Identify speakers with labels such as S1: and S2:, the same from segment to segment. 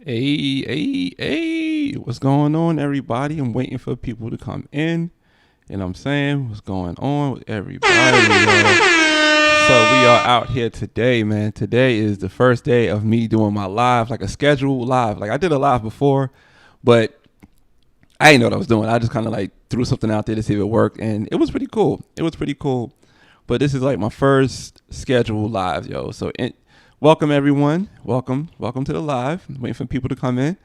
S1: Hey, what's going on, everybody? I'm waiting for people to come in. And I'm saying, what's going on with everybody? So we are out here today, man. Today is the first day of me doing my live, like a scheduled live. Like I did a live before, but I didn't know what I was doing. I just kind of like threw something out there to see if it worked, and it was pretty cool. But this is like my first scheduled live, yo. Welcome everyone. Welcome to the live. I'm waiting for people to come in.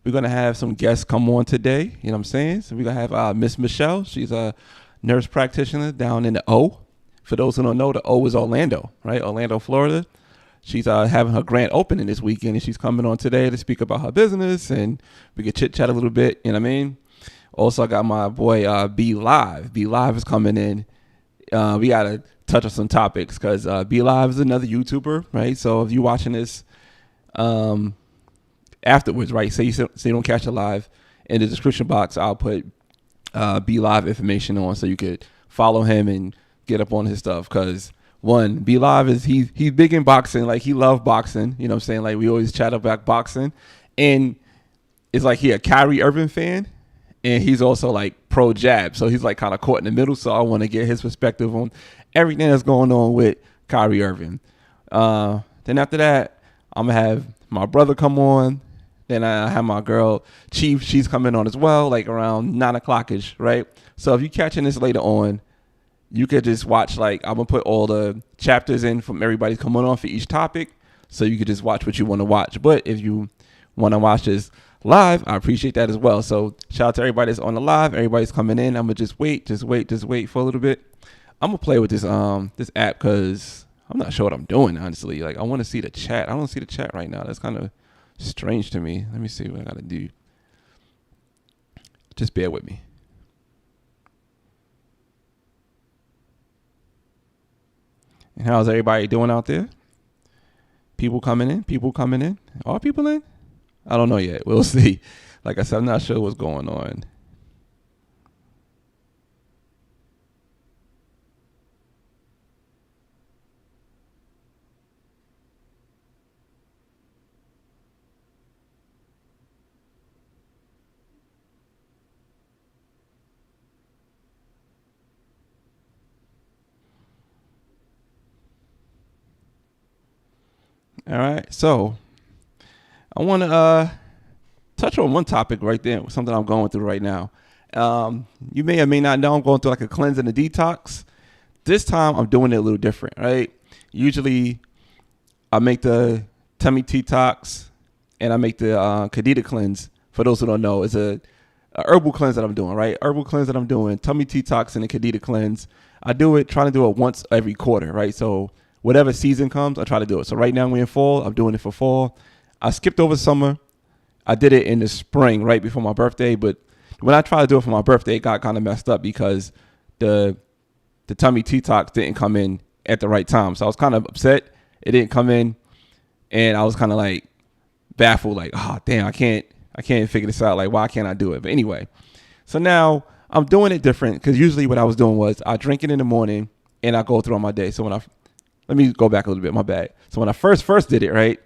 S1: We're gonna have some guests come on today. You know what I'm saying? So we're gonna have Miss Michelle. She's a nurse practitioner down in the O. For those who don't know, the O is Orlando, right? Orlando, Florida. She's having her grand opening this weekend, and she's coming on today to speak about her business, and we can chit chat a little bit. You know what I mean? Also, I got my boy B-Live. B-Live is coming in. We gotta touch on some topics because B-Live is another YouTuber, right? So if you're watching this afterwards, right? Say you don't catch it live, in the description box, I'll put B-Live information on so you could follow him and get up on his stuff. Because one, B-Live is he's big in boxing, like he loves boxing. You know what I'm saying? Like we always chat about boxing, and it's like he a Kyrie Irving fan. And he's also like pro jab. So he's like kind of caught in the middle. So I want to get his perspective on everything that's going on with Kyrie Irving. Then after that, I'm going to have my brother come on. Then I have my girl Cheif. She's coming on as well, like around 9 o'clock-ish, right? So if you're catching this later on, you could just watch, like, I'm going to put all the chapters in from everybody coming on for each topic. So you could just watch what you want to watch. But if you want to watch this live, I appreciate that as well. So shout out to everybody that's on the live. Everybody's coming in. I'm gonna just wait for a little bit. I'm gonna play with this this app because I'm not sure what I'm doing, honestly. Like I want to see the chat. I don't see the chat right now. That's kind of strange to me. Let me see what I gotta do. Just bear with me. And how's everybody doing out there? People coming in. Are people in? I don't know yet. We'll see. Like I said, I'm not sure what's going on. All right. So I want to touch on one topic right there, something I'm going through right now. You may or may not know I'm going through like a cleanse and a detox. This time I'm doing it a little different, right? Usually I make the tummy detox and I make the Candida cleanse. For those who don't know, it's a herbal cleanse that I'm doing, right? Herbal cleanse that I'm doing, tummy detox and the Candida cleanse. I do it, trying to do it once every quarter, right? So whatever season comes, I try to do it. So right now we're in fall. I'm doing it for fall. I skipped over summer. I did it in the spring, right before my birthday. But when I tried to do it for my birthday, it got kind of messed up because the tummy detox didn't come in at the right time. So I was kind of upset. It didn't come in, and I was kind of like baffled, like, oh damn, I can't figure this out. Like, why can't I do it? But anyway, so now I'm doing it different because usually what I was doing was I drink it in the morning and I go through on my day. So let me go back a little bit. My bad. So when I first did it, right,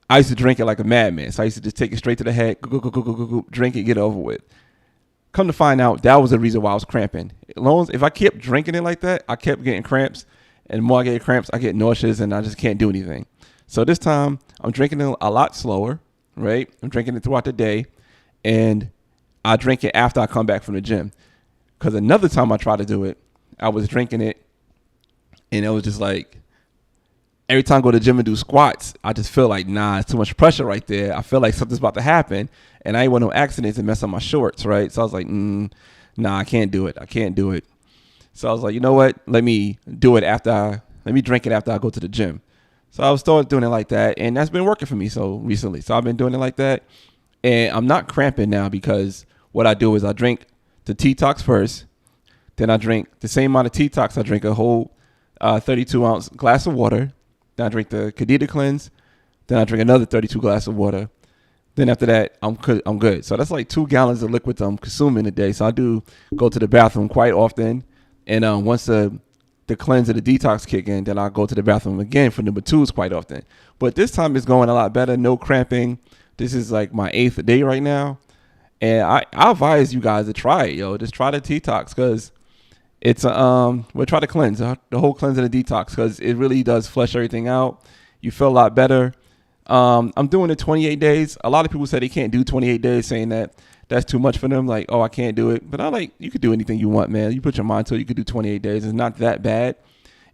S1: I used to drink it like a madman. So I used to just take it straight to the head, go, drink it, get it over with. Come to find out, that was the reason why I was cramping. If I kept drinking it like that, I kept getting cramps. And the more I get cramps, I get nauseous and I just can't do anything. So this time, I'm drinking it a lot slower, right? I'm drinking it throughout the day. And I drink it after I come back from the gym. Because another time I tried to do it, I was drinking it. And it was just like, every time I go to the gym and do squats, I just feel like, nah, it's too much pressure right there. I feel like something's about to happen. And I ain't want no accidents and mess up my shorts, right? So I was like, nah, I can't do it. So I was like, you know what? Let me do it let me drink it after I go to the gym. So I was started doing it like that. And that's been working for me so recently. So I've been doing it like that. And I'm not cramping now because what I do is I drink the detox first. Then I drink the same amount of detox. I drink a whole 32-ounce glass of water. Then I drink the Candida cleanse. Then I drink another 32 glass of water. Then after that, I'm good. So that's like 2 gallons of liquid I'm consuming a day. So I do go to the bathroom quite often. And once the cleanse and the detox kick in, then I'll go to the bathroom again for number 2s quite often. But this time it's going a lot better. No cramping, This is like my 8th day right now. And I advise you guys to try it, yo. Just try the detox because it's we'll try to cleanse the whole cleanse and the detox because it really does flush everything out. You feel a lot better. I'm doing it 28 days. A lot of people say they can't do 28 days, saying that that's too much for them. Like, oh, I can't do it. But I like, you could do anything you want, man. You put your mind to it. You could do 28 days. It's not that bad.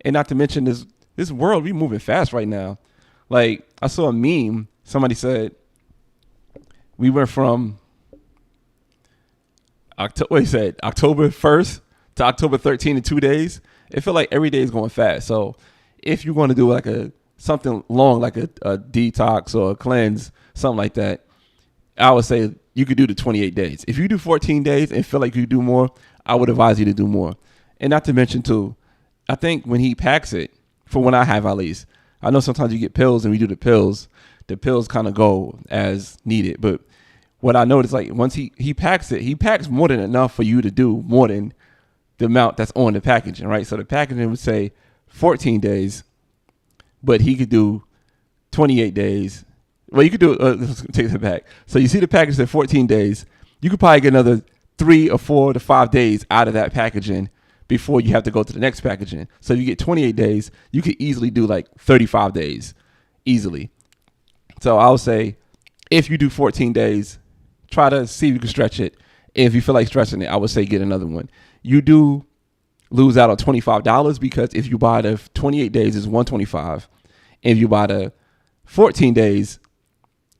S1: And not to mention this world, we moving fast right now. Like, I saw a meme. Somebody said we went from October 1st to October 13th in 2 days. It felt like every day is going fast. So if you're going to do like something long, like a detox or a cleanse, something like that, I would say you could do the 28 days. If you do 14 days and feel like you do more, I would advise you to do more. And not to mention too, I think when he packs it, for when I have at least, I know sometimes you get pills and we do the pills kind of go as needed. But what I noticed, like once he packs it, he packs more than enough for you to do more than the amount that's on the packaging, right? So the packaging would say 14 days, but he could do 28 days. Well, you could do, let's take it back. So you see the package at 14 days. You could probably get another 3 or 4 to 5 days out of that packaging before you have to go to the next packaging. So if you get 28 days, you could easily do like 35 days easily. So I would say if you do 14 days, try to see if you can stretch it. If you feel like stretching it, I would say get another one. You do lose out on $25 because if you buy the 28 days, it's $125. If you buy the 14 days,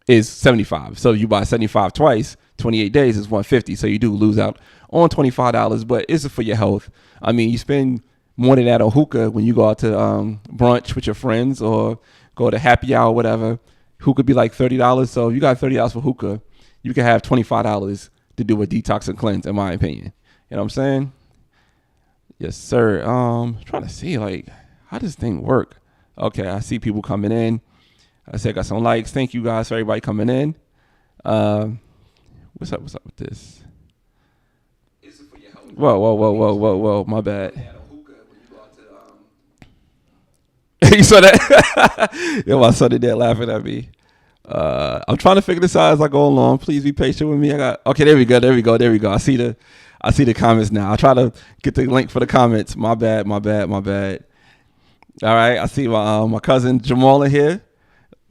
S1: is $75. So you buy 75 twice, 28 days is $150. So you do lose out on $25, but it's for your health. I mean, you spend more than that on hookah when you go out to brunch with your friends or go to happy hour, whatever. Hookah be like $30. So if you got $30 for hookah, you can have $25 to do a detox and cleanse, in my opinion. You know what I'm saying? Yes, sir. Trying to see like how does this thing work. Okay, I see people coming in. I said I got some likes. Thank you guys for everybody coming in. What's up with this? Whoa. My bad. You saw that? Yo, my son did that laughing at me. I'm trying to figure this out as I go along. Please be patient with me. Okay, there we go. I see the comments now. I try to get the link for the comments. My bad. All right, I see my cousin Jamal in here.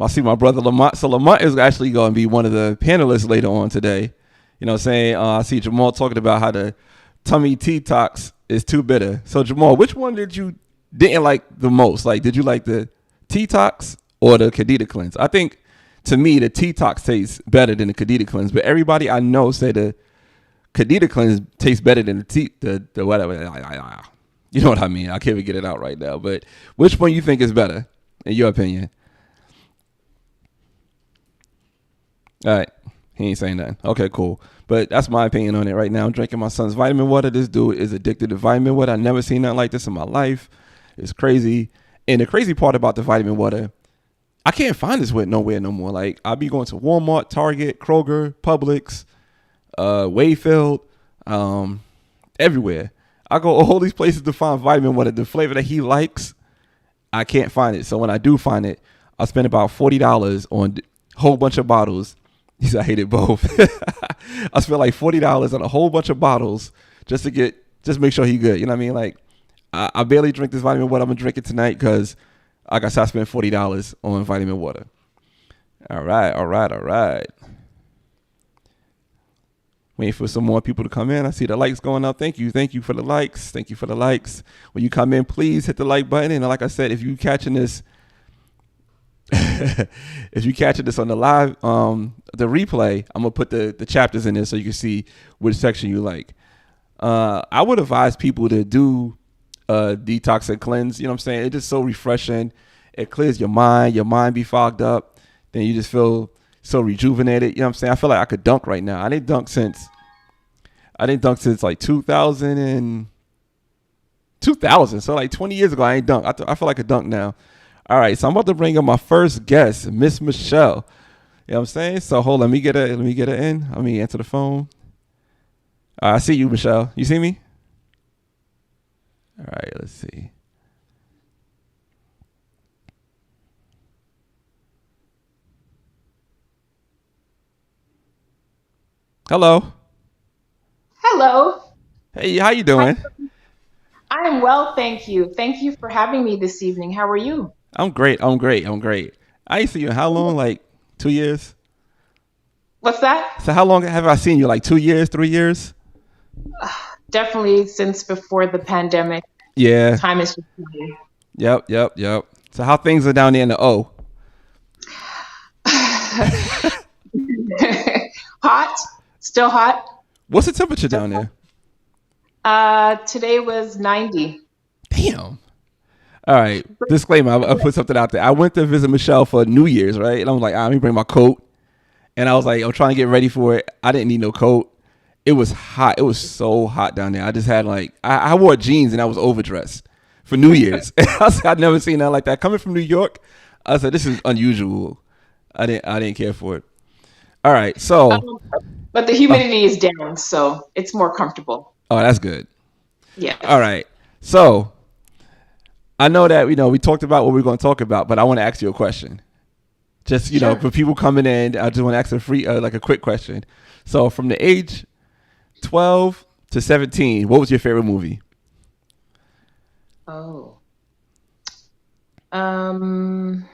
S1: I see my brother Lamont. So Lamont is actually going to be one of the panelists later on today. You know what I'm saying? I see Jamal talking about how the tummy detox is too bitter. So Jamal, which one didn't like the most? Like, did you like the detox or the Candida cleanse? I think to me the detox tastes better than the Candida cleanse, but everybody I know say the Candida cleanse tastes better than the whatever. You know what I mean? I can't even get it out right now. But which one you think is better in your opinion? All right. He ain't saying nothing. Okay, cool. But that's my opinion on it right now. I'm drinking my son's vitamin water. This dude is addicted to vitamin water. I've never seen nothing like this in my life. It's crazy. And the crazy part about the vitamin water, I can't find this with nowhere no more. Like, I'll be going to Walmart, Target, Kroger, Publix, Wayfield, everywhere. I go all these places to find vitamin water. The flavor that he likes, I can't find it. So when I do find it, I spend about $40 on a whole bunch of bottles. He said I hated both. I spent like $40 on a whole bunch of bottles just to make sure he good. You know what I mean? Like, I barely drink this vitamin water. I'm gonna drink it tonight because, like I said, I spent $40 on vitamin water. All right. Waiting for some more people to come in. I see the likes going up. Thank you for the likes. When you come in, please hit the like button. And like I said, if you catching this. If you catching this on the live, the replay, I'm gonna put the chapters in there so you can see which section you like. I would advise people to do detox and cleanse. You know what I'm saying? It's just so refreshing. It clears your mind. Your mind be fogged up. Then you just feel so rejuvenated. You know what I'm saying? I feel like I could dunk right now. I didn't dunk since like 2000. So like 20 years ago, I ain't dunk. I feel like a dunk now. All right, so I'm about to bring up my first guest, Miss Michelle. You know what I'm saying? So hold on, let me get her in. Let me answer the phone. I see you, Michelle. You see me? All right, let's see. Hello.
S2: Hello.
S1: Hey, how you
S2: Hi.
S1: doing?
S2: I am well, thank you. Thank you for having me this evening. How are you?
S1: I'm great. I'm great. I'm great. I ain't seen you in how long? Like 2 years?
S2: What's that?
S1: So how long have I seen you? Like 2 years, 3 years?
S2: Definitely since before the pandemic.
S1: Yeah.
S2: Time is just flying.
S1: Yep. Yep. Yep. So how things are down there in the O?
S2: Hot, still hot.
S1: What's the temperature
S2: Still
S1: down
S2: hot.
S1: there?
S2: Today was 90.
S1: Damn. All right. Disclaimer. I put something out there. I went to visit Michelle for New Year's, right? And I was like, let me bring my coat. And I was like, I'm trying to get ready for it. I didn't need no coat. It was hot. It was so hot down there. I just had like I wore jeans and I was overdressed for New Year's. I said I'd never seen that like that. Coming from New York, I said this is unusual. I didn't care for it. All right, so
S2: Um, but the
S1: uh,
S2: humidity is down, so it's more comfortable.
S1: oh that's good. All
S2: Yes.
S1: right, so I know that we talked about what we're going to talk about, but I want to ask you a question. Just
S2: Sure.
S1: for people coming in, I just want to ask a free like a quick question. So from the age 12 to 17, what was your favorite movie?
S2: Oh. Um,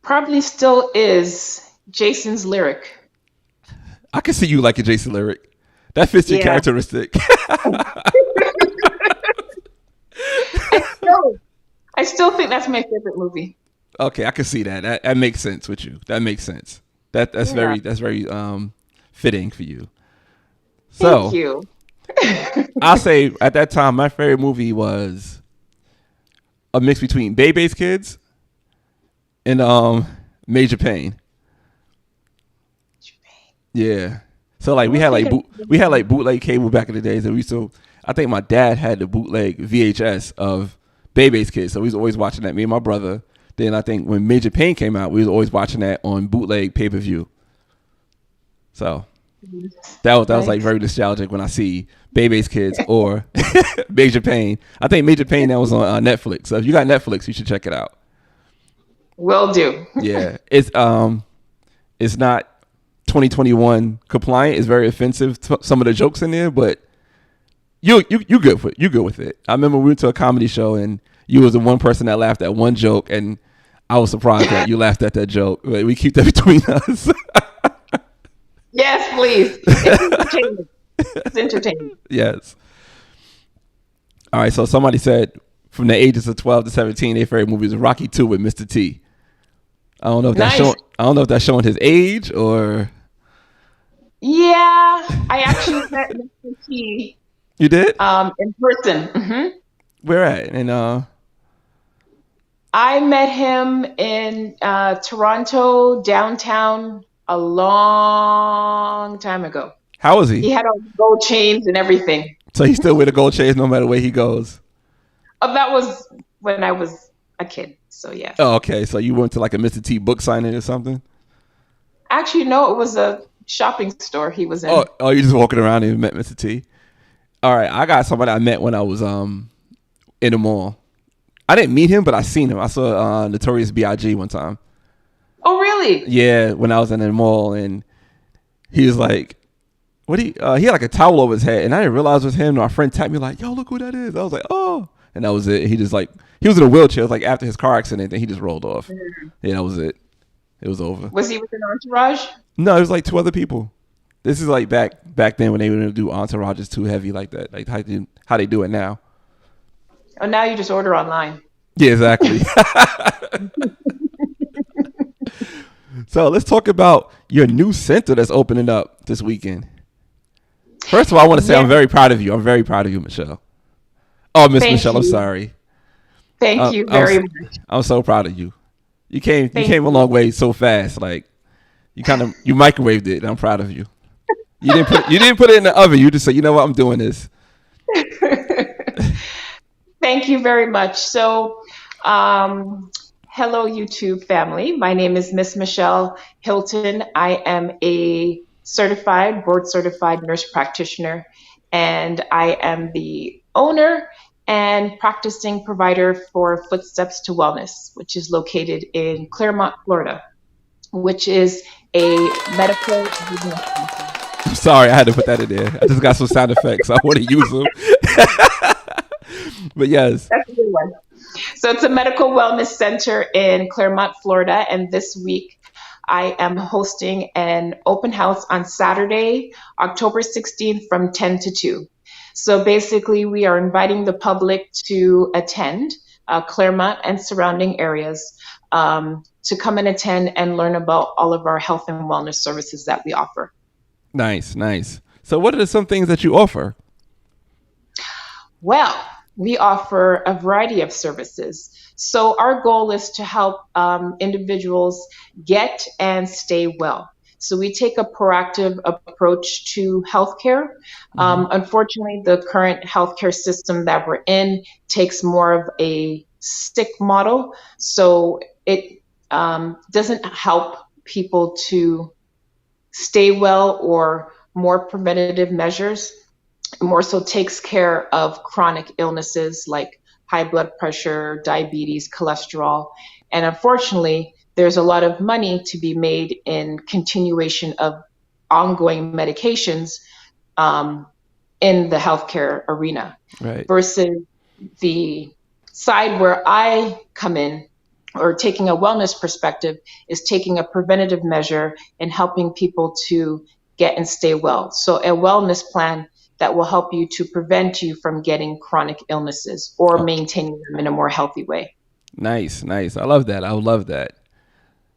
S2: Probably still is Jason's lyric.
S1: I can see you like a Jason lyric. That fits your
S2: Yeah.
S1: characteristic.
S2: I still I still think that's my favorite movie.
S1: Okay, I can see that. That makes sense with you. That makes sense. That's
S2: Yeah.
S1: very fitting for you.
S2: Thank
S1: So
S2: you.
S1: I'll say at that time my favorite movie was a mix between Bebe's Kids and Major Payne. Yeah. So like
S2: I don't think
S1: we had like bootleg cable back in the days, and we used to. I think my dad had the bootleg VHS of Bebe's Kids, so we was always watching that. Me and my brother. Then I think when Major Payne came out, we was always watching that on bootleg pay per view. So that was like
S2: nice.
S1: very nostalgic when I see Bebe's Kids or Major Payne. I think Major Payne that was on Netflix. So if you got Netflix, you should check it out.
S2: Will do.
S1: Yeah, it's not 2021 compliant. It's very offensive. Some of the jokes in there, but you good with it. I remember we went to a comedy show and you was the one person that laughed at one joke, and I was surprised that you laughed at that joke. Like, we keep that between us.
S2: Yes, please. It's entertainment. It's entertainment.
S1: Yes. All right. So somebody said from the ages of 12 to 17, their favorite movie is Rocky 2 with Mr. T. I don't know if that's
S2: Nice.
S1: showing. I don't know if that's showing his age or
S2: Yeah, I actually met Mr. T
S1: you did.
S2: in person.
S1: Where at? And
S2: I met him in Toronto downtown a long time ago.
S1: how is he?
S2: He had all the gold chains and everything.
S1: So he still wear the gold chains no matter where he goes.
S2: Oh, that was when I was a kid. So yes.
S1: Oh, okay. So you went to like a Mr. T book signing or something?
S2: Actually, no, it was a shopping store he was
S1: Oh,
S2: in.
S1: oh, you just walking around and met Mr. T. All right, I got somebody I met when I was in the mall. I didn't meet him, but I seen him. I saw Notorious B.I.G. one time.
S2: Oh, really?
S1: Yeah, when I was in the mall, and he was like, "What?" He had like a towel over his head, and I didn't realize it was him. My friend tapped me like, "Yo, look who that is." I was like, "Oh," and that was it. He just like he was in a wheelchair. It was like after his car accident, then he just rolled off. Yeah, that was it. It was over.
S2: Was he with an entourage?
S1: No, it was like two other people. This is like back then when they wouldn't do entourages too heavy like that, like how they do it now.
S2: Oh, now you just order online.
S1: Yeah, exactly. So let's talk about your new center that's opening up this weekend. First of all, I want to say
S2: Yeah,
S1: I'm very proud of you. I'm very proud of you, Michelle. Oh, Miss
S2: thank
S1: Michelle, I'm
S2: you.
S1: sorry.
S2: Thank you
S1: I'm
S2: very much.
S1: I'm so proud of you. You
S2: Thank
S1: came a
S2: you.
S1: long way so fast. Like you microwaved it. And I'm proud of you. You didn't put it in the oven. You just said, you know what, I'm doing this.
S2: Thank you very much. So, um, hello, YouTube family. My name is Miss Michelle Hilton. I am a certified, board certified nurse practitioner, and I am the owner and practicing provider for Footsteps to Wellness, which is located in Claremont, Florida. which is a medical.
S1: Sorry, I had to put that in there. I just got some sound effects. I want to use them. But yes.
S2: That's a good one. So it's a medical wellness center in Claremont, Florida. And this week I am hosting an open house on Saturday, October 16th from 10 to 2. So basically, we are inviting the public to attend Claremont and surrounding areas to come and attend and learn about all of our health and wellness services that we offer.
S1: Nice, nice. So what are some things that you offer?
S2: Well, we offer a variety of services. So our goal is to help individuals get and stay well. So we take a proactive approach to healthcare. Unfortunately, the current healthcare system that we're in takes more of a sick model. So it doesn't help people to stay well or more preventative measures. More so takes care of chronic illnesses like high blood pressure, diabetes, cholesterol. And unfortunately, there's a lot of money to be made in continuation of ongoing medications in the healthcare arena.
S1: Right.
S2: Versus the side where I come in, or taking a wellness perspective, is taking a preventative measure and helping people to get and stay well. So a wellness plan that will help you to prevent you from getting chronic illnesses or maintaining them in a more healthy way.
S1: Nice, nice. I love that. I love that.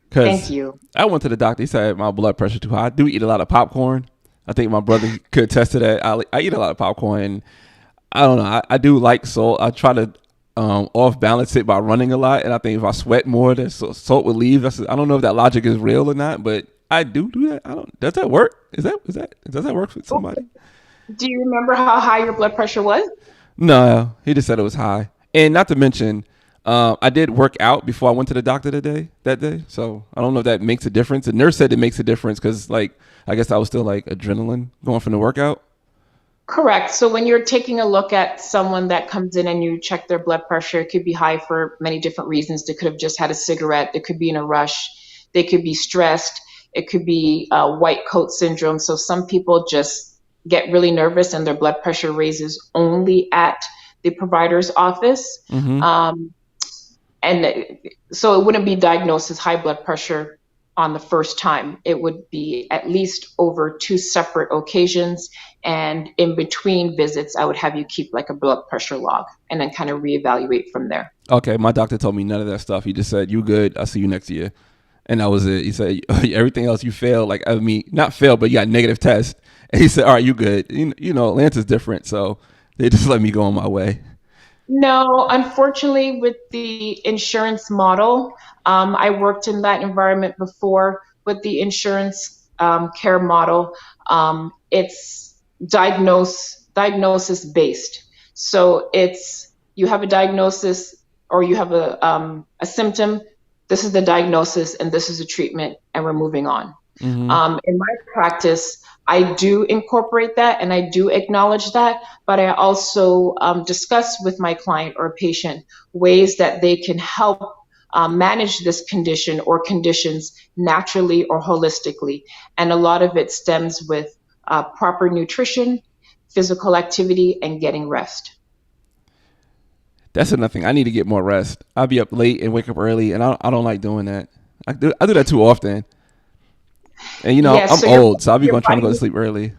S2: Thank you.
S1: I went to the doctor. He said my blood pressure too high. I do eat a lot of popcorn. I think my brother could attest to that. I eat a lot of popcorn. And I don't know. I do like salt. I try to off balance it by running a lot. And I think if I sweat more, then salt would leave. I don't know if that logic is real or not, but I do that. Does that work? Does that work for somebody?
S2: Do you remember how high your blood pressure was?
S1: No, he just said it was high. And not to mention, I did work out before I went to the doctor that day. So I don't know if that makes a difference. The nurse said it makes a difference because, like, I guess I was still like adrenaline going from the workout.
S2: Correct. So when you're taking a look at someone that comes in and you check their blood pressure, it could be high for many different reasons. They could have just had a cigarette. They could be in a rush. They could be stressed. It could be white coat syndrome. So some people just get really nervous and their blood pressure raises only at the provider's office. And so it wouldn't be diagnosed as high blood pressure on the first time. It would be at least over 2 separate occasions. And in between visits, I would have you keep like a blood pressure log and then kind of reevaluate from there.
S1: Okay. My doctor told me none of that stuff. He just said, "You good. I'll see you next year." And that was it. He said, "Everything else you failed, like, I mean, not failed, but you got negative test." And he said, "All right, you good." You know, Atlanta's different. So they just let me go on my way.
S2: No, unfortunately, with the insurance model, I worked in that environment before. With the insurance care model, it's diagnosis based. So it's you have a diagnosis or you have a symptom. This is the diagnosis and this is the treatment, and we're moving on. In my practice, I do incorporate that and I do acknowledge that, but I also discuss with my client or patient ways that they can help manage this condition or conditions naturally or holistically. And a lot of it stems with proper nutrition, physical activity, and getting rest.
S1: That's another thing. I need to get more rest. I'll be up late and wake up early, and I don't like doing that. I do that too often. And, I'm old, so I'll be trying to go to sleep early.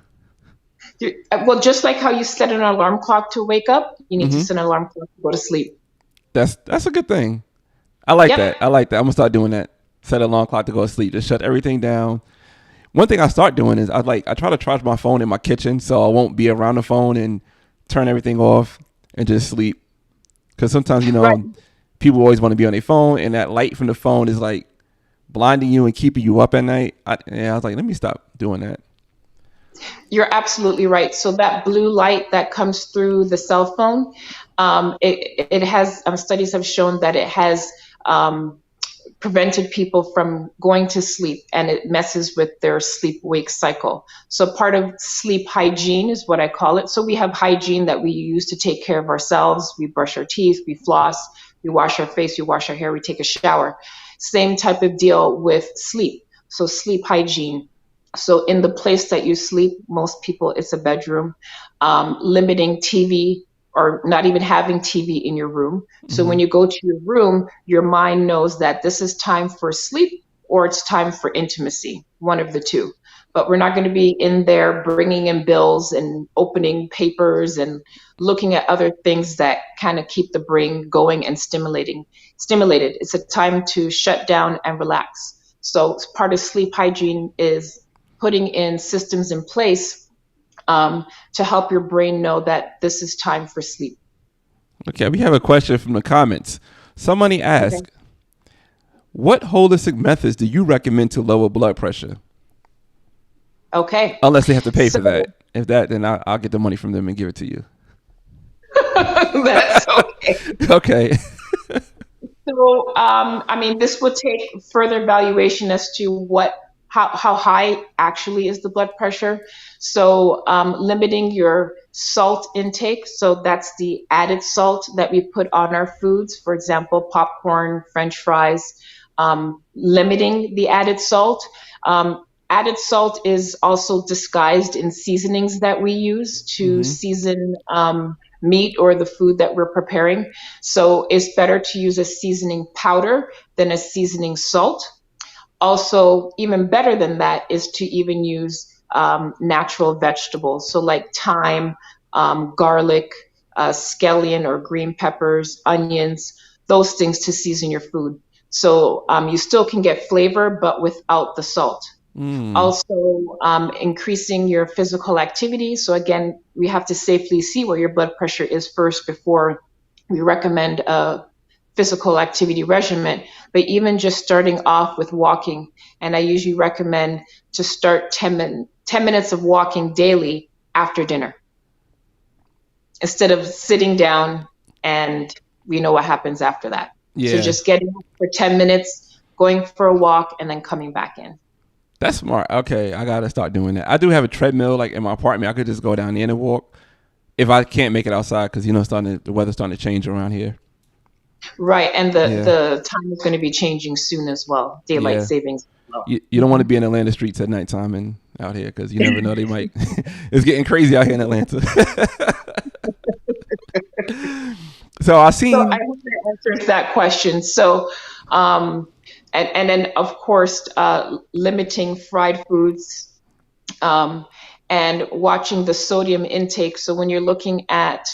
S2: Well, just like how you set an alarm clock to wake up, you need to set an alarm clock to go to sleep.
S1: That's a good thing. I like that. I'm going to start doing that. Set an alarm clock to go to sleep. Just shut everything down. One thing I start doing is I try to charge my phone in my kitchen so I won't be around the phone and turn everything off and just sleep. Because sometimes, people always want to be on their phone, and that light from the phone is like blinding you and keeping you up at night. I was like, let me stop doing that.
S2: You're absolutely right. So that blue light that comes through the cell phone, it has studies have shown that it has prevented people from going to sleep, and it messes with their sleep-wake cycle. So part of sleep hygiene is what I call it. So we have hygiene that we use to take care of ourselves. We brush our teeth, we floss, we wash our face, we wash our hair, we take a shower. Same type of deal with sleep. So sleep hygiene. So in the place that you sleep, most people, it's a bedroom. Limiting TV or not even having TV in your room. So when
S1: Mm-hmm.
S2: you go to your room, your mind knows that this is time for sleep or it's time for intimacy, one of the two. But we're not going to be in there bringing in bills and opening papers and looking at other things that kind of keep the brain going and stimulated. It's a time to shut down and relax. So part of sleep hygiene is putting in systems in place to help your brain know that this is time for sleep.
S1: Okay, we have a question from the comments. Somebody
S2: Okay.
S1: asked, what holistic methods do you recommend to lower blood pressure?
S2: Okay.
S1: Unless they have to pay
S2: So
S1: for that. If that, then I'll get the money from them and give it to you.
S2: that's okay.
S1: Okay.
S2: So, I mean, this would take further evaluation as to how high actually is the blood pressure. So, limiting your salt intake. So that's the added salt that we put on our foods. For example, popcorn, French fries. Limiting the added salt. Added salt is also disguised in seasonings that we use to
S1: Mm-hmm.
S2: season meat or the food that we're preparing. So it's better to use a seasoning powder than a seasoning salt. Also, even better than that is to even use natural vegetables. So like thyme, garlic, scallion or green peppers, onions, those things to season your food. So you still can get flavor, but without the salt.
S1: Mm.
S2: Also, increasing your physical activity. So again, we have to safely see where your blood pressure is first before we recommend a physical activity regimen. But even just starting off with walking, and I usually recommend to start 10 minutes of walking daily after dinner instead of sitting down and we know what happens after that. So
S1: Yeah.
S2: just getting up for 10 minutes, going for a walk, and then coming back in.
S1: That's smart. Okay, I gotta start doing that. I do have a treadmill like in my apartment. I could just go down there and walk if I can't make it outside because the weather's starting to change around here.
S2: Right, and the
S1: Yeah,
S2: the time is going to be changing soon as well. Daylight
S1: yeah.
S2: savings as well.
S1: You don't want to be in Atlanta streets at nighttime and out here because you never know they might. It's getting crazy out here in Atlanta. So I
S2: So I
S1: seen.
S2: hope that answers that question. So, and then of course, limiting fried foods, um, and watching the sodium intake. So when you're looking at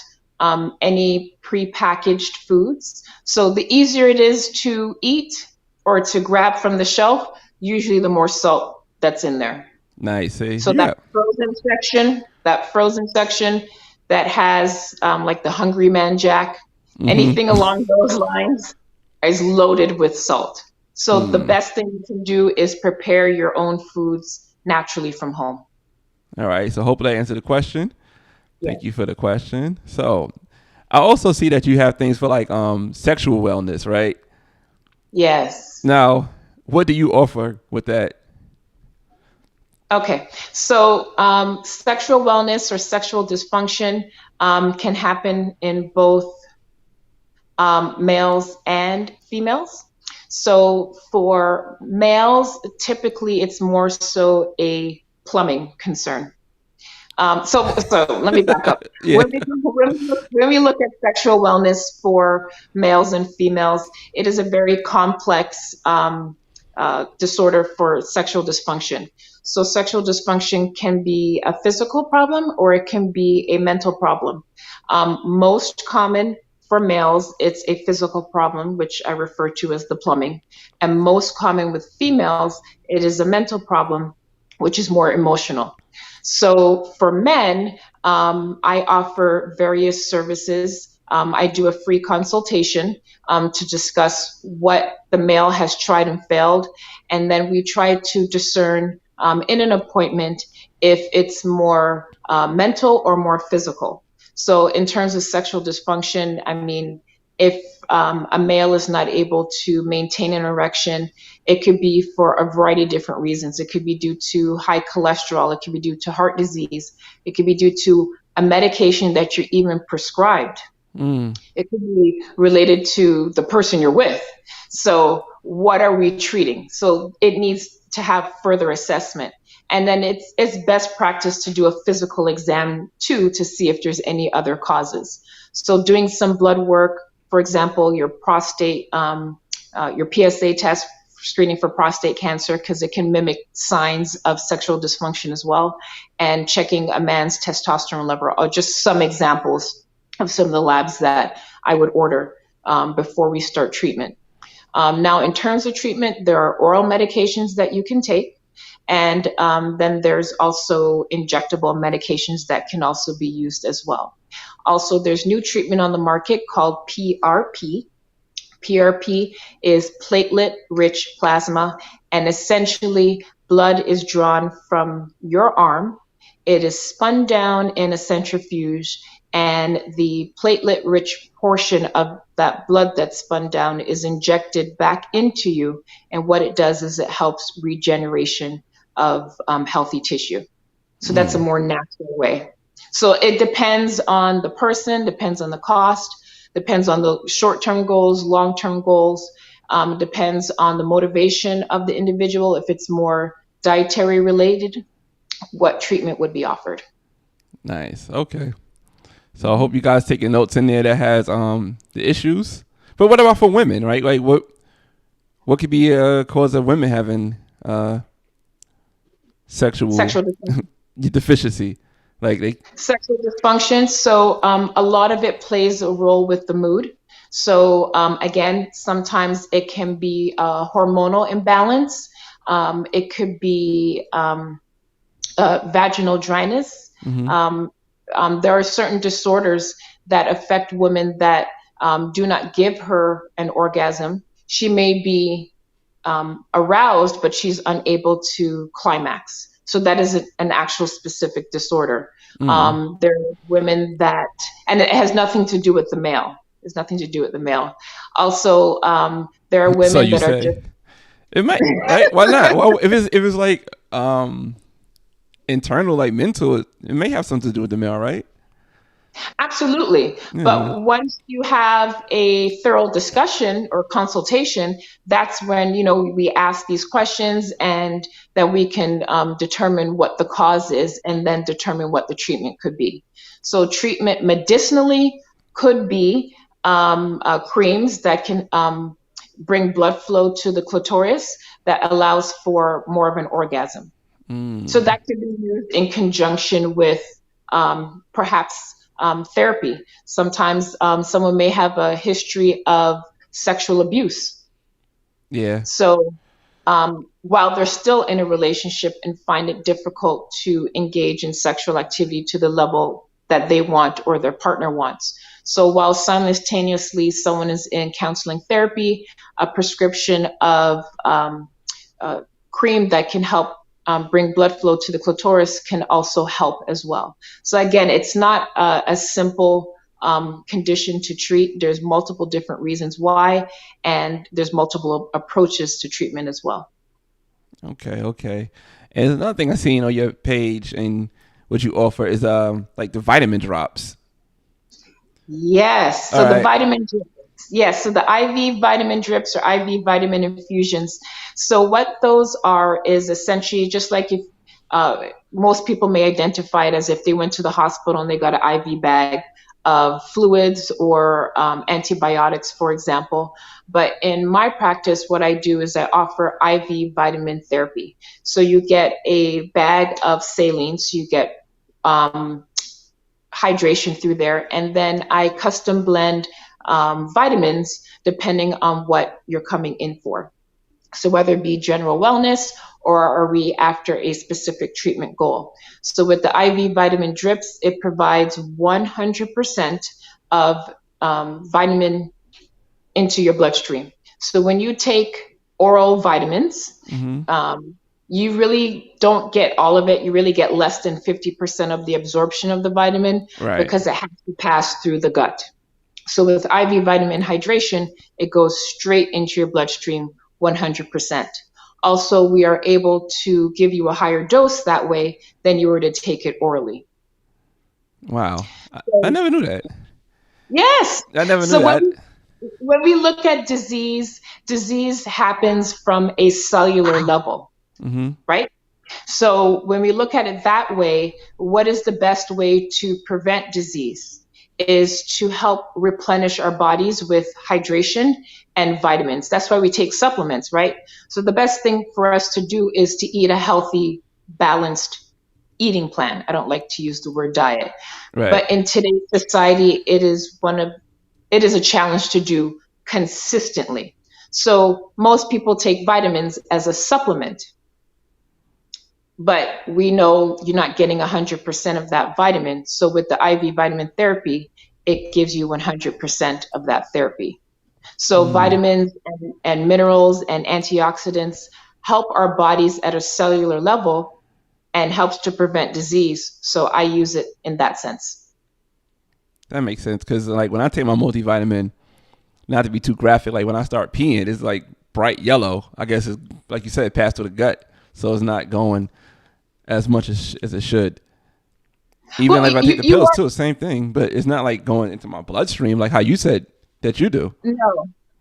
S2: any prepackaged foods, so the easier it is to eat or to grab from the shelf, usually the more salt that's in there.
S1: Nice. See,
S2: So
S1: you got.
S2: that frozen section that has like the Hungry Man Jack, anything
S1: Mm-hmm.
S2: along those lines is loaded with salt. So the
S1: Mm.
S2: best thing you can do is prepare your own foods naturally from home.
S1: All right. So hopefully I answered the question.
S2: Yeah.
S1: Thank you for the question. So I also see that you have things for like sexual wellness, right?
S2: Yes.
S1: Now, what do you offer with that?
S2: Okay. So sexual wellness or sexual dysfunction can happen in both males and females. So for males, typically it's more so a plumbing concern. So let me back up.
S1: Yeah.
S2: When we look at sexual wellness for males and females, it is a very complex disorder for sexual dysfunction. So sexual dysfunction can be a physical problem or it can be a mental problem. Most common for males, it's a physical problem, which I refer to as the plumbing. And most common with females, it is a mental problem, which is more emotional. So for men, I offer various services. I do a free consultation to discuss what the male has tried and failed. And then we try to discern in an appointment if it's more mental or more physical. So in terms of sexual dysfunction, I mean, if a male is not able to maintain an erection, it could be for a variety of different reasons. It could be due to high cholesterol. It could be due to heart disease. It could be due to a medication that you're even prescribed.
S1: Mm.
S2: It could be related to the person you're with. So what are we treating? So it needs to have further assessment. And then it's best practice to do a physical exam too to see if there's any other causes. So doing some blood work, for example, your prostate, your PSA test, screening for prostate cancer, because it can mimic signs of sexual dysfunction as well, and checking a man's testosterone level are just some examples of some of the labs that I would order before we start treatment. Now, in terms of treatment, there are oral medications that you can take. And then there's also injectable medications that can also be used as well. Also, there's new treatment on the market called PRP. PRP is platelet-rich plasma, and essentially blood is drawn from your arm. It is spun down in a centrifuge, and the platelet-rich portion of that blood that's spun down is injected back into you. And what it does is it helps regeneration of healthy tissue. So that's a more natural way. So it depends on the person, depends on the cost, depends on the short-term goals, long-term goals, depends on the motivation of the individual. If it's more dietary related, what treatment would be offered.
S1: Nice. Okay. So I hope you guys taking notes in there that has the issues. But what about for women, right? Like what could be a cause of women having sexual deficiency? Like
S2: sexual dysfunction. So a lot of it plays a role with the mood. So again, sometimes it can be a hormonal imbalance. It could be vaginal dryness. There are certain disorders that affect women that do not give her an orgasm. She may be aroused, but she's unable to climax. So that is an actual specific disorder. There are women that, and it has nothing to do with the male. It's nothing to do with the male. Also, there are women that are just.
S1: It might. Right? Why not? Well, if it's like internal, like mental, it may have something to do with the male, right?
S2: Absolutely. Yeah. But once you have a thorough discussion or consultation, that's when, we ask these questions, and then we can determine what the cause is and then determine what the treatment could be. So treatment medicinally could be creams that can bring blood flow to the clitoris that allows for more of an orgasm. So that could be used in conjunction with perhaps therapy. Sometimes someone may have a history of sexual abuse.
S1: Yeah.
S2: So while they're still in a relationship and find it difficult to engage in sexual activity to the level that they want or their partner wants. So while simultaneously someone is in counseling therapy, a prescription of cream that can help bring blood flow to the clitoris can also help as well. So again, it's not a simple condition to treat. There's multiple different reasons why, and there's multiple approaches to treatment as well.
S1: Okay. And another thing I seen on your page and what you offer is like the vitamin drops.
S2: Yes. So the vitamin drops. Yes, so the IV vitamin drips or IV vitamin infusions. So what those are is essentially just like if most people may identify it as if they went to the hospital and they got an IV bag of fluids or antibiotics, for example. But in my practice, what I do is I offer IV vitamin therapy. So you get a bag of saline, so you get hydration through there, and then I custom blend vitamins depending on what you're coming in for. So whether it be general wellness or are we after a specific treatment goal. So with the IV vitamin drips, it provides 100% of vitamin into your bloodstream. So when you take oral vitamins, you really don't get all of it. You really get less than 50% of the absorption of the vitamin because it has to pass through the gut. So with IV vitamin hydration, it goes straight into your bloodstream 100%. Also, we are able to give you a higher dose that way than you were to take it orally.
S1: Wow. I never knew that.
S2: Yes.
S1: I never knew that.
S2: When we look at disease happens from a cellular level. right? So when we look at it that way, what is the best way to prevent disease? Is to help replenish our bodies with hydration and vitamins. That's why we take supplements, right? So the best thing for us to do is to eat a healthy, balanced eating plan. I don't like to use the word diet,
S1: Right.
S2: but in today's society, it is a challenge to do consistently. So most people take vitamins as a supplement, but we know you're not getting 100% of that vitamin. So with the IV vitamin therapy, it gives you 100% of that therapy. So vitamins and minerals and antioxidants help our bodies at a cellular level and helps to prevent disease. So I use it in that sense.
S1: That makes sense, because like when I take my multivitamin, not to be too graphic, like when I start peeing, it's like bright yellow. I guess it's like you said, it passed through the gut, so it's not going as much as it should. Even like if I take the pills too, same thing, but it's not like going into my bloodstream like how you said that you do.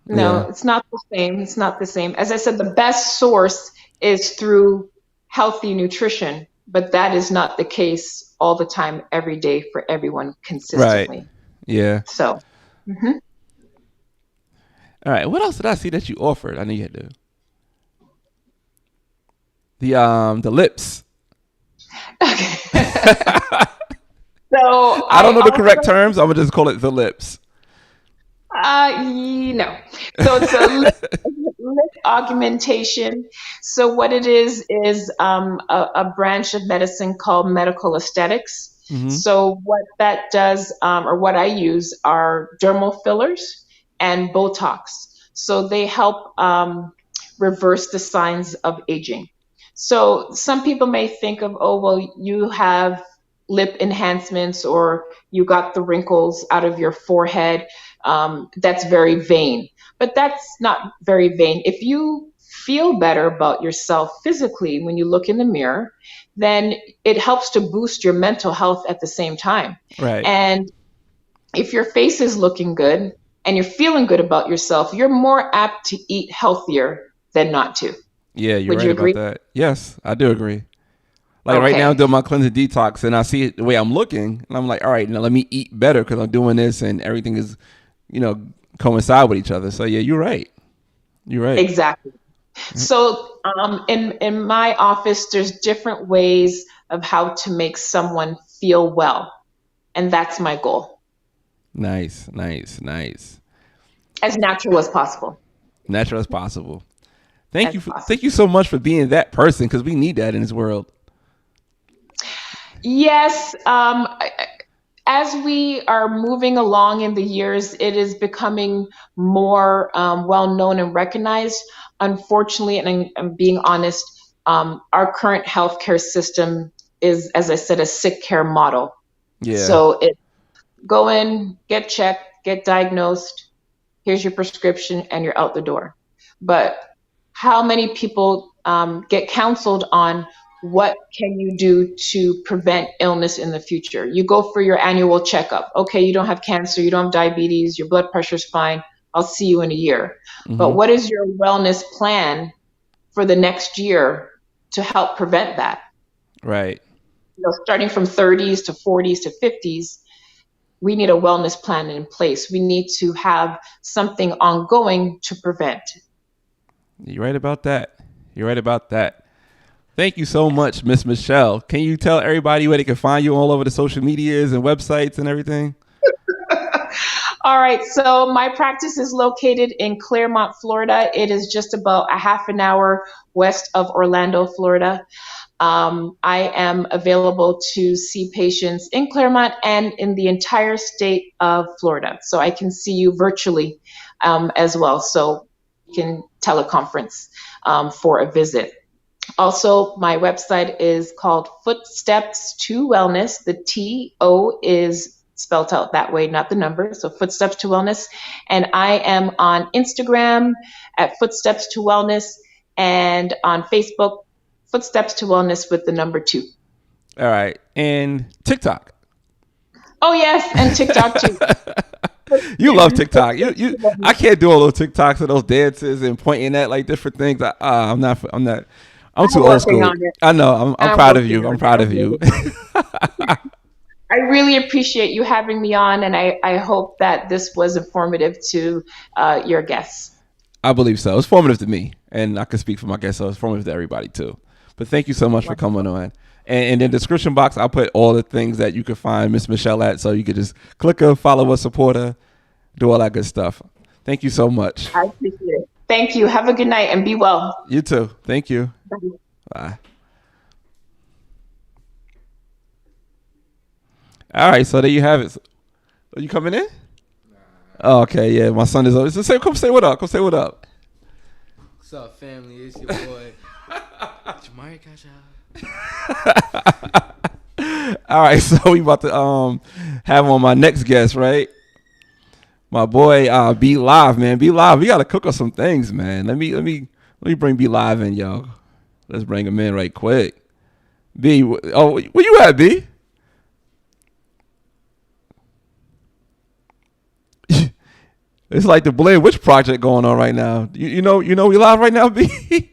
S2: No, it's not the same. It's not the same. As I said, the best source is through healthy nutrition, but that is not the case all the time, every day for everyone consistently.
S1: Right. Yeah.
S2: So.
S1: All right. What else did I see that you offered? I know you had the lips.
S2: Okay. So
S1: I don't know the correct terms. I'm gonna just call it the lips.
S2: No. So it's a lip augmentation. So what it is a branch of medicine called medical aesthetics. So what that does, or what I use, are dermal fillers and Botox. So they help reverse the signs of aging. So some people may think of, oh, well, you have lip enhancements or you got the wrinkles out of your forehead. That's very vain. But that's not very vain. If you feel better about yourself physically when you look in the mirror, then it helps to boost your mental health at the same time.
S1: Right.
S2: And if your face is looking good and you're feeling good about yourself, you're more apt to eat healthier than not to.
S1: Yeah, you're
S2: Would
S1: right
S2: you agree?
S1: about that. Yes, I do agree. Like right now I'm doing my Cleanse and Detox, and I see it the way I'm looking, and I'm like, all right, now let me eat better because I'm doing this, and everything is, coincide with each other. So yeah, you're right. You're right.
S2: Exactly. So in my office, there's different ways of how to make someone feel well, and that's my goal.
S1: Nice.
S2: As natural as possible.
S1: Natural as possible. Thank you so much for being that person, because we need that in this world.
S2: Yes. As we are moving along in the years, it is becoming more well known and recognized. Unfortunately, and I'm being honest, our current healthcare system is, as I said, a sick care model.
S1: Yeah.
S2: So it's go in, get checked, get diagnosed, here's your prescription, and you're out the door. But how many people get counseled on what can you do to prevent illness in the future? You go for your annual checkup. Okay, you don't have cancer, you don't have diabetes, your blood pressure's fine. I'll see you in a year. But what is your wellness plan for the next year to help prevent that?
S1: Right.
S2: Starting from 30s to 40s to 50s, we need a wellness plan in place. We need to have something ongoing to prevent.
S1: You're right about that. Thank you so much, Miss Michelle. Can you tell everybody where they can find you all over the social medias and websites and everything?
S2: All right. So my practice is located in Clearmont, Florida. It is just about a half an hour west of Orlando, Florida. I am available to see patients in Clearmont and in the entire state of Florida. So I can see you virtually as well. So you can teleconference for a visit. Also, my website is called Footsteps to Wellness. The T-O is spelled out that way, not the number. So Footsteps to Wellness. And I am on Instagram at Footsteps to Wellness, and on Facebook, Footsteps to Wellness with the number 2.
S1: All right. And TikTok.
S2: Oh, yes. And TikTok too.
S1: You love TikTok. I can't do all those TikToks and those dances and pointing at like different things. I'm I'm too
S2: I'm
S1: old
S2: working
S1: school.
S2: on it.
S1: I know. I'm
S2: I'm
S1: proud of
S2: working
S1: you.
S2: on
S1: I'm
S2: it.
S1: proud of you.
S2: I really appreciate you having me on, and I hope that this was informative to your guests.
S1: I believe so. It's formative to me, and I can speak for my guests, so it's formative to everybody too. But thank you so much for coming
S2: Wonderful.
S1: on. And in the description box, I'll put all the things that you can find Miss Michelle at, so you could just click her, follow her, support her, do all that good stuff. Thank you so much.
S2: I appreciate it. Thank you. Have a good night and be well.
S1: You too. Thank you.
S2: Bye.
S1: Bye. All right, so there you have it. Are you coming in? Oh, okay, yeah. My son is over. So come say what up. Come say what up.
S3: What's up, family? It's your boy, Jamari
S1: All right, so we about to have on my next guest, right? My boy B-Live, man. B-Live, we gotta cook us some things, man. Let me bring B-Live in, yo. Let's bring him in right quick. B, oh, where you at, B? It's like the Blair Witch Project going on right now. You know we live right now, B.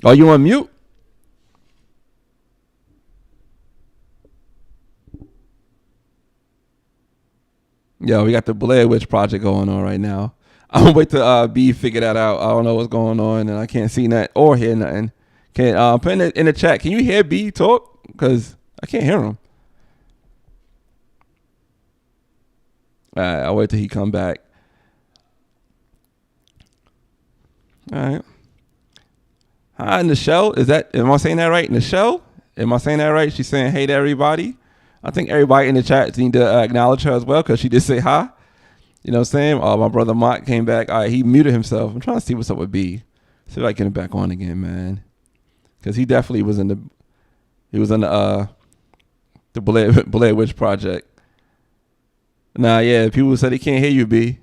S1: Are you on mute? Yo, we got the Blair Witch Project going on right now. I'm gonna wait to B figure that out. I don't know what's going on, and I can't see that or hear nothing. Can put in the chat. Can you hear B talk? Because I can't hear him. All right, I'll wait till he come back. All right. Hi, Nichelle. Am I saying that right? Nichelle? Am I saying that right? She's saying hey to everybody. I think everybody in the chat need to acknowledge her as well because she did say hi. You know what I'm saying? My brother Mont came back. All right, he muted himself. I'm trying to see what's up with B. See if I can get him back on again, man. Because he definitely was in the Blair Witch Project. Nah, yeah, people said they can't hear you, B.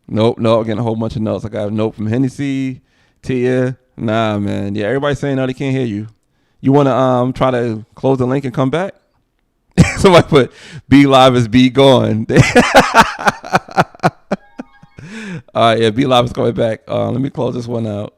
S1: Nope, I'm getting a whole bunch of notes. I got a note from Hennessy, Tia. Nah, man. Yeah, everybody's saying no, they can't hear you. You want to try to close the link and come back? Somebody put B-Live is B gone. All right, yeah, B-Live is coming back. Let me close this one out.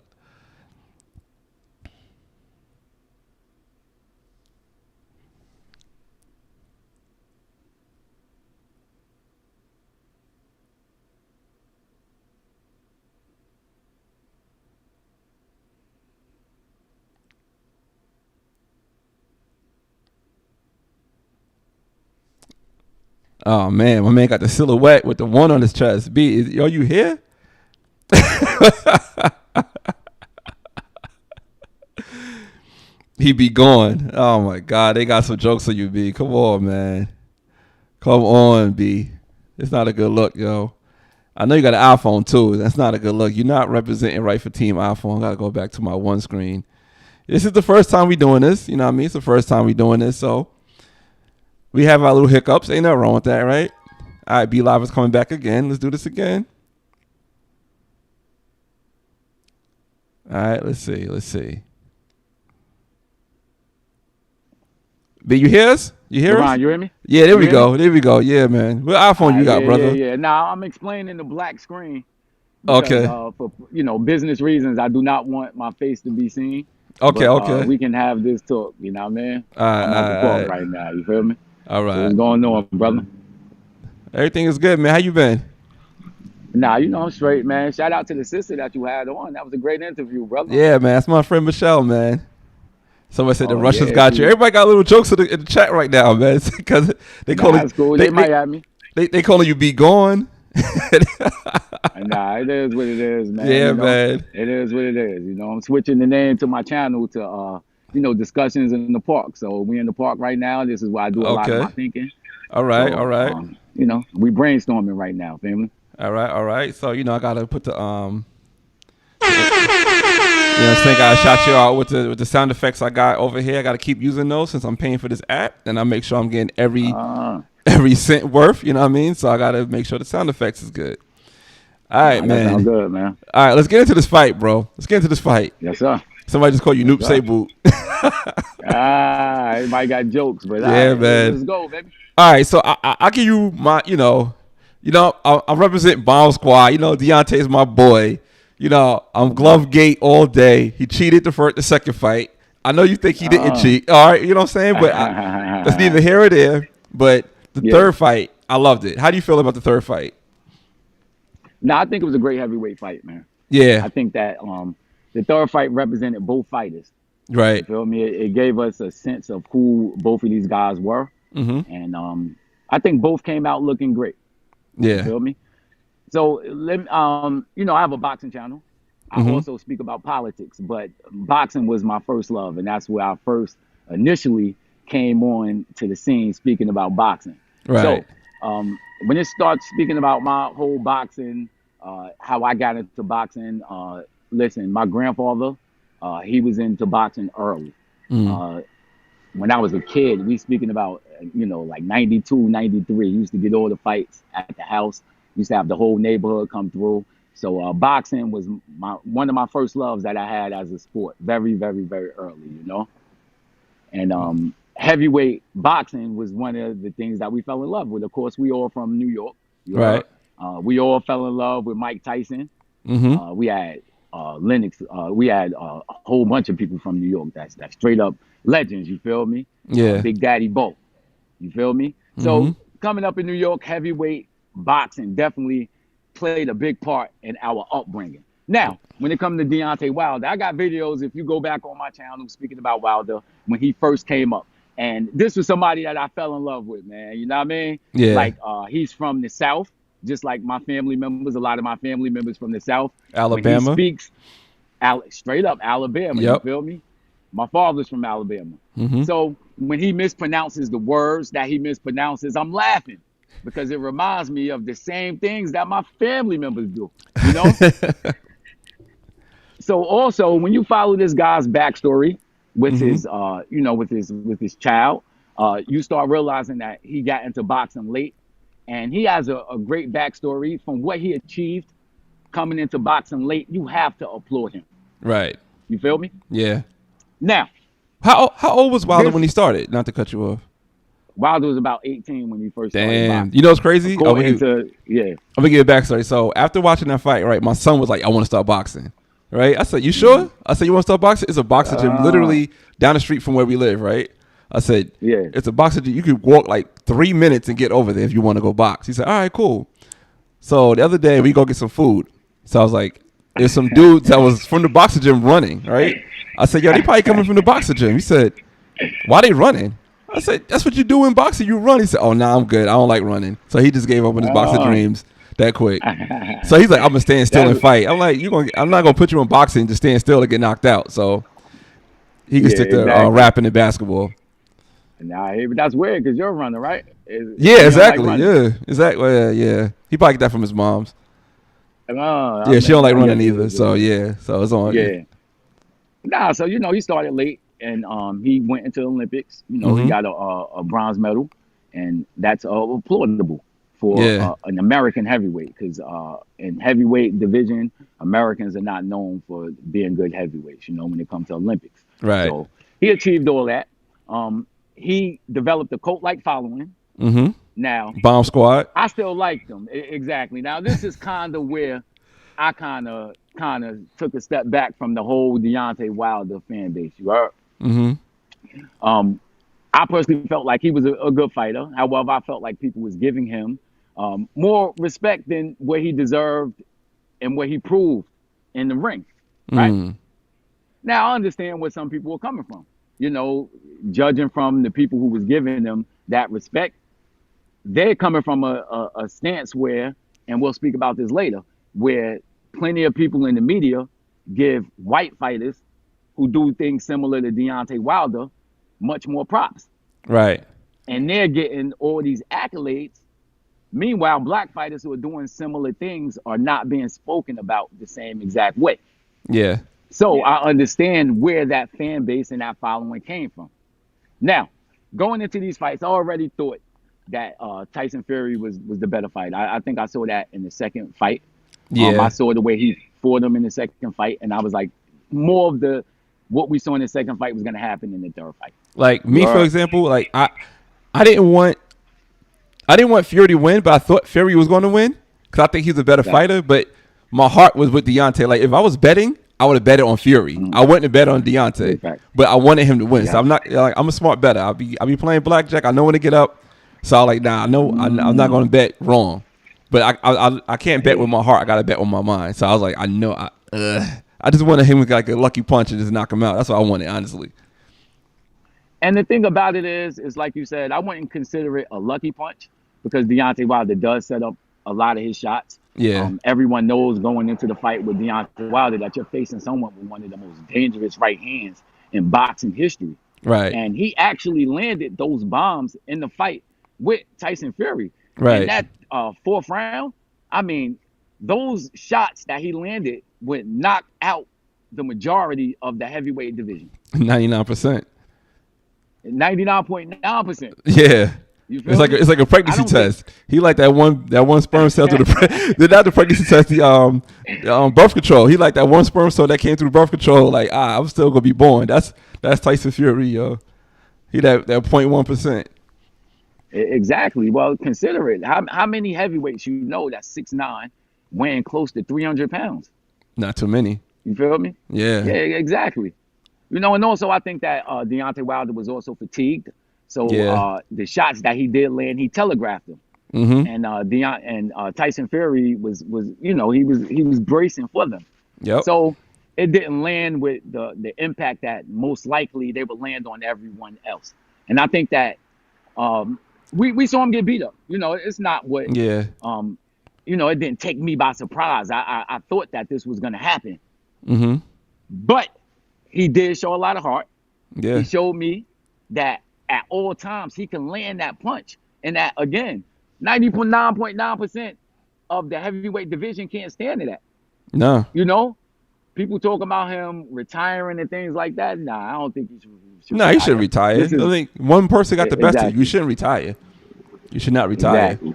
S1: Oh man, my man got the silhouette with the one on his chest. B, are you here? He be gone. Oh my God, they got some jokes on you, B. Come on, man. Come on, B. It's not a good look, yo. I know you got an iPhone too. That's not a good look. You're not representing right for Team iPhone. I gotta go back to my one screen. This is the first time we doing this. You know what I mean? It's the first time we doing this, so we have our little hiccups. Ain't nothing wrong with that, right? All right, B-Live is coming back again. Let's do this again. All right, let's see. B, you hear us? You hear us?
S4: You hear me?
S1: Yeah, there we go. Yeah, man. What iPhone you got, brother?
S4: Yeah. Now I'm explaining the black screen.
S1: Okay.
S4: For business reasons, I do not want my face to be seen.
S1: Okay,
S4: but,
S1: okay.
S4: We can have this talk. You know what I mean? I'm on the talk right now. You feel me?
S1: All right.
S4: So what's going on, brother?
S1: Everything is good, man. How you been?
S4: Nah, I'm straight, man. Shout out to the sister that you had on. That was a great interview, brother.
S1: Yeah, man. That's my friend Michelle, man. Somebody said the Russians
S4: yeah,
S1: got you. Everybody got little jokes in the chat right now, man. Because they calling.
S4: That's cool. They might have me.
S1: They calling you be gone.
S4: Nah, it is what it is, man.
S1: Yeah, man.
S4: It is what it is. I'm switching the name to my channel to discussions in the park. So we in the park right now. This is where I do a lot of my thinking.
S1: All right.
S4: We brainstorming right now, family.
S1: All right. So I gotta put the I gotta shout you out with the sound effects I got over here. I gotta keep using those since I'm paying for this app, and I make sure I'm getting every cent worth. You know what I mean? So I gotta make sure the sound effects is good. All right, man.
S4: That sounds good, man.
S1: All right, let's get into this fight, bro.
S4: Yes, sir.
S1: Somebody just called you Noob Say Boot.
S4: Everybody got jokes, but
S1: yeah, man.
S4: Let's go, baby.
S1: All right, so I'll give you my, You know, I represent Bomb Squad. You know, Deontay's my boy. You know, I'm glove gate all day. He cheated the second fight. I know you think he didn't cheat. All right, you know what I'm saying? But that's neither here or there. But the third fight, I loved it. How do you feel about the third fight?
S4: No, I think it was a great heavyweight fight, man.
S1: Yeah.
S4: I think that the third fight represented both fighters.
S1: Right.
S4: You feel me? It gave us a sense of who both of these guys were.
S1: Mm-hmm.
S4: And I think both came out looking great.
S1: Yeah.
S4: You feel me? So, you know, I have a boxing channel. I also speak about politics, but boxing was my first love, and that's where I first initially came on to the scene speaking about boxing.
S1: Right.
S4: So, when it starts speaking about my whole boxing, how I got into boxing, listen, my grandfather, he was into boxing early. When I was a kid, we speaking about, you know, like 92, 93, used to get all the fights at the house. Used to have the whole neighborhood come through. So boxing was one of my first loves that I had as a sport, very, very, very early, you know. And heavyweight boxing was one of the things that we fell in love with. Of course, we all from New York.
S1: Right.
S4: We all fell in love with Mike Tyson. We had Lennox. We had a whole bunch of people from New York that's straight up legends. You feel me?
S1: Yeah.
S4: Big Daddy Bo. You feel me? So coming up in New York, heavyweight boxing definitely played a big part in our upbringing. Now, when it comes to Deontay Wilder, I got videos, if you go back on my channel, speaking about Wilder, when he first came up. And this was somebody that I fell in love with, man. You know what I mean?
S1: Yeah.
S4: Like, he's from the South, just like my family members, a lot of my family members from the South.
S1: Alabama.
S4: When he speaks, straight up Alabama, you feel me? My father's from Alabama. So when he mispronounces the words that he mispronounces, I'm laughing, because it reminds me of the same things that my family members do, you know? So also, when you follow this guy's backstory with his, you know, with his child, you start realizing that he got into boxing late, and he has a great backstory from what he achieved coming into boxing late. You have to applaud him.
S1: Right.
S4: You feel me?
S1: Yeah.
S4: Now,
S1: how old was Wilder when he started? Not to cut you off.
S4: Wilder was about 18 when he first started
S1: Damn.
S4: boxing.
S1: You know what's crazy? I'm gonna give
S4: yeah.
S1: you a backstory. So after watching that fight, right, my son was like, I want to start boxing. Right? I said, you sure? I said, you want to start boxing? It's a boxing gym literally down the street from where we live, right? I said,
S4: Yeah.
S1: It's a boxing gym. You could walk like 3 minutes and get over there if you want to go box. He said, all right, cool. So the other day, we go get some food. So I was like, there's some dudes that was from the boxing gym running, right? I said, yo, they probably coming from the boxing gym. He said, why they running? I said, that's what you do in boxing. You run. He said, oh, nah, I'm good. I don't like running. So he just gave up on his boxing dreams that quick. So he's like, I'm going to stand still and fight. I'm like, I'm not going to put you in boxing to stand still to get knocked out. So he can stick to rapping and basketball.
S4: Nah, but that's weird because you're a runner, right?
S1: Yeah, exactly. Yeah, exactly. Yeah. He probably get that from his mom's. Yeah, she don't like running either. So, yeah. So it's on.
S4: Yeah. Nah, so, you know, he started late. And he went into the Olympics. You know, he got a bronze medal, and that's applaudable for an American heavyweight, because in heavyweight division, Americans are not known for being good heavyweights, you know, when it comes to Olympics.
S1: Right.
S4: So he achieved all that. He developed a cult-like following. Now,
S1: Bomb Squad.
S4: I still liked him. Exactly. Now, this is kind of where I kind of took a step back from the whole Deontay Wilder fan base. You heard? I personally felt like he was a good fighter. However, I felt like people was giving him more respect than what he deserved and what he proved in the ring. Right? Now, I understand where some people were coming from. You know, judging from the people who was giving them that respect, they're coming from a stance where, and we'll speak about this later, where plenty of people in the media give white fighters who do things similar to Deontay Wilder much more props.
S1: Right.
S4: And they're getting all these accolades. Meanwhile, black fighters who are doing similar things are not being spoken about the same exact way.
S1: Yeah.
S4: So I understand where that fan base and that following came from. Now, going into these fights, I already thought that Tyson Fury was the better fight. I think I saw that in the second fight.
S1: Yeah.
S4: I saw the way he fought him in the second fight, and I was like, more of what we saw in the second fight was going to happen in the third fight.
S1: Like me, for example, like I didn't want I didn't want Fury to win, but I thought Fury was going to win because I think he's a better fighter. But my heart was with Deontay. Like if I was betting, I would have betted on Fury. I wouldn't have bet on Deontay, but I wanted him to win. So I'm not like I'm a smart bettor. I'll be playing blackjack. I know when to get up. So I like I know I'm not going to bet wrong, but I can't bet with my heart. I got to bet with my mind. So I was like I know I just wanted him to get like a lucky punch and just knock him out. That's what I wanted, honestly.
S4: And the thing about it is like you said, I wouldn't consider it a lucky punch because Deontay Wilder does set up a lot of his shots.
S1: Yeah.
S4: Everyone knows going into the fight with Deontay Wilder that you're facing someone with one of the most dangerous right hands in boxing history.
S1: Right.
S4: And he actually landed those bombs in the fight with Tyson Fury.
S1: Right.
S4: In that fourth round, I mean, those shots that he landed would knock out the majority of the heavyweight division.
S1: 99%.
S4: 99.9%.
S1: Yeah.
S4: It's
S1: like a pregnancy test. He like that one sperm cell to the not the pregnancy test, the birth control. He like that one sperm cell that came through birth control. Like I'm still gonna be born. That's Tyson Fury, yo. He that 0.1%.
S4: Exactly. Well, consider it. How many heavyweights that's 6'9", weighing close to 300 pounds?
S1: Not too many.
S4: You feel me?
S1: Yeah.
S4: Yeah, exactly. And also I think that Deontay Wilder was also fatigued. So the shots that he did land, he telegraphed them. And Tyson Fury was he was bracing for them.
S1: Yep.
S4: So it didn't land with the impact that most likely they would land on everyone else. And I think that we saw him get beat up. It's not what it didn't take me by surprise. I thought that this was gonna happen. But he did show a lot of heart.
S1: Yeah.
S4: He showed me that at all times he can land that punch. And that again, 99.9% of the heavyweight division can't stand to that.
S1: No.
S4: People talk about him retiring and things like that. Nah, I don't think he should.
S1: No, he should retire. I think one person got the best of you. You shouldn't retire. You should not retire.
S4: Exactly.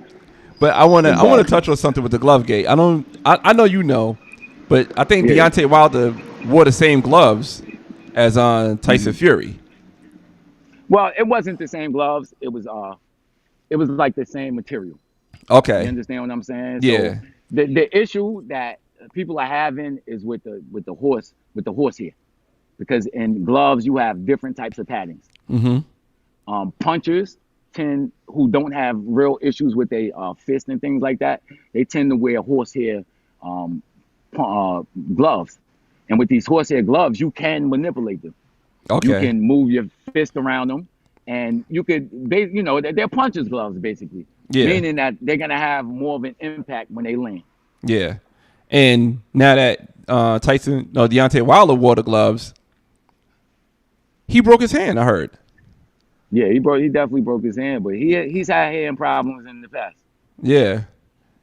S1: But I want to touch on something with the glove gate. I know you know, but I think Deontay Wilder wore the same gloves as Tyson Fury.
S4: Well, it wasn't the same gloves. It was like the same material.
S1: Okay.
S4: You understand what I'm saying?
S1: Yeah.
S4: So the issue that people are having is with the horsehair, because in gloves you have different types of paddings. Punchers who don't have real issues with their fist and things like that, they tend to wear horsehair gloves. And with these horsehair gloves, you can manipulate them.
S1: Okay.
S4: You can move your fist around them, and you could, they're puncher's gloves basically.
S1: Yeah.
S4: Meaning that they're gonna have more of an impact when they land.
S1: Yeah. And now that Deontay Wilder wore the gloves, he broke his hand, I heard.
S4: Yeah, he definitely broke his hand, but he's had hand problems in the past.
S1: Yeah.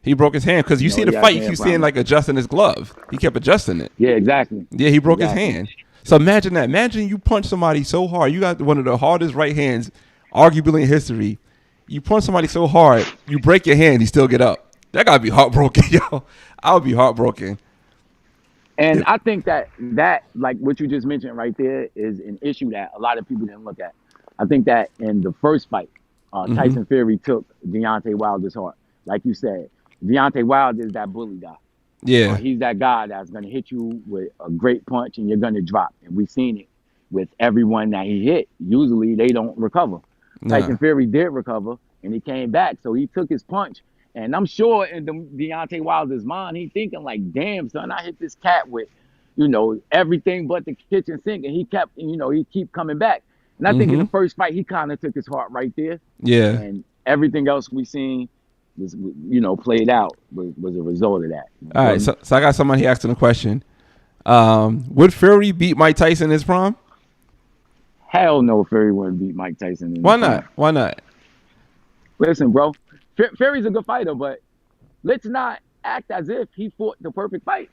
S1: He broke his hand because you see the fight, you keep seeing like adjusting his glove. He kept adjusting it.
S4: Yeah, exactly.
S1: Yeah, he broke his hand. So imagine that. Imagine you punch somebody so hard. You got one of the hardest right hands, arguably in history. You punch somebody so hard, you break your hand, you still get up. That gotta be heartbroken, yo. I would be heartbroken.
S4: And I think that like what you just mentioned right there is an issue that a lot of people didn't look at. I think that in the first fight, Tyson Fury took Deontay Wilder's heart. Like you said, Deontay Wilder is that bully guy.
S1: Yeah.
S4: He's that guy that's going to hit you with a great punch and you're going to drop. And we've seen it with everyone that he hit. Usually they don't recover. Nah. Tyson Fury did recover and he came back. So he took his punch. And I'm sure in Deontay Wilder's mind, he's thinking like, damn, son, I hit this cat with, everything but the kitchen sink. And he kept, he keep coming back. And I think in the first fight, he kind of took his heart right there.
S1: Yeah.
S4: And everything else we seen was, played out was a result of that.
S1: All right. So I got somebody asking a question. Would Fury beat Mike Tyson in his prime?
S4: Hell no, Fury wouldn't beat Mike Tyson.
S1: Why not? Why not?
S4: Listen, bro, Fury's a good fighter, but let's not act as if he fought the perfect fight.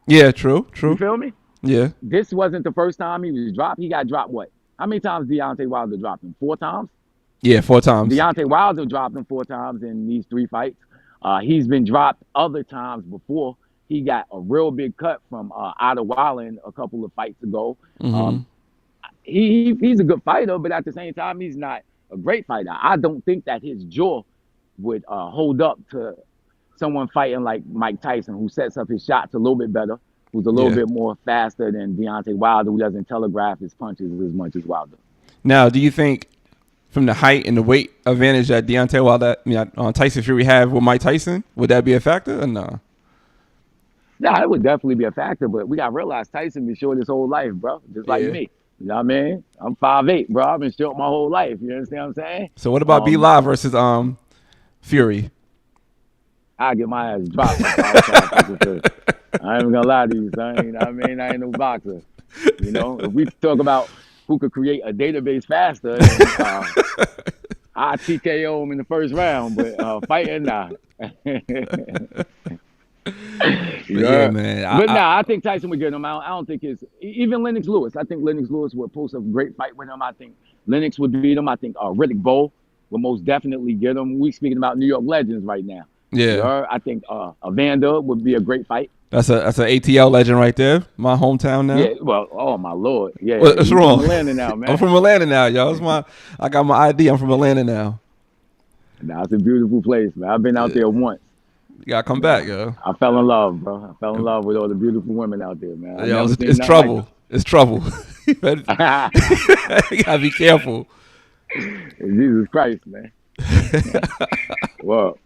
S1: Yeah, true.
S4: You feel me?
S1: Yeah.
S4: This wasn't the first time he was dropped. He got dropped what? How many times Deontay Wilder dropped him? 4 times?
S1: Yeah, 4 times.
S4: Deontay Wilder dropped him 4 times in these 3 fights. He's been dropped other times before. He got a real big cut from Otto Wallen a couple of fights ago. He's a good fighter, but at the same time, he's not a great fighter. I don't think that his jaw would hold up to someone fighting like Mike Tyson, who sets up his shots a little bit better, who's a little bit more faster than Deontay Wilder, who doesn't telegraph his punches as much as Wilder.
S1: Now, do you think from the height and the weight advantage that Deontay Wilder, Tyson Fury have with Mike Tyson, would that be a factor or no?
S4: Yeah, it would definitely be a factor, but we got to realize Tyson been short his whole life, bro, just like me. You know what I mean? I'm 5'8", bro. I've been short my whole life. You understand what I'm saying?
S1: So what about B-Live versus Fury?
S4: I get my ass dropped. I ain't even gonna lie to you, son. You know what I mean? I ain't no boxer. You know, if we talk about who could create a database faster, I TKO him in the first round, but fighting, nah.
S1: Yeah, man.
S4: I think Tyson would get him. I don't think it's even Lennox Lewis. I think Lennox Lewis would post a great fight with him. I think Lennox would beat him. I think Riddick Bowe would most definitely get him. We speaking about New York legends right now.
S1: Yeah,
S4: I think Evander would be a great fight.
S1: That's an ATL legend right there. My hometown now.
S4: Yeah, well, oh my lord. Yeah,
S1: what's wrong?
S4: From Atlanta now, man.
S1: I'm from Atlanta now, y'all. I got my ID. I'm from Atlanta now.
S4: Nah, it's a beautiful place, man. I've been out there once.
S1: You gotta come back, yo.
S4: I fell in love, bro. I fell in love with all the beautiful women out there, man.
S1: Yo, it's trouble. Like it's trouble. You gotta be careful.
S4: Jesus Christ, man. Well,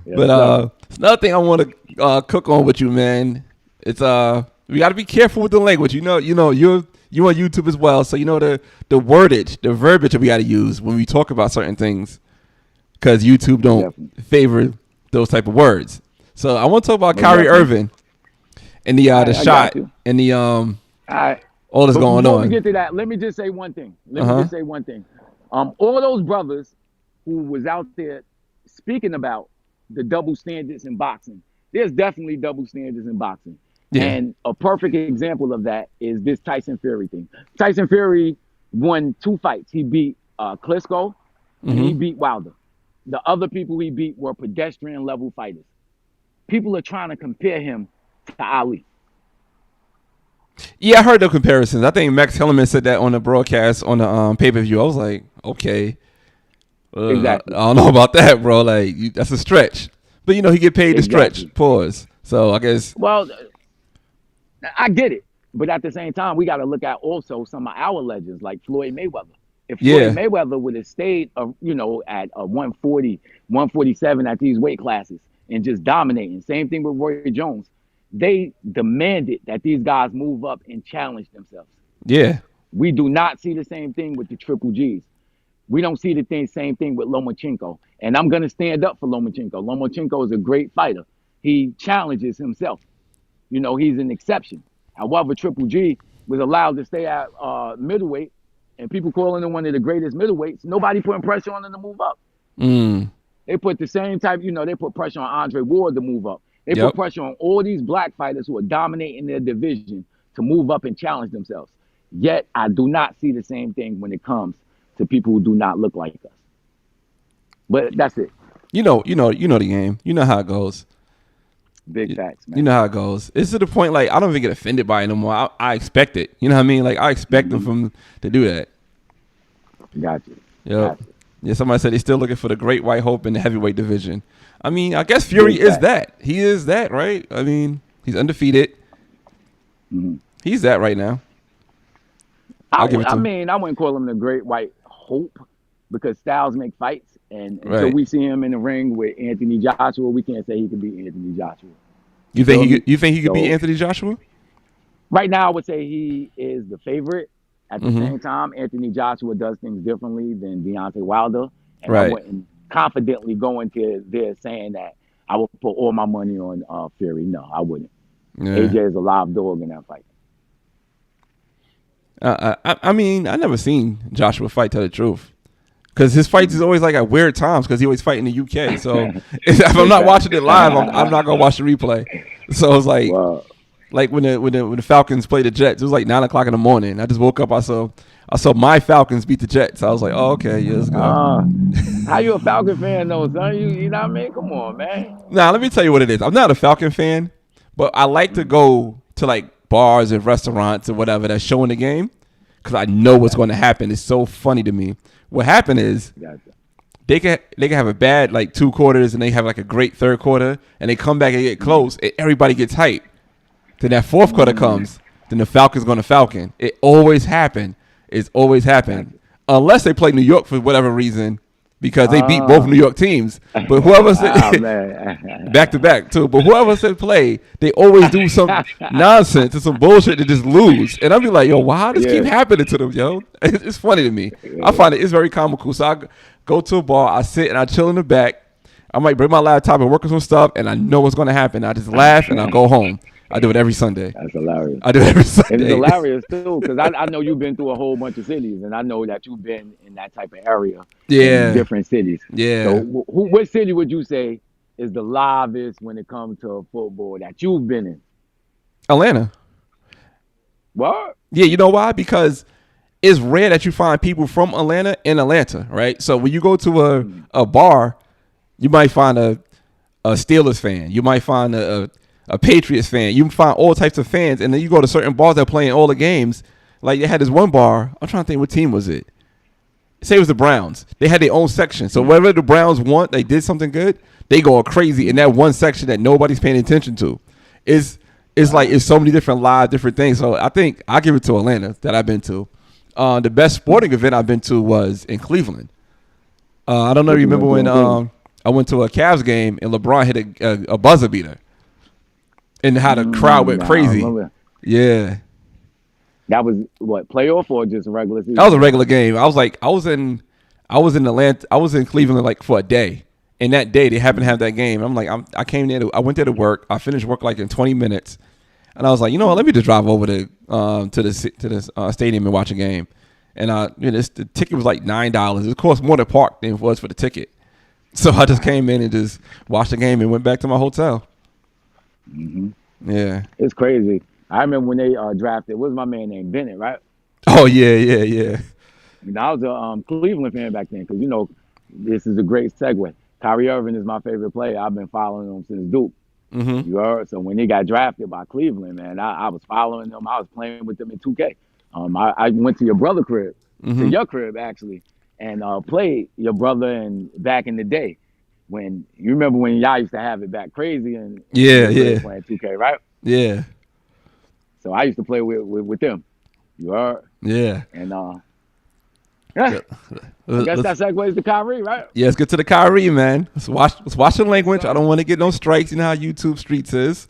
S4: yeah,
S1: but another thing I want to cook on with you, man. It's we got to be careful with the language. You know, you're on YouTube as well, so you know the wordage, the verbiage that we got to use when we talk about certain things, because YouTube don't favor those type of words. So I want to talk about Kyrie Irving and the shot and the all that's going on.
S4: Before we get to that, let me just say one thing. All those brothers who was out there speaking about the double standards in boxing, there's definitely double standards in boxing. Yeah. And a perfect example of that is this Tyson Fury thing. Tyson Fury won 2 fights. He beat Klitschko and he beat Wilder. The other people he beat were pedestrian level fighters. People are trying to compare him to Ali.
S1: Yeah, I heard the comparisons. I think Max Kellerman said that on the broadcast on the pay-per-view. I was like, okay.
S4: Exactly.
S1: I don't know about that, bro. Like, that's a stretch. But, he get paid to stretch. Pause. So, I guess.
S4: Well, I get it. But at the same time, we got to look at also some of our legends like Floyd Mayweather. If Floyd Mayweather would have stayed, at 140, 147 at these weight classes and just dominating. Same thing with Roy Jones. They demanded that these guys move up and challenge themselves.
S1: Yeah.
S4: We do not see the same thing with the Triple Gs. We don't see the same thing with Lomachenko. And I'm going to stand up for Lomachenko. Lomachenko is a great fighter. He challenges himself. He's an exception. However, Triple G was allowed to stay at middleweight, and people calling him one of the greatest middleweights. Nobody putting pressure on him to move up. They put the same type, they put pressure on Andre Ward to move up. They put pressure on all these black fighters who are dominating their division to move up and challenge themselves. Yet, I do not see the same thing when it comes to people who do not look like us. But that's it.
S1: You know the game. You know how it goes.
S4: Big facts, man.
S1: You know how it goes. It's to the point, like, I don't even get offended by it no more. I expect it. You know what I mean? Like, I expect them to do that.
S4: Gotcha.
S1: Yeah. Yeah, somebody said they're still looking for the great white hope in the heavyweight division. I mean, I guess Fury is that. He is that, right? I mean, he's undefeated. He's that right now.
S4: I wouldn't call him the great white hope because styles make fights. And until we see him in the ring with Anthony Joshua, we can't say he can beat Anthony Joshua.
S1: You think he could beat Anthony Joshua?
S4: Right now, I would say he is the favorite. At the same time, Anthony Joshua does things differently than Deontay Wilder. And I wouldn't confidently go into there saying that I will put all my money on Fury. No, I wouldn't. Yeah. AJ is a live dog in that fight.
S1: I mean, I never seen Joshua fight, tell the truth. Because his fights is always like at weird times because he always fight in the UK. So if I'm not watching it live, I'm not going to watch the replay. So it's like, like when the Falcons played the Jets, it was like 9 o'clock in the morning. I just woke up, I saw my Falcons beat the Jets. I was like, oh, okay, yeah, let's go.
S4: How you a Falcon fan though, son? You know what I mean? Come on, man.
S1: Nah, let me tell you what it is. I'm not a Falcon fan, but I like to go to like bars and restaurants and whatever that's showing the game because I know what's going to happen. It's so funny to me. What happened is they can have a bad like 2 quarters and they have like a great third quarter and they come back and get close and everybody gets hyped. Then that fourth quarter comes, then the Falcons going to Falcon. It always happened. It's always happened. Unless they play New York for whatever reason because they beat both New York teams. But whoever said back to back too. But whoever said play, they always do some nonsense and some bullshit to just lose. And I'll be like, yo, why does this keep happening to them, yo? It's funny to me. I find it's very comical. So I go to a bar, I sit and I chill in the back. I might bring my laptop and work on some stuff, and I know what's going to happen. I just laugh and I go home. I do it every Sunday.
S4: That's hilarious.
S1: I do it every Sunday.
S4: And it's hilarious too, because I know you've been through a whole bunch of cities, and I know that you've been in that type of area.
S1: Yeah.
S4: In different cities.
S1: Yeah.
S4: So what city would you say is the livest when it comes to football that you've been in?
S1: Atlanta.
S4: What?
S1: Yeah, you know why? Because it's rare that you find people from Atlanta in Atlanta, right? So when you go to a bar, you might find a Steelers fan. You might find a Patriots fan. You can find all types of fans. And then you go to certain bars that are playing all the games. Like they had this one bar. I'm trying to think what team was it. Say it was the Browns. They had their own section. So whatever the Browns want, they did something good, they go crazy in that one section that nobody's paying attention to. It's like it's so many different live, different things. So I think I give it to Atlanta that I've been to. The best sporting event I've been to was in Cleveland. I don't know if you remember when I went to a Cavs game and LeBron hit a buzzer beater. And how the crowd went crazy. Yeah.
S4: That was what, playoff or just a regular season?
S1: That was a regular game. I was in Atlanta. I was in Cleveland like for a day. And that day they happened to have that game. I'm like, I went there to work. I finished work like in 20 minutes. And I was like, you know what, let me just drive over to the stadium and watch a game. And the ticket was like $9. It cost more to park than it was for the ticket. So I just came in and just watched the game and went back to my hotel.
S4: Mm-hmm.
S1: Yeah,
S4: it's crazy. I remember when they drafted. What was my man named Bennett, right?
S1: Oh yeah.
S4: I was a Cleveland fan back then because this is a great segue. Kyrie Irving is my favorite player. I've been following him since Duke.
S1: Mm-hmm.
S4: You heard? So when he got drafted by Cleveland, man, I was following them. I was playing with them in 2K. I went to your brother crib, to your crib actually, and played your brother and back in the day. When you remember when y'all used to have it back crazy and playing 2K, right?
S1: Yeah. So
S4: I used to play with them. You heard?
S1: Yeah.
S4: And I guess that segues to Kyrie, right?
S1: Yeah, let's get to the Kyrie, man. Let's watch the language. I don't want to get no strikes. You know how YouTube streets is.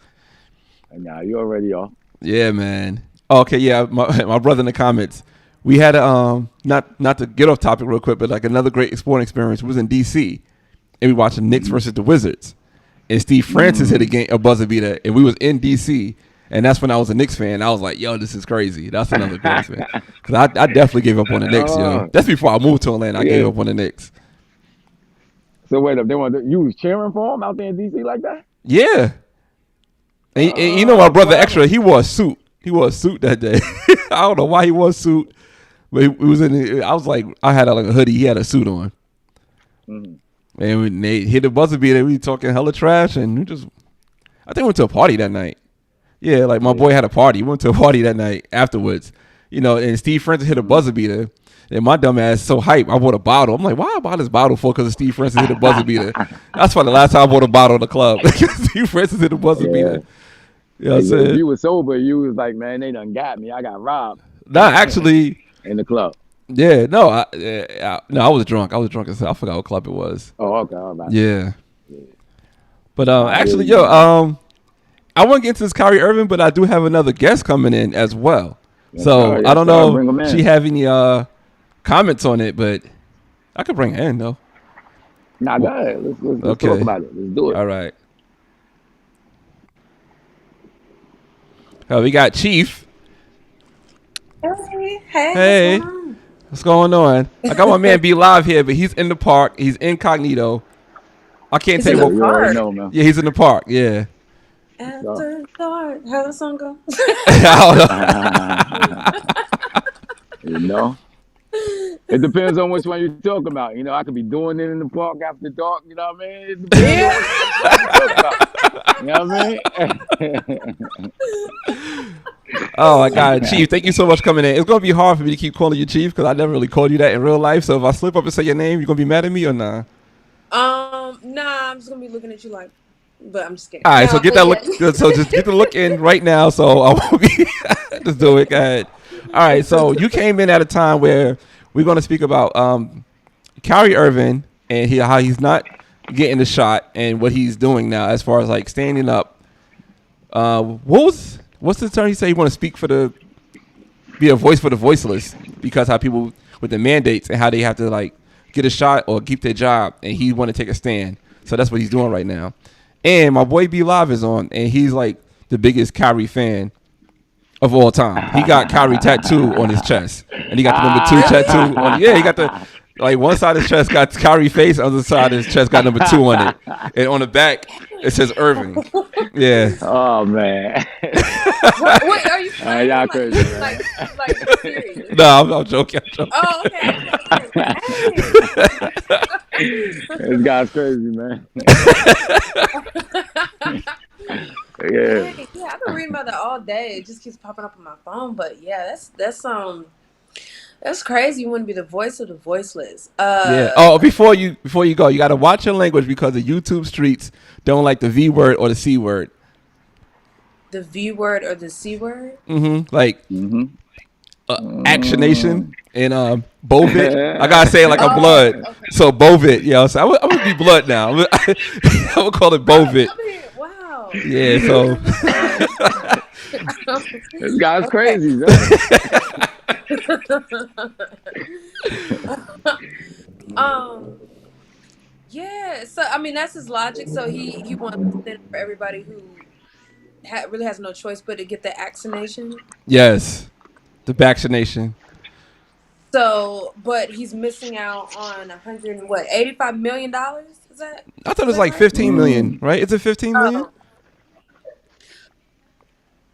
S4: Nah, you already are.
S1: Yeah, man. Okay, yeah. My brother in the comments. We had not to get off topic real quick, but like another great sporting experience was in DC. And we watched the Knicks versus the Wizards. And Steve Francis hit a buzzer beater, and we was in D.C., and that's when I was a Knicks fan. I was like, yo, this is crazy. That's another great fan. Because I definitely gave up on the Knicks, yo. That's before I moved to Atlanta. I gave up on the Knicks.
S4: So wait up, you was cheering for him out there in D.C. like that?
S1: Yeah. And you know my brother Extra, he wore a suit. He wore a suit that day. I don't know why he wore a suit. But it was I was like, I had like a hoodie. He had a suit on. Mm-hmm. And when they hit the buzzer beater, we talking hella trash, and I think we went to a party that night. Yeah, like my boy had a party. We went to a party that night afterwards. And Steve Francis hit a buzzer beater. And my dumb ass so hype, I bought a bottle. I'm like, why I bought this bottle for? Because Steve Francis hit a buzzer beater. That's why the last time I bought a bottle in the club. Steve Francis hit a buzzer beater. You know what I'm saying?
S4: If you were sober, you was like, man, they done got me. I got robbed.
S1: Nah, actually.
S4: In the club.
S1: Yeah, no, I was drunk. I was drunk as hell. I forgot what club it was.
S4: Oh, okay. All right.
S1: Yeah. But actually, I want to get into this Kyrie Irving, but I do have another guest coming in as well. Yes, so I don't know if she have any comments on it, but I could bring her in though.
S4: Nah, go ahead. Let's talk about it. Let's do it.
S1: All right. We got Cheif.
S5: Hey.
S1: What's going on? I got my man B-Live here, but he's in the park. He's incognito. I can't tell you what.
S4: You know, man.
S1: Yeah, he's in the park. Yeah.
S5: After dark. How the song go?
S4: You know? It depends on which one you're talking about. I could be doing it in the park after dark. You know what I mean? It depends on which one you're talking about. You know what I mean?
S1: Oh my God, Cheif, thank you so much for coming in. It's gonna be hard for me to keep calling you Cheif because I never really called you that in real life. So if I slip up and say your name, you gonna be mad at me or nah?
S5: Nah, I'm just gonna be looking at you like, but I'm just kidding.
S1: All right,
S5: Nah,
S1: so get
S5: but
S1: that
S5: yeah.
S1: look. So just get the look in right now. So I won't be. Just do it. Go ahead. All right. So you came in at a time where we're gonna speak about Kyrie Irving and how he's not getting the shot and what he's doing now as far as like standing up. What's the term he said? He want to speak for be a voice for the voiceless because how people with the mandates and how they have to like get a shot or keep their job, and he want to take a stand. So that's what he's doing right now. And my boy B-Live is on, and he's like the biggest Kyrie fan of all time. He got Kyrie tattoo on his chest, and he got the number 2 tattoo on. Yeah, he got the like one side of his chest got Kyrie face, other side of his chest got number 2 on it, and on the back it says Irving. Yeah.
S4: Oh man.
S5: What are you playing?
S4: Y'all crazy, man.
S5: Like serious?
S1: No, I'm joking.
S5: Oh, okay.
S4: This guy's crazy, man. Yeah.
S5: Hey, yeah, I've been reading about that all day. It just keeps popping up on my phone. But yeah, that's crazy. You want to be the voice of the voiceless.
S1: Yeah. Oh, before you go, you got to watch your language because the YouTube streets don't like the V word or the C word.
S5: The V word or the C word?
S1: Mm-hmm. Like actionation and Bovit. I gotta say it like I'm blood.
S5: Okay.
S1: So Bovit, yeah. So I'm gonna be blood now. I'm gonna call it Bovit.
S5: I mean, wow.
S1: Yeah. So
S4: This guy's crazy, man.
S5: Yeah. So I mean, that's his logic. So he wants to send for everybody who really has no choice but to get the vaccination.
S1: yes, the vaccination.
S5: So, but he's missing out on $85 million. Is that?
S1: I thought it was like 15 million, right? Is it 15 million?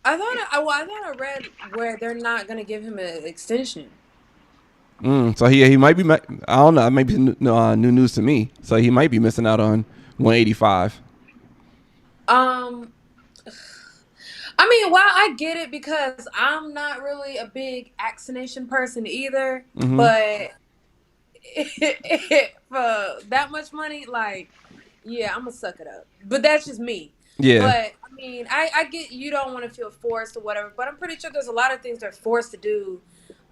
S5: I thought I read where they're not going to give him an extension.
S1: So he might be. I don't know. Maybe new news to me. So he might be missing out on 185.
S5: I mean, while I get it because I'm not really a big vaccination person either, but for that much money, like, yeah, I'm gonna suck it up. But that's just me.
S1: Yeah.
S5: But I mean, I get you don't want to feel forced or whatever, but I'm pretty sure there's a lot of things they're forced to do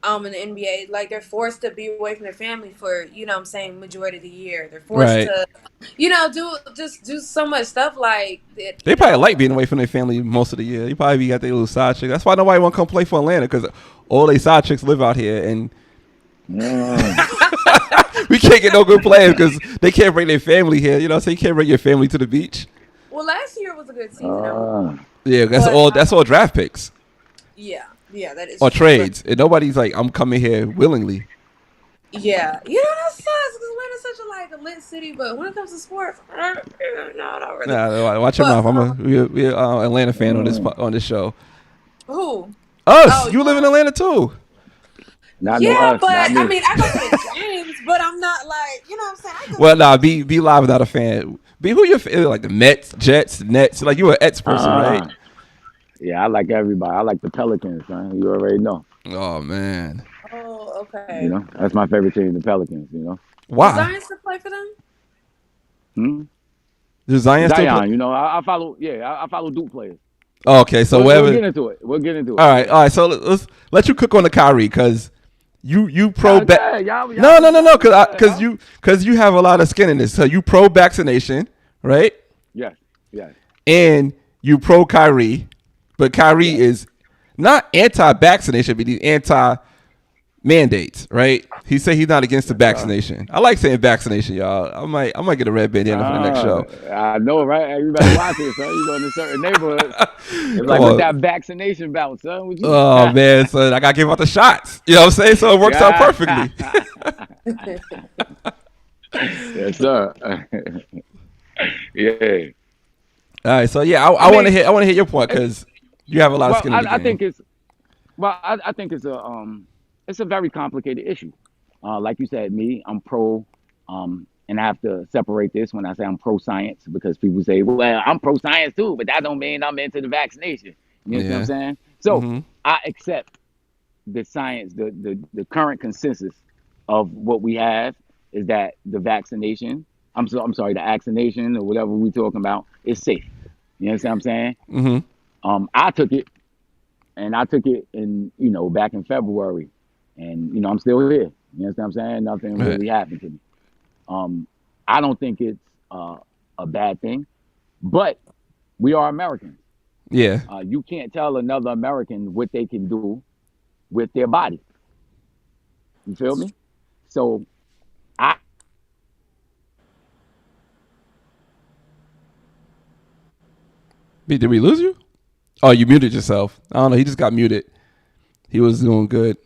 S5: in the NBA. Like they're forced to be away from their family for, what I'm saying, majority of the year. They're forced to do so much stuff like that.
S1: They probably like being away from their family most of the year. They probably got their little side chick. That's why nobody want to come play for Atlanta because all their side chicks live out here and we can't get no good players because they can't bring their family here. So you can't bring your family to the beach.
S5: Well, last year was a good season.
S1: Yeah, that's all draft picks.
S5: Yeah, that is.
S1: Or trades. And nobody's like, I'm coming here willingly.
S5: Yeah, that sucks because Atlanta's such a lit city, but when it comes to sports, no, not really.
S1: Nah, watch your mouth. We're Atlanta fan on this show.
S5: Who?
S1: Us.
S5: Oh,
S1: you live in Atlanta too.
S4: Not
S5: but
S4: not
S5: I mean, I go to the games, but I'm not like, what I'm saying.
S1: Well, nah, be live without a fan. Be who you're like the Mets, Jets, Nets. Like you an Ets person, right?
S4: Yeah, I like everybody. I like the Pelicans, man. You already know.
S1: Oh man.
S5: Oh, okay.
S4: That's my favorite team, the Pelicans.
S1: Why?
S5: Does Zion still play for them?
S1: Does Zion still play?
S4: I follow. Yeah, I follow Duke players.
S1: Oh, okay, so
S4: we'll get into it. All
S1: right. So let's let you cook on the Kyrie because you pro
S4: No,
S1: because you have a lot of skin in this. So you pro vaccination, right?
S4: Yes.
S1: And you pro Kyrie, but Kyrie is not anti-vaccination, but he's anti-mandates, right? He said he's not against the vaccination. I like saying vaccination, y'all. I might get a red bandana for the next show.
S4: I know, right? Everybody watching, son. You go in a certain neighborhood. It's like with that vaccination bout, son.
S1: Oh man, son, I gotta give out the shots. You know what I'm saying? So it works out perfectly.
S4: Yes, sir. Yeah.
S1: All right, so yeah, I want to hear your point because you have a lot of skin in the game.
S4: I think it's a very complicated issue. Like you said, I'm pro, and I have to separate this when I say I'm pro science because people say, well, I'm pro science too, but that don't mean I'm into the vaccination. You know what I'm saying? So I accept the science, the current consensus of what we have is that the vaccination, I'm sorry, the vaccination or whatever we're talking about is safe. You understand what I'm saying?
S1: Mm-hmm.
S4: I took it, and I took it in, back in February, and I'm still here. You understand what I'm saying? Nothing
S1: Right.
S4: really happened to me. I don't think it's a bad thing, but we are Americans.
S1: Yeah.
S4: You can't tell another American what they can do with their body. You feel me? So I
S1: B, did we lose you? Oh, you muted yourself. I don't know. He just got muted. He was doing good.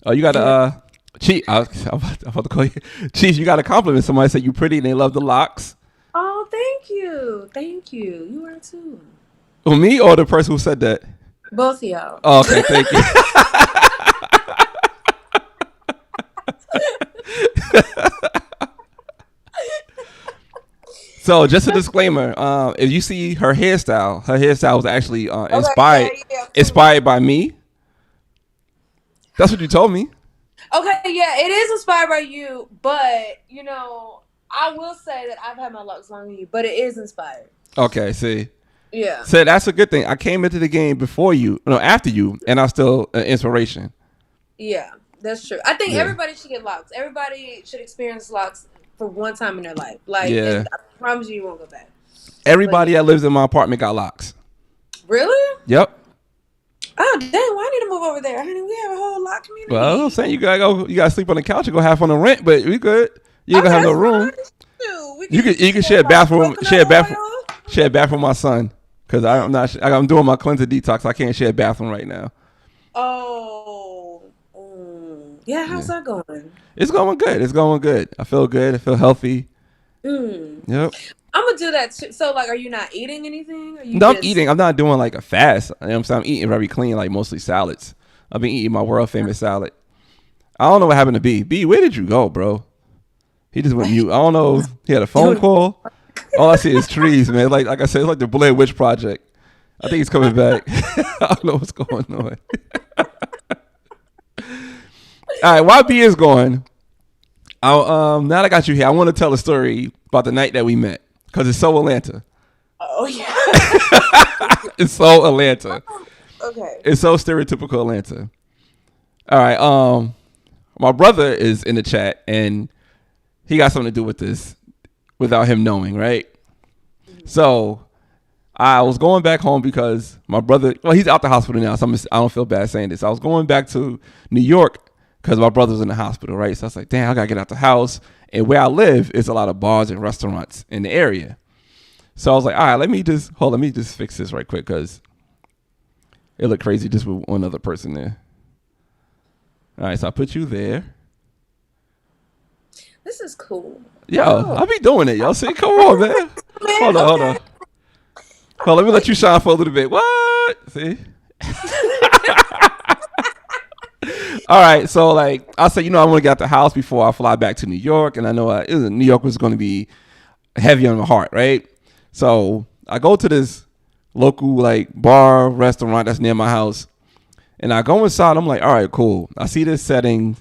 S1: Oh, you got to Chief. I'm about to call you Chief. You got to compliment somebody. Say you pretty and they love the locks.
S5: Oh, thank you. Thank you. You are too.
S1: Well, me or the person who said that?
S5: Both of y'all.
S1: Oh, okay, thank you. So, just a disclaimer: if you see her hairstyle was actually inspired by me. That's what you told me.
S5: Okay, yeah, it is inspired by you, but I will say that I've had my locks longer than you, but it is inspired.
S1: Okay, see.
S5: Yeah.
S1: So that's a good thing. I came into the game after you, and I'm still an inspiration.
S5: Yeah, that's true. I think everybody should get locks. Everybody should experience locks for one time in their life. I promise you won't go back.
S1: Everybody that lives in my apartment got locks.
S5: Really?
S1: Yep.
S5: Oh, dang, well, I need to move over there. Honey, we have a whole lock community.
S1: Well, I'm saying you gotta sleep on the couch and go half on the rent, but we good. You ain't gonna have no room. You can share a bathroom. Share a bathroom with my son. Because I'm doing my cleanse and detox. I can't share a bathroom right now.
S5: Oh. Yeah, how's that going?
S1: It's going good. I feel good. I feel healthy. Yep.
S5: I'm going to do that too. So, are you not eating anything?
S1: I'm eating. I'm not doing a fast. I'm eating very clean, mostly salads. I've been eating my world famous salad. I don't know what happened to B. B, where did you go, bro? He just went mute. I don't know. He had a phone call. All I see is trees, man. Like I said, it's like the Blair Witch Project. I think he's coming back. I don't know what's going on. All right, while B is going, now that I got you here, I want to tell a story about the night that we met because it's so Atlanta.
S5: Oh yeah,
S1: it's so Atlanta.
S5: Okay,
S1: it's so stereotypical Atlanta. All right, my brother is in the chat and he got something to do with this. Without him knowing, right? So I was going back home because my brother, he's out the hospital now, so I don't feel bad saying this. I was going back to New York because my brother's in the hospital, right? So I was like, damn, I gotta get out the house. And where I live is a lot of bars and restaurants in the area. So I was like, all right, let me just fix this right quick because it looked crazy just with one other person there. All right, so I put you there.
S5: This is cool.
S1: Yo, I be doing it, yo. See, come on, man. Hold on. Let me let you shine for a little bit. What? See? All right, so I said, I want to get out the house before I fly back to New York, and I know New York was going to be heavy on my heart, right? So I go to this local bar restaurant that's near my house, and I go inside. I'm like, all right, cool. I see this setting.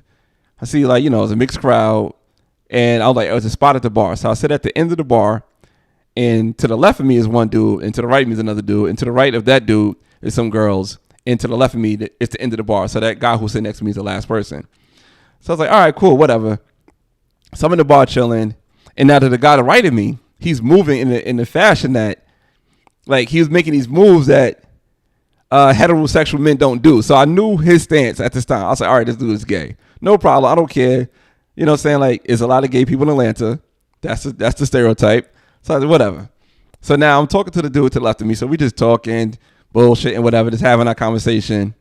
S1: I see it's a mixed crowd. And I was like, it was a spot at the bar. So I sit at the end of the bar, and to the left of me is one dude, and to the right of me is another dude, and to the right of that dude is some girls, and to the left of me is the end of the bar. So that guy who's sitting next to me is the last person. So I was like, all right, cool, whatever. So I'm in the bar chilling, and now to the guy to the right of me, he's moving in the fashion that, he was making these moves that heterosexual men don't do. So I knew his stance at this time. I was like, all right, this dude is gay. No problem. I don't care. You know what I'm saying? There's a lot of gay people in Atlanta. That's the stereotype. So I said, whatever. So now I'm talking to the dude to the left of me. So we just talking, bullshit and whatever, just having our conversation.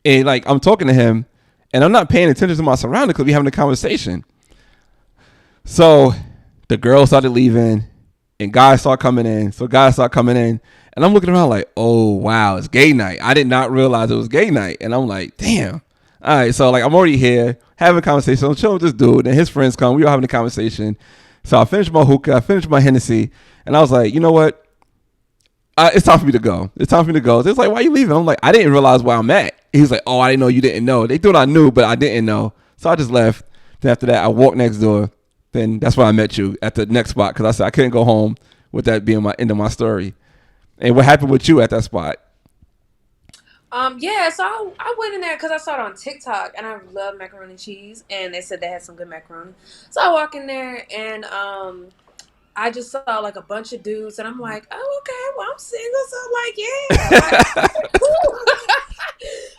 S1: And I'm talking to him and I'm not paying attention to my surroundings because we having a conversation. So the girls started leaving and guys start coming in. And I'm looking around like, oh, wow, it's gay night. I did not realize it was gay night. And I'm like, damn. All right, so I'm already here having a conversation. I'm chilling with this dude, and his friends come. We all having a conversation. So I finished my hookah, I finished my Hennessy, and I was like, you know what? It's time for me to go. It's time for me to go. It's like, why are you leaving? I'm like, I didn't realize where I'm at. He's like, oh, I didn't know you didn't know. They thought I knew, but I didn't know. So I just left. Then after that, I walked next door. Then that's where I met you at the next spot because I said I couldn't go home with that being my end of my story. And what happened with you at that spot?
S5: Yeah, so I went in there because I saw it on TikTok and I love macaroni and cheese, and they said they had some good macaroni. So I walk in there and I just saw like a bunch of dudes, and I'm like, oh, okay, well, I'm single, so I'm like, yeah.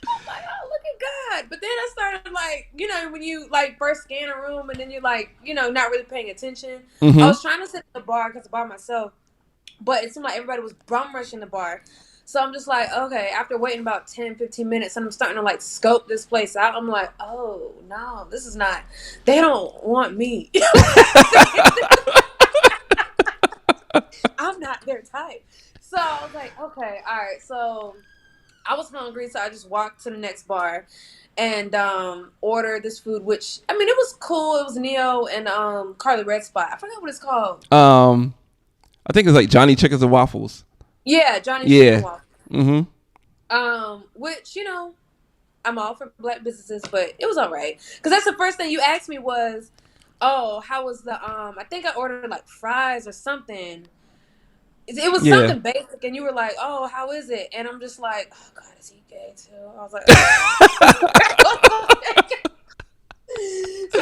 S5: I'm like, oh, look at God. But then I started like, when you like first scan a room and then you're like, not really paying attention.
S1: Mm-hmm.
S5: I was trying to sit at the bar because I'm by myself, but it seemed like everybody was bum rushing the bar. So I'm just like, okay, after waiting about 10, 15 minutes, and I'm starting to like scope this place out. I'm like, oh, no, this is not, they don't want me. I'm not their type. So I was like, okay, all right. So I was hungry, so I just walked to the next bar and ordered this food, which, I mean, it was cool. It was Neo and Carly Red Spot. I forgot what it's called.
S1: I think it's like Johnny Chickens and Waffles.
S5: Yeah, Johnny Chicken and Waffles.
S1: Mm-hmm.
S5: Which, I'm all for black businesses, but it was all right. Because that's the first thing you asked me was, oh, how was the, I think I ordered like fries or something. It was something basic, and you were like, oh, how is it? And I'm just like, oh, God, is he gay too? I was like, so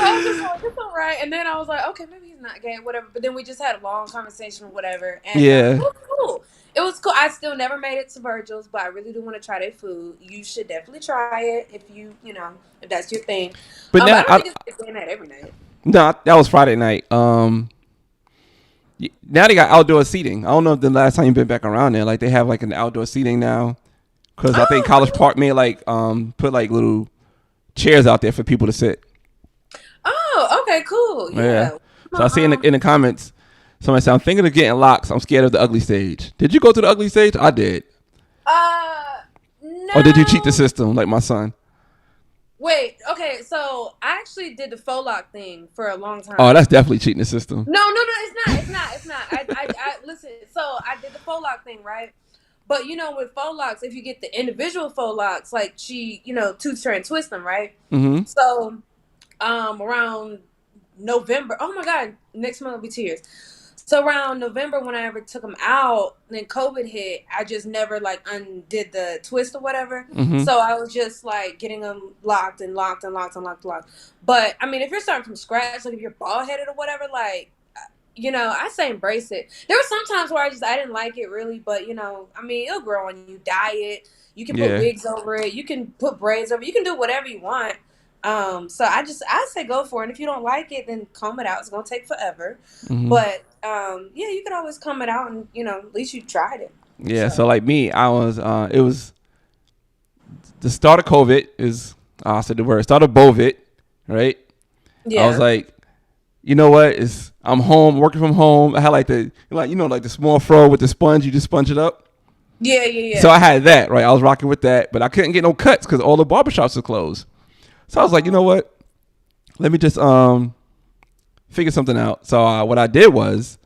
S5: I was just like, it's all right. And then I was like, okay, maybe he's not gay, whatever. But then we just had a long conversation or whatever. And it was cool. It was cool. I still never made it to Virgil's, but I really do want to try their food. You should definitely try it if if that's your thing.
S1: But now,
S5: I don't think it's doing that every night.
S1: No, that was Friday night. Now they got outdoor seating. I don't know if the last time you've been back around there, like they have like an outdoor seating now. Because I think College Park may like put like little chairs out there for people to sit.
S5: Oh, okay, cool. Yeah.
S1: So I see in the comments, somebody said, I'm thinking of getting locks. I'm scared of the ugly stage. Did you go to the ugly stage? I did.
S5: No.
S1: Or did you cheat the system like my son?
S5: Wait, okay, so I actually did the faux lock thing for a long time.
S1: Oh, that's definitely cheating the system.
S5: No, it's not. I listen, so I did the faux lock thing, right? But with faux locks, if you get the individual faux locks, like she, toots her and twist them, right?
S1: Mm-hmm.
S5: So, around November, oh my God, next month will be 2 years. So around November, when I ever took them out, then COVID hit. I just never like undid the twist or whatever.
S1: Mm-hmm.
S5: So I was just like getting them locked. But I mean, if you're starting from scratch, like if you're bald headed or whatever, like I say embrace it. There were some times where I didn't like it really, but I mean, it'll grow on you. Dye it. You can put wigs over it. You can put braids over it. You can do whatever you want. So I say go for it. And if you don't like it, then comb it out. It's gonna take forever. Mm-hmm. But you could always comb it out, and at least you tried it.
S1: Yeah. So like me, I was it was the start of COVID is I said the word start of Bovid, right? Yeah. I was like, you know what? I'm home working from home. I had like the small fro with the sponge. You just sponge it up.
S5: Yeah.
S1: So I had that, right? I was rocking with that, but I couldn't get no cuts because all the barbershops were closed. So I was like, you know what? Let me just figure something out. So what I did was,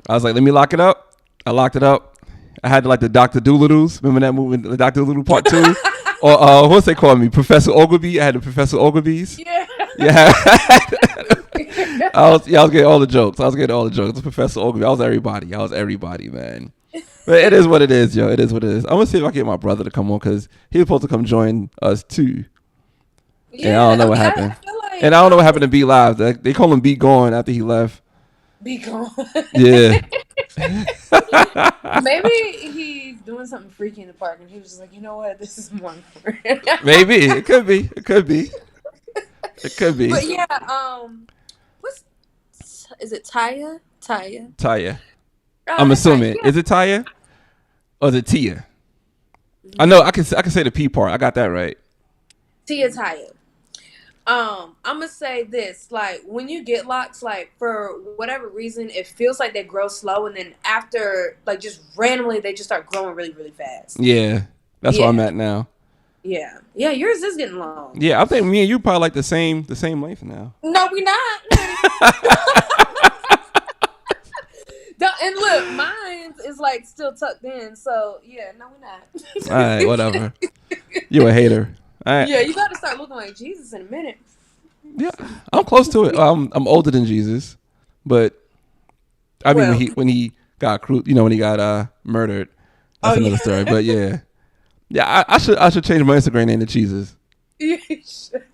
S1: I was like, let me lock it up. I locked it up. I had like the Dr. Doolittles. Remember that movie, the Dr. Doolittle Part 2? Or what's they call me? Professor Ogilvy. I had the Professor Ogilvy's. Yeah. I was getting all the jokes. The Professor Ogilvy. I was everybody, man. But it is what it is, yo. It is what it is. I'm going to see if I can get my brother to come on because he was supposed to come join us too. Yeah, and I don't know what happened. And I don't know what happened to B-Live. They call him B Gone after he left.
S5: Be gone.
S1: Yeah.
S5: Maybe he's doing something freaky in the park, and he was just like, you know what, this is more important.
S1: Maybe it could be.
S5: But yeah, is it Taya?
S1: Taya. I'm assuming. Is it Taya or is it Tia? I know I can say the P part. I got that right.
S5: Tia Taya. I'm gonna say this, like when you get locks, like for whatever reason, it feels like they grow slow, and then after, like just randomly, they just start growing really, really fast.
S1: Yeah, that's where I'm at now.
S5: Yeah, yours is getting long.
S1: Yeah, I think me and you probably like the same length now.
S5: No, we not. And look, mine is like still tucked in. So yeah, no, we're not.
S1: All right, whatever. You a hater. All right.
S5: Yeah, you got to start looking like Jesus in a minute.
S1: Yeah, I'm close to it. I'm older than Jesus, but I mean when he got when he got murdered, that's another story. But yeah, I should change my Instagram name to Jesus.
S5: You should.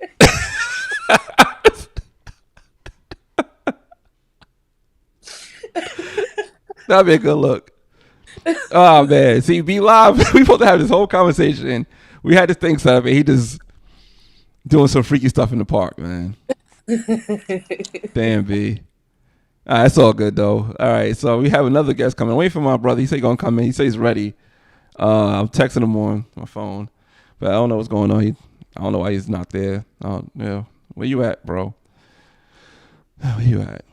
S1: That'd be a good look. Oh man, see, B-Live, we supposed to have this whole conversation. We had this thing set up, and he just doing some freaky stuff in the park, man. Damn, B. All right, it's all good though. All right, so we have another guest coming. Wait for my brother. He said he's gonna come in. He said he's ready. I'm texting him on my phone, but I don't know what's going on. I don't know why he's not there. Yeah, where you at, bro? Where you at?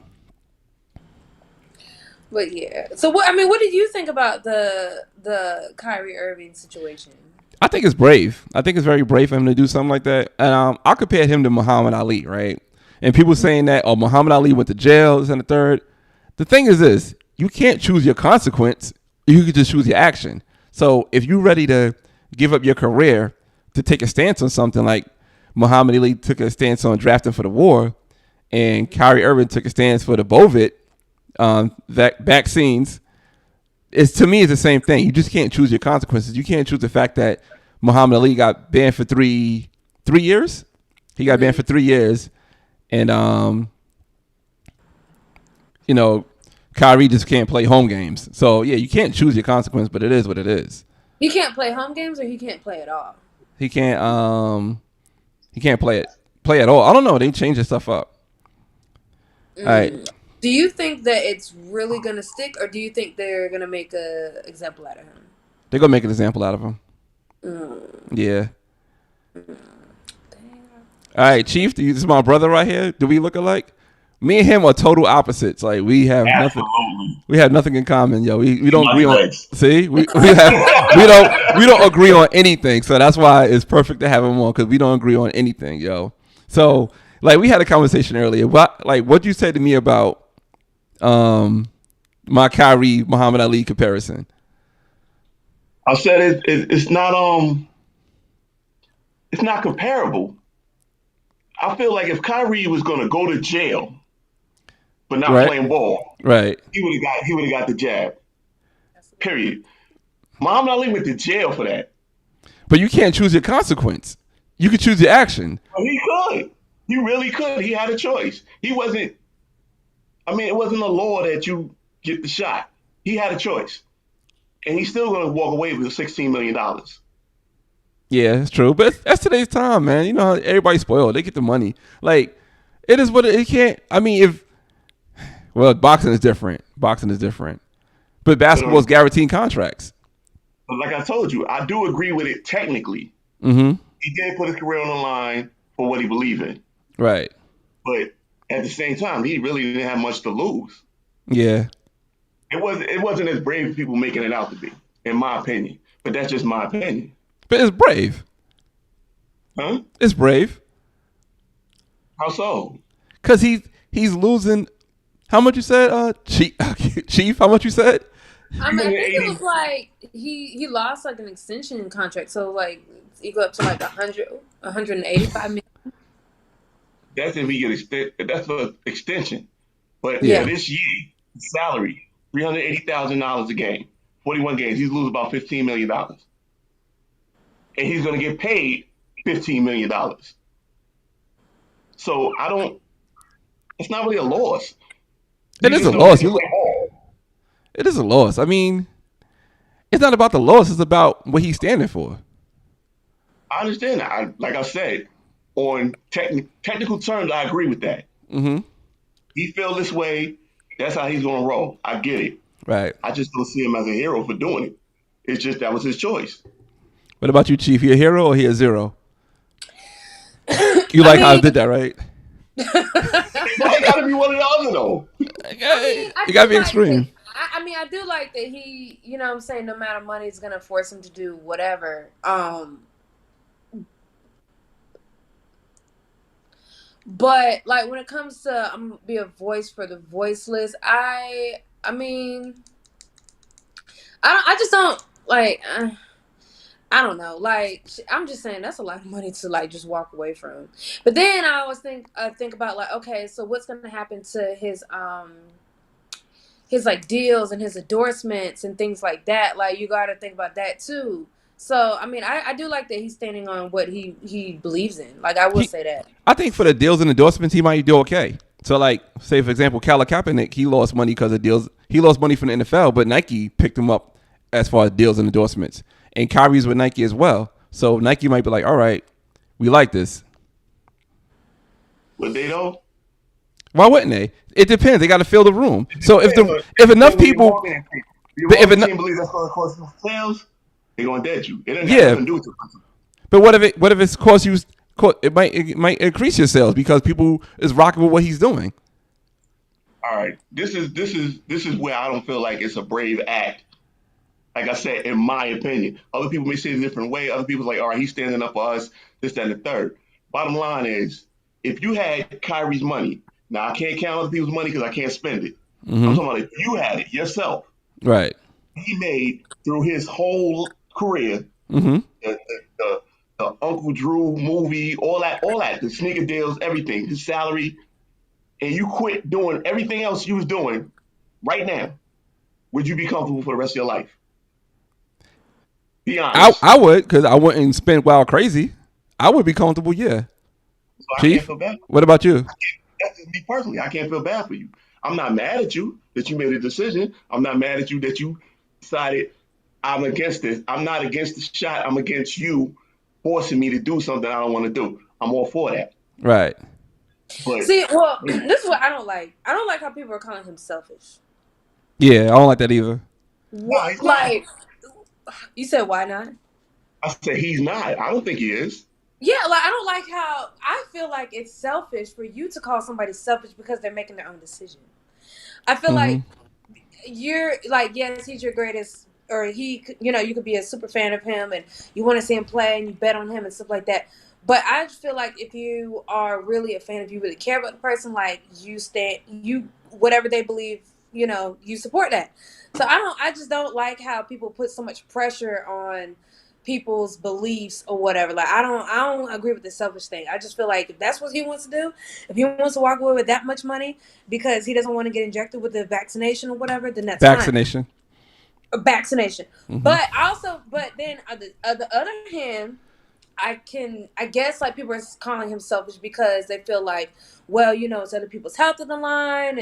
S5: But yeah. So what did you think about the Kyrie Irving situation?
S1: I think it's brave. I think it's very brave for him to do something like that. And I compared him to Muhammad Ali, right? And people saying that, oh, Muhammad Ali went to jail, this and the third. The thing is this, you can't choose your consequence. You can just choose your action. So if you're ready to give up your career to take a stance on something, like Muhammad Ali took a stance on drafting for the war, and Kyrie Irving took a stance for the Bovid vaccines, to me, it's the same thing. You just can't choose your consequences. You can't choose the fact that Muhammad Ali got banned for three years. He got banned for 3 years. And, Kyrie just can't play home games. So, yeah, you can't choose your consequence, but it is what it is.
S5: He can't play home games, or he can't play at all?
S1: He can't play at all. I don't know. They changed his stuff up. All right.
S5: Do you think that it's really going to stick, or do you think they're going to make an example out of him?
S1: They're going to make an example out of him. Yeah. All right, Cheif, this is my brother right here. Do we look alike? Me and him are total opposites. Like we have nothing. We have nothing in common, yo. We don't agree on. See, we don't agree on anything. So that's why it's perfect to have him on, because we don't agree on anything, yo. So like we had a conversation earlier. What you said to me about my Kyrie Muhammad Ali comparison?
S6: I said it's not comparable. I feel like if Kyrie was going to go to jail but not playing ball,
S1: right,
S6: he would have got the jab. Period. Muhammad Ali went to jail for that.
S1: But you can't choose your consequence. You could choose your action.
S6: Well, he could. He really could. He had a choice. It wasn't a law that you get the shot. He had a choice. And he's still going to walk away with $16 million.
S1: Yeah, it's true. But that's today's time, man. You know how everybody's spoiled. They get the money. Like, it is what it can't. I mean, boxing is different. But basketball is guaranteed contracts.
S6: But like I told you, I do agree with it technically.
S1: Mm-hmm.
S6: He did put his career on the line for what he believed in.
S1: Right.
S6: But at the same time, he really didn't have much to lose.
S1: Yeah.
S6: It wasn't as brave as people making it out to be, in my opinion. But that's just my opinion.
S1: But it's brave.
S6: Huh?
S1: It's brave.
S6: How so?
S1: Because he's losing. How much you said, Cheif? How much you said?
S5: I think it was like he lost like an extension contract, so like he go up to like 185 million.
S6: That's if he get that's for extension. But
S1: Yeah.
S6: for this year, his salary $380,000 a game, 41 games. He's losing about $15 million, and he's going to get paid $15 million. So it's not really a loss.
S1: It is a loss. It is a loss. I mean, it's not about the loss. It's about what he's standing for.
S6: I understand that. Like I said, on technical terms, I agree with that.
S1: Mm-hmm.
S6: He feels this way. That's how he's going to roll. I get it.
S1: Right.
S6: I just don't see him as a hero for doing it. It's just that was his choice.
S1: What about you, Cheif? He a hero or he a zero? You like how I did that, right?
S6: Why got to be one or the other, though?
S1: You got to be extreme.
S5: I do like that he, you know what I'm saying, no amount of money is going to force him to do whatever. But like when it comes to I'm gonna be a voice for the voiceless, I I mean, I just don't like. I don't know. Like, I'm just saying that's a lot of money to like just walk away from. But then I always think about like, okay, so what's gonna happen to his like deals and his endorsements and things like that? Like, you got to think about that too. So I mean, I do like that he's standing on what he believes in. Like, I will say that.
S1: I think for the deals and endorsements, he might do okay. So, like, say for example, Kaepernick, he lost money because of deals. He lost money from the NFL, but Nike picked him up as far as deals and endorsements. And Kyrie's with Nike as well. So Nike might be like, all right, we like this.
S6: But they don't.
S1: Why wouldn't they? It depends. They got to fill the room. So if enough people,
S6: if enough team believes that's going to cost you sales, they're going to debt you. It doesn't have nothing to do with it.
S1: But what if it's cost you? It might increase your sales because people is rocking with what he's doing.
S6: All right, this is where I don't feel like it's a brave act. Like I said, in my opinion, other people may say it a different way. Other people's like, all right, he's standing up for us, this, that, and the third. Bottom line is, if you had Kyrie's money, now I can't count other people's money because I can't spend it. Mm-hmm. I'm talking about if you had it yourself.
S1: Right.
S6: He made through his whole career,
S1: mm-hmm.
S6: the Uncle Drew movie, all that, the sneaker deals, everything, his salary, and you quit doing everything else you was doing right now, would you be comfortable for the rest of your life? Be honest.
S1: I would, because I wouldn't spend wild crazy. I would be comfortable, yeah.
S6: So I can't feel bad.
S1: What about you?
S6: That's just me personally. I can't feel bad for you. I'm not mad at you that you made a decision. I'm not mad at you that you decided I'm against this. I'm not against the shot. I'm against you forcing me to do something I don't want to do. I'm all for that.
S1: Right.
S5: But, see, well, this is what I don't like. I don't like how people are calling him selfish.
S1: Yeah, I don't like that either.
S6: Why?
S5: Like, you said why not?
S6: I said he's not. I don't think he is.
S5: Yeah, like I don't like how I feel like it's selfish for you to call somebody selfish because they're making their own decision. I feel like you're like, yes, he's your greatest, or he, you know, you could be a super fan of him and you want to see him play and you bet on him and stuff like that. But I just feel like if you are really a fan, if you really care about the person, like you whatever they believe, you know, you support that. So I just don't like how people put so much pressure on people's beliefs or whatever. Like I don't agree with the selfish thing. I just feel like if that's what he wants to do, if he wants to walk away with that much money because he doesn't want to get injected with the vaccination or whatever, then that's
S1: vaccination.
S5: Fine. Vaccination. Mm-hmm. But then on the other hand, I guess like people are calling him selfish because they feel like, well, you know, it's other people's health on the line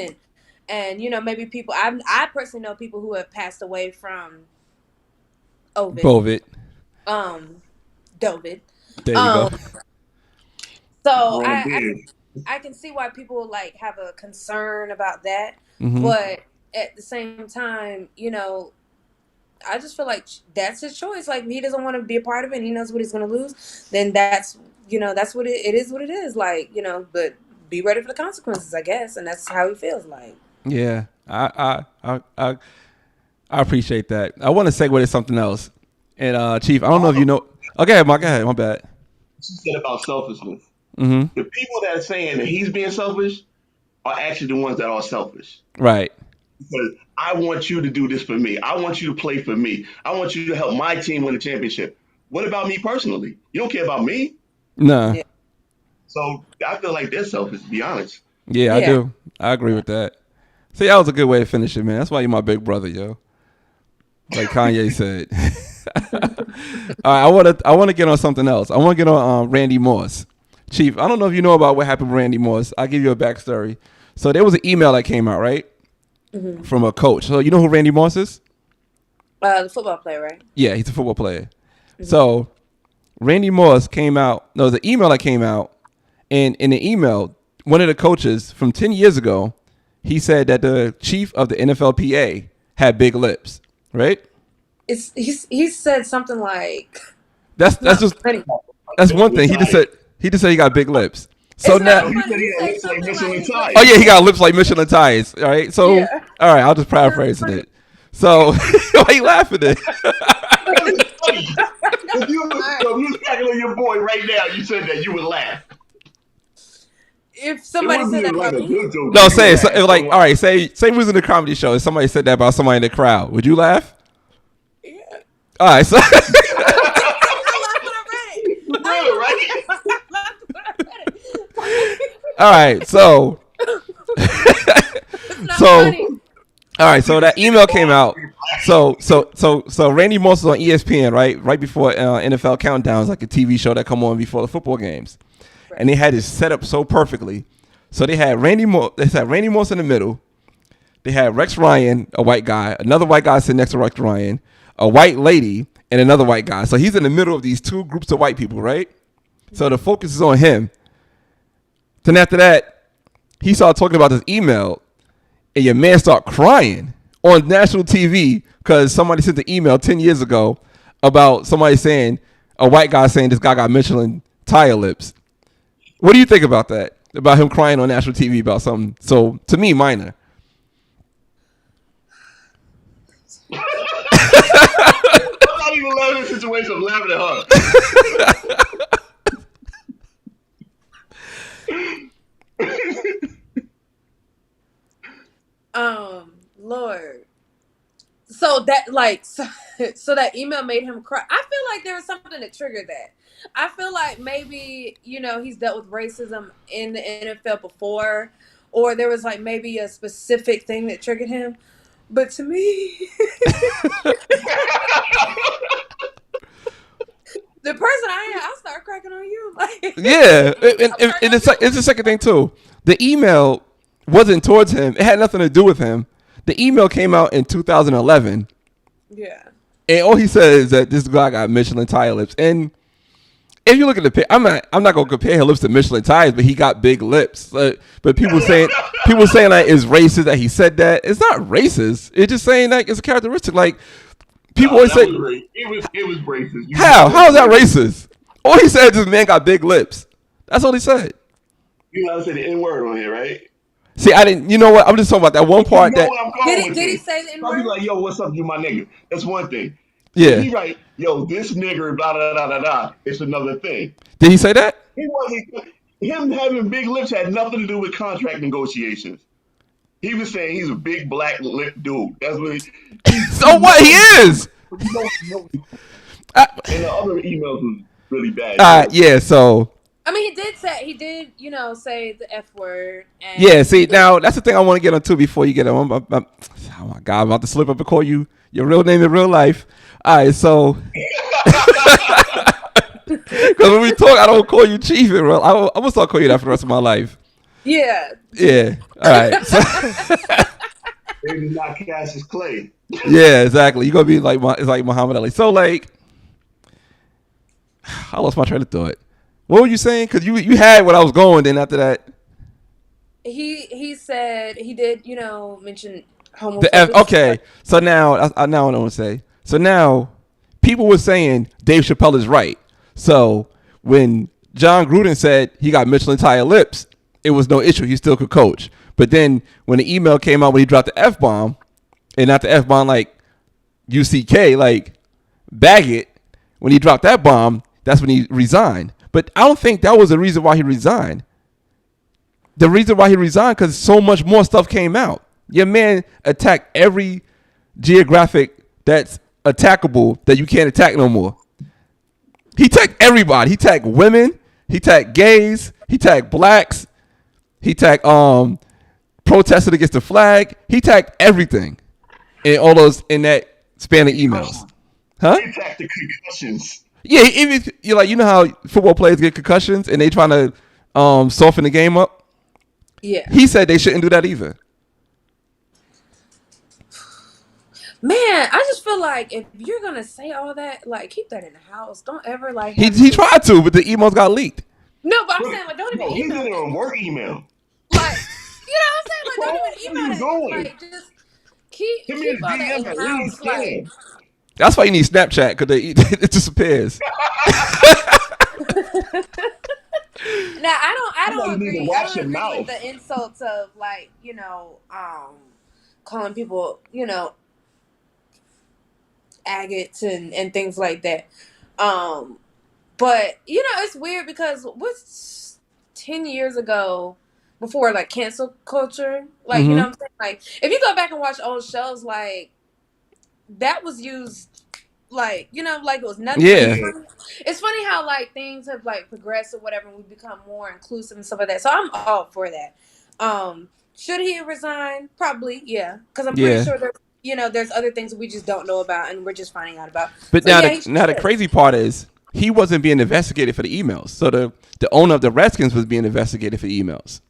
S5: and you know, maybe people I personally know people who have passed away from
S1: COVID.
S5: Dovid.
S1: There you go.
S5: So I can see why people like have a concern about that, but at the same time, you know, I just feel like that's his choice. Like if he doesn't want to be a part of it and he knows what he's going to lose, then that's, you know, that's what it is what it is. Like, you know, but be ready for the consequences, I guess, and that's how he feels like.
S1: Yeah, I appreciate that. I want to segue to something else. And Cheif, I don't know if you know. Okay, Mark, go ahead. My bad.
S6: You said about selfishness.
S1: Mm-hmm.
S6: The people that are saying that he's being selfish are actually the ones that are selfish.
S1: Right.
S6: Because I want you to do this for me. I want you to play for me. I want you to help my team win the championship. What about me personally? You don't care about me?
S1: No.
S5: Yeah.
S6: So I feel like they're selfish, to be honest.
S1: Yeah, I do. I agree with that. See, that was a good way to finish it, man. That's why you're my big brother, yo. Like Kanye said. All right, I want to get on something else. I want to get on Randy Moss. Cheif, I don't know if you know about what happened with Randy Moss. I'll give you a backstory. So there was an email that came out, right? Mm-hmm. From a coach. So you know who Randy Moss is?
S5: The football player, right?
S1: Yeah, he's a football player. Mm-hmm. So Randy Moss came out. No, the email that came out, and in the email, one of the coaches from 10 years ago, he said that the chief of the NFLPA had big lips, right?
S5: He said something like
S1: that's one thing. He just said he got big lips. So now,
S6: he said he had lips like Michelin tires.
S1: Oh yeah, he got lips like Michelin tires. All right, so all right, I'll just paraphrase it. So why are you laughing at?
S6: If you was tackling your boy right now, you said that you would laugh.
S5: if somebody said that about me.
S1: No, say it. So, like, all right, say we was in a comedy show and somebody said that about somebody in the crowd. Would you laugh?
S5: Yeah.
S1: All right, so.
S5: I laughed when I read it. I laughed when I read it.
S1: All right, so.
S5: Funny.
S1: All right, so that email came out. So Randy Moss was on ESPN, right before NFL Countdowns, like a TV show that come on before the football games, right. And they had it set up so perfectly. So they had Randy Moss in the middle. They had Rex Ryan, a white guy, another white guy sitting next to Rex Ryan, a white lady, and another white guy. So he's in the middle of these two groups of white people, right? So the focus is on him. Then after that, he started talking about this email. And your man start crying on national TV because somebody sent the email 10 years ago about somebody saying, a white guy saying this guy got Michelin tire lips. What do you think about that? About him crying on national TV about something? So, to me, minor.
S6: I'm not even laughing in situations. I'm laughing at her.
S5: Lord. So that so that email made him cry. I feel like there was something that triggered that. I feel like maybe, he's dealt with racism in the NFL before, or there was like maybe a specific thing that triggered him. But to me, the person I start cracking on you. Like,
S1: yeah, and it's the second thing too. The email wasn't towards him. It had nothing to do with him. The email came out in 2011.
S5: Yeah. And
S1: all he said is that this guy got Michelin tire lips. And if you look at the picture, I'm not gonna compare his lips to Michelin tires, but he got big lips. But people saying like it's racist that he said that. It's not racist. It's just saying like it's a characteristic. Like people always say
S6: it was racist.
S1: How is that racist? All he said is this man got big lips. That's all he said.
S6: You gotta say the N word on here, right?
S1: See, I didn't. You know what? I'm just talking about that one part.
S5: Did he say the N word?
S6: I'll be like, yo, what's up, you my nigga? That's one thing.
S1: Yeah.
S6: He right, yo, this nigger, blah blah blah blah blah. It's another thing.
S1: Did he say that?
S6: He wasn't. Him having big lips had nothing to do with contract negotiations. He was saying he's a big black lip dude. That's what.
S1: So what? He is.
S6: And the other emails was really bad.
S1: Yeah. So.
S5: I mean, he did say the F word. And
S1: yeah, see, now that's the thing I want to get onto before you get on. Oh my God, I'm about to slip up and call you your real name in real life. All right, so. Because when we talk, I don't call you Cheif in real. I'm going to start calling you that for the rest of my life.
S5: Yeah.
S1: Yeah. All right. So.
S6: Maybe not Cassius Clay.
S1: Yeah, exactly. You're going to be like Muhammad Ali. So, like, I lost my train of thought. What were you saying? Because you had what I was going. Then after that,
S5: he said he did mention homophobia.
S1: Okay, so now I know what I want to say. So now people were saying Dave Chappelle is right. So when Jon Gruden said he got Michelin tire lips, it was no issue. He still could coach. But then when the email came out when he dropped the F-bomb, and not the F-bomb like UCK, like bag it, when he dropped that bomb, that's when he resigned. But I don't think that was the reason why he resigned. The reason why he resigned because so much more stuff came out. Your man attacked every geographic that's attackable that you can't attack no more. He attacked everybody. He attacked women. He attacked gays. He attacked blacks. He attacked protested against the flag. He attacked everything in all those in that span of emails. Huh?
S6: He attacked the concussions.
S1: Yeah, even you know how football players get concussions and they trying to soften the game up.
S5: Yeah,
S1: he said they shouldn't do that either.
S5: Man, I just feel like if you're gonna say all that, like keep that in the house. Don't ever like.
S1: He tried to, but the emails got leaked.
S5: No, but I'm saying like don't even email.
S6: He's in a work email.
S5: Like what I'm saying? Like don't even email it. Like just keep all that in the house. Like.
S1: That's why you need Snapchat because it disappears.
S5: Now I don't agree. I don't agree with the insults of like calling people agates and things like that. But it's weird because what's 10 years ago before like cancel culture. Like, you know what I'm saying? Like, if you go back and watch old shows, like that was used, like, you know, like it was nothing.
S1: Yeah.
S5: It's funny how like things have like progressed or whatever, and we become more inclusive and stuff like that. So I'm all for that. Should he resign? Probably, yeah, because I'm pretty sure there's, you know, there's other things we just don't know about and we're just finding out about.
S1: But
S5: so,
S1: now the crazy part is he wasn't being investigated for the emails. So the owner of the Redskins was being investigated for the emails.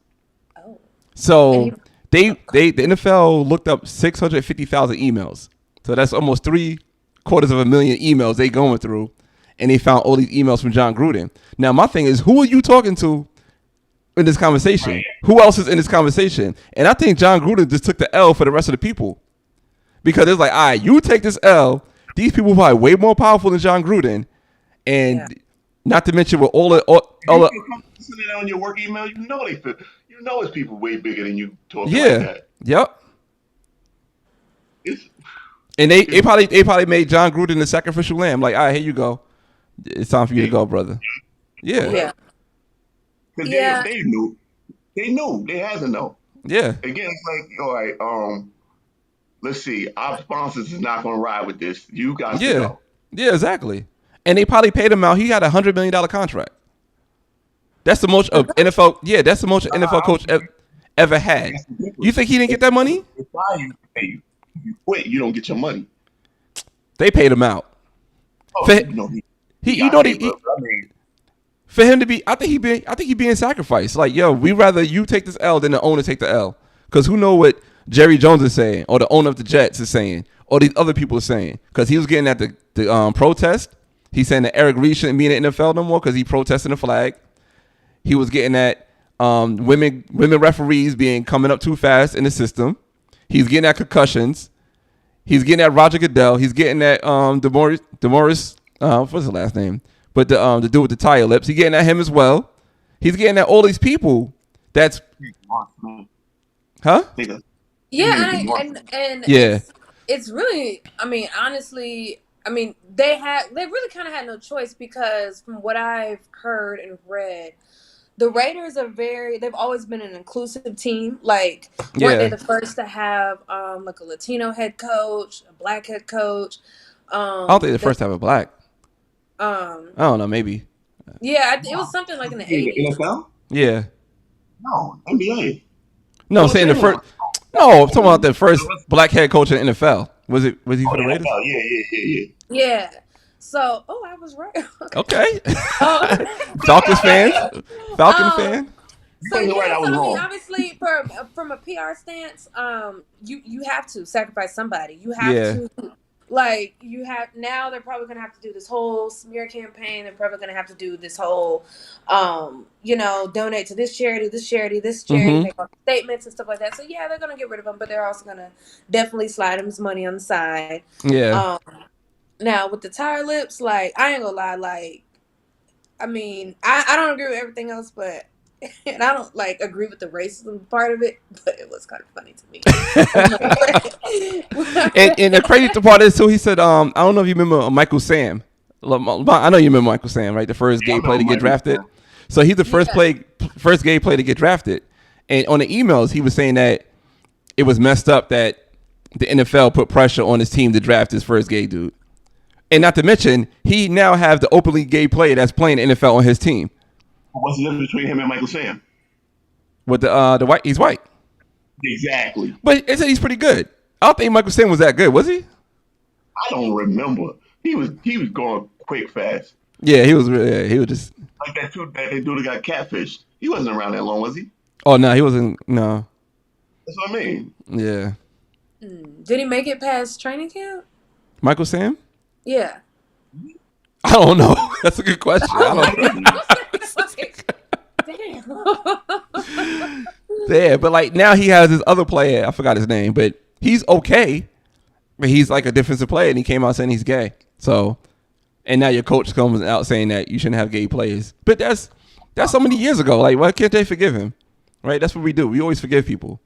S5: Oh.
S1: So the NFL looked up 650,000 emails. So that's almost 750,000 emails they going through, and they found all these emails from Jon Gruden. Now my thing is, who are you talking to in this conversation? Who else is in this conversation? And I think Jon Gruden just took the L for the rest of the people, because it's like, all right, you take this L. These people are probably way more powerful than Jon Gruden, and not to mention with all the
S6: sending that on your work email, you know it's people way bigger than you talking like that.
S1: Yep. And they probably made Jon Gruden the sacrificial lamb. Like, all right, here you go. It's time for you to go, brother. Yeah.
S6: Because they knew. They knew. They had to know.
S1: Yeah.
S6: Again, it's like, all right, let's see. Our sponsors is not going to ride with this. You guys to go.
S1: Yeah, exactly. And they probably paid him out. He had a $100 million contract. That's the most of NFL. Yeah, that's the most NFL coach ever had. You think he didn't get that money?
S6: If you pay you. If you quit, you don't get your money.
S1: They paid him out.
S6: Oh,
S1: for him to be, I think he being sacrificed. Like, yo, we rather you take this L than the owner take the L. Because who know what Jerry Jones is saying, or the owner of the Jets is saying, or these other people are saying. Because he was getting at the protest. He's saying that Eric Reed shouldn't be in the NFL no more because he protesting the flag. He was getting at women referees coming up too fast in the system. He's getting at concussions. He's getting at Roger Goodell. He's getting at DeMaurice. What's his last name? But the dude with the tire lips. He's getting at him as well. He's getting at all these people. That's huh?
S5: Yeah, and it's really. I mean, honestly, they really kind of had no choice, because from what I've heard and read, the Raiders they've always been an inclusive team. Like, weren't they the first to have like a Latino head coach, a black head coach?
S1: I don't think they're the first to have a black. I don't know, maybe.
S5: Yeah, it was something like in the 80s.
S6: NFL?
S1: Yeah.
S6: No, NBA.
S1: No, I'm saying the first. No, I'm talking about the first black head coach in the NFL. Was he for the Raiders?
S5: Yeah. So, I was right.
S1: Okay. Falcons fans. Fan.
S5: So yeah, obviously, from a PR stance, you have to sacrifice somebody. You have to, like, now they're probably gonna have to do this whole smear campaign. They're probably gonna have to do this whole, donate to this charity, make all statements and stuff like that. So yeah, they're gonna get rid of him, but they're also gonna definitely slide him his money on the side.
S1: Yeah.
S5: Now with the tire lips, like, I ain't gonna lie, like, I don't agree with everything else, but. And I don't agree with the racism part of it, but it was kind of funny to me.
S1: and the crazy part is too, he said, I don't know if you remember Michael Sam. I know you remember Michael Sam, right? The first gay player to get drafted. So he's the first gay player to get drafted. And on the emails, he was saying that it was messed up that the NFL put pressure on his team to draft his first gay dude. And not to mention, he now has the openly gay player that's playing the NFL on his team.
S6: What's the difference between him and Michael Sam?
S1: With the white, he's white.
S6: Exactly.
S1: But it said he's pretty good. I don't think Michael Sam was that good, was he?
S6: I don't remember. He was going quick, fast.
S1: Yeah, he was just
S6: like that dude that got catfished. He wasn't around that long, was he?
S1: Oh no, he wasn't. No.
S6: That's what I mean.
S1: Yeah.
S5: Did he make it past training camp?
S1: Michael Sam?
S5: Yeah.
S1: I don't know. That's a good question. I don't know. Yeah, but like now he has this other player. I forgot his name, but he's okay. But he's like a defensive player, and he came out saying he's gay. So, and now your coach comes out saying that you shouldn't have gay players. But that's so many years ago. Like, why can't they forgive him? Right? That's what we do. We always forgive people.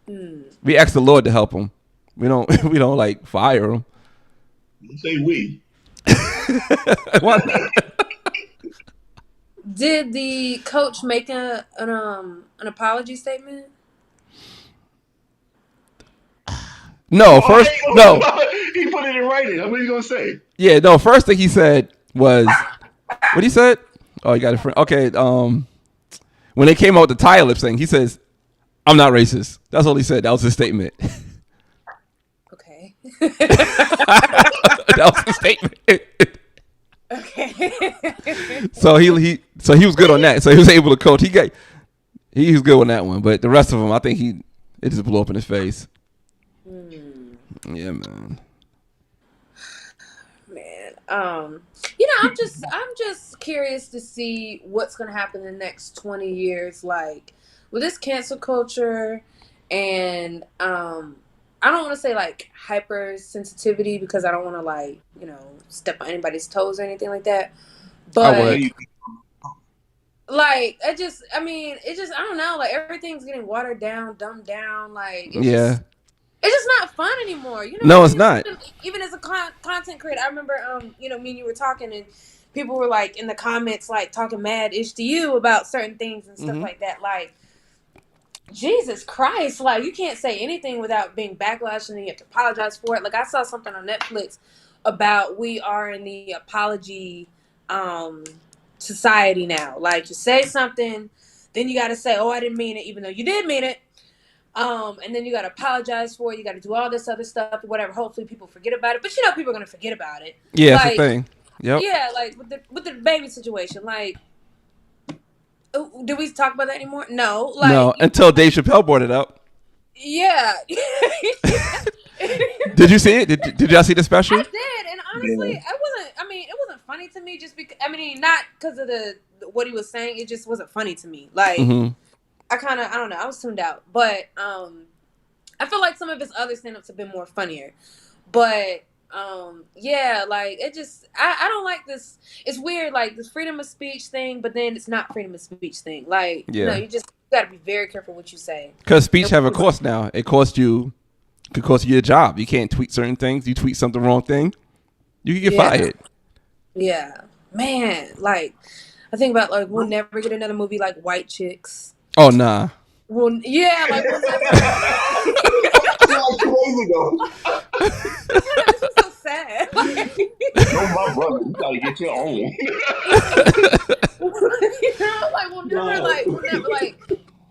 S1: We ask the Lord to help them. We don't like fire them.
S6: You say we.
S5: Did the coach make an apology statement?
S1: No, first no.
S6: He put it in writing. What are you gonna say?
S1: Yeah, no. First thing he said was, what he said? Oh, you got a friend. Okay. When they came out with the tire lip thing, he says, "I'm not racist." That's all he said. That was his statement.
S5: Okay.
S1: That was his statement.
S5: Okay.
S1: So he was good on that. So he was able to coach. He was good on that one. But the rest of them, I think it just blew up in his face. Yeah, man.
S5: I'm just curious to see what's gonna happen in the next 20 years, like with this cancel culture, and I don't want to say like hypersensitivity because I don't want to like step on anybody's toes or anything like that, but like I don't know, like everything's getting watered down, dumbed down, like it's just not fun anymore.
S1: No, it's not.
S5: Even as a content creator, I remember, me and you were talking, and people were like in the comments, like talking mad ish to you about certain things and stuff like that. Like, Jesus Christ, like you can't say anything without being backlash, and then you have to apologize for it. Like I saw something on Netflix about we are in the apology society now. Like you say something, then you got to say, "Oh, I didn't mean it," even though you did mean it. And then you got to apologize for it. You got to do all this other stuff, whatever. Hopefully people forget about it. But people are going to forget about it.
S1: Yeah, that's the thing. Yep.
S5: Yeah, like with the baby situation. Like, did we talk about that anymore? No.
S1: No, until Dave Chappelle brought it up.
S5: Yeah.
S1: Did you see it? Did y'all see the special?
S5: I did, and honestly, it wasn't funny to me just because, not because of what he was saying. It just wasn't funny to me. Like, I don't know, I was tuned out. But I feel like some of his other stand-ups have been more funnier. But yeah, like it just I don't like this. It's weird, like this freedom of speech thing, but then it's not freedom of speech thing. Like you gotta be very careful what you say.
S1: Because speech have a cost now. It could cost you your job. You can't tweet certain things. You tweet something wrong thing, you can get fired.
S5: Yeah. Man, like I think about like we'll never get another movie like White Chicks.
S1: Oh nah.
S5: Well, yeah, like we'll never.
S6: Like 2 days ago.
S5: This is so sad. Like,
S6: no, my brother, you gotta get your own.
S5: Like we'll never like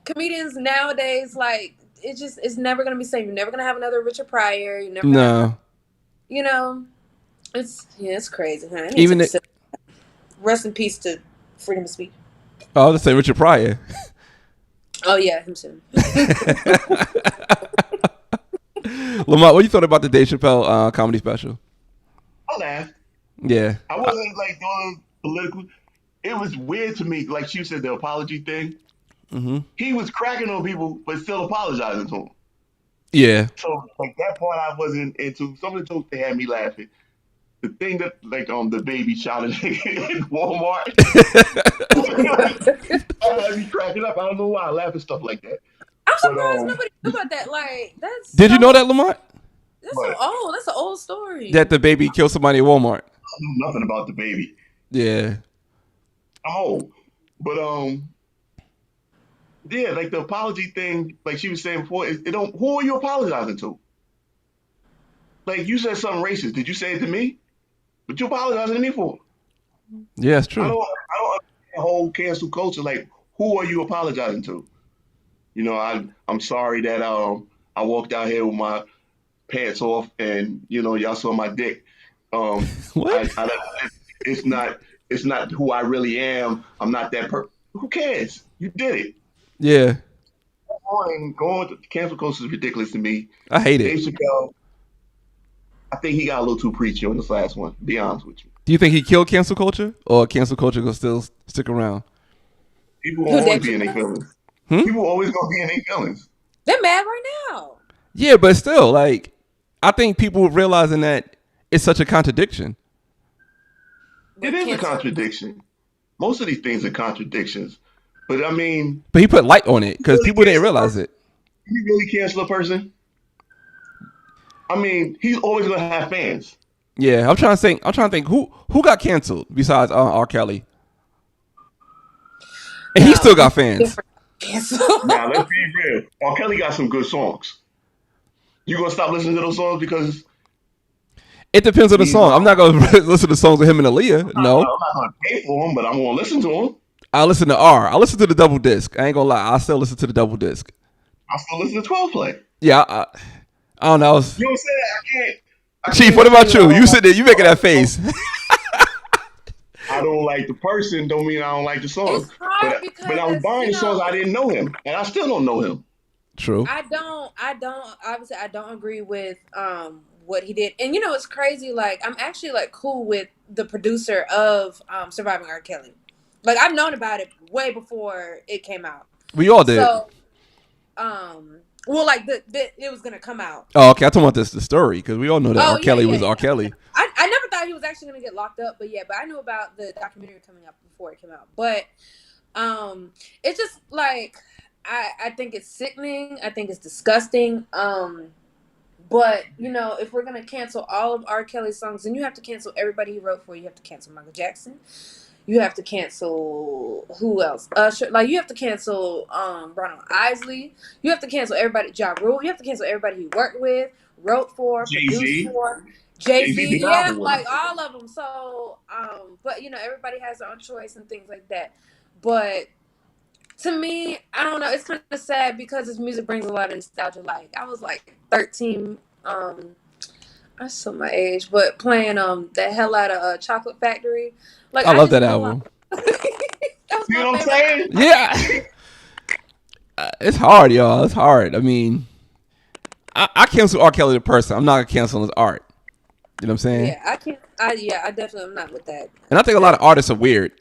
S5: comedians nowadays. Like it's never gonna be the same. You're never gonna have another Richard Pryor. You're never.
S1: No.
S5: It's crazy. Huh?
S1: Even
S5: rest in peace to freedom of speech.
S1: Oh, I was gonna say Richard Pryor.
S5: Oh yeah, him too.
S1: Lamont, what you thought about the Dave Chappelle comedy special?
S6: I laughed.
S1: Yeah.
S6: I wasn't like doing political. It was weird to me, like you said, the apology thing. He was cracking on people, but still apologizing to them.
S1: Yeah.
S6: So like that part I wasn't into. Some of the jokes they had me laughing. The thing that like the baby shot in Walmart. I had me cracking up. I don't know why I laugh at stuff like that.
S5: I'm surprised nobody knew about that. Like that's.
S1: Did you know that, Lamont?
S5: That's so old. That's an old story.
S1: That the baby killed somebody at Walmart.
S6: I knew nothing about the baby.
S1: Yeah.
S6: Oh, but yeah, like the apology thing, like she was saying before, it don't. Who are you apologizing to? Like you said something racist. Did you say it to me? What you apologizing to me for?
S1: Yeah, it's true.
S6: I don't understand the whole cancel culture. Like, who are you apologizing to? I'm sorry that I walked out here with my pants off and y'all saw my dick.
S1: What?
S6: It's not who I really am. I'm not that person. Who cares? You did it.
S1: Yeah.
S6: Going to cancel culture is ridiculous to me.
S1: I hate it.
S6: Dave Chappelle, I think he got a little too preachy on this last one, to be honest with you.
S1: Do you think he killed cancel culture? Or cancel culture will still stick around?
S6: People will always be in their feelings. People always going to be in their feelings.
S5: They're mad right now.
S1: Yeah, but still, like, I think people realizing that it's such a contradiction.
S6: It is a contradiction. Most of these things are contradictions. But I mean...
S1: But he put light on it because people didn't realize it.
S6: You really cancel a person? I mean, he's always going to have fans.
S1: Yeah, I'm trying to think who got canceled besides R. Kelly. And he still got fans.
S6: Now let's be real. R. Kelly got some good songs. You gonna stop listening to those songs because
S1: It depends on the song. I'm not gonna listen to songs with him and Aaliyah. No,
S6: I'm not gonna pay for them, but I'm gonna listen to them.
S1: I listen to R. I listen to the double disc. I ain't gonna lie. I still listen to the double disc.
S6: I still listen to 12 play.
S1: Yeah, I don't know.
S6: You know what I'm saying? I
S1: Chief,
S6: can't
S1: what about
S6: listen
S1: you?
S6: to
S1: You sit there, you making that face.
S6: I don't like the person, don't mean I don't like the song.
S5: It's hard because
S6: But I was buying songs, I didn't know him, and I still don't know him.
S1: True.
S5: I don't obviously I don't agree with what he did. And it's crazy, like I'm actually like cool with the producer of Surviving R. Kelly. Like I've known about it way before it came out.
S1: We all did.
S5: So well, like it was gonna come out.
S1: Oh, okay. I talking about the story because we all know that R. Kelly was R. Kelly.
S5: I never thought he was actually gonna get locked up, but I knew about the documentary coming up before it came out. But it's just like I think it's sickening. I think it's disgusting. But if we're gonna cancel all of R. Kelly's songs, then you have to cancel everybody he wrote for. You have to cancel Michael Jackson. You have to cancel who else? Like you have to cancel Ronald Isley. You have to cancel everybody. Ja Rule. You have to cancel everybody he worked with, wrote for,
S6: Jay-Z.
S5: produced for. Jay-Z,
S6: did
S5: yeah,
S6: album with
S5: like
S6: him.
S5: all of them. So, but everybody has their own choice and things like that. But to me, I don't know. It's kind of sad because his music brings a lot of nostalgia. Like I was like 13. That's still my age, but playing the hell out of Chocolate Factory. Like
S1: I love that album.
S5: That was
S6: You
S5: my
S6: know what I'm
S5: favorite.
S6: saying?
S1: Yeah. It's hard, y'all. It's hard. I mean, I cancel R. Kelly the person. I'm not gonna cancel his art. You know what I'm saying?
S5: Yeah, I can't. I definitely am not with that.
S1: And I think a lot of artists are weird.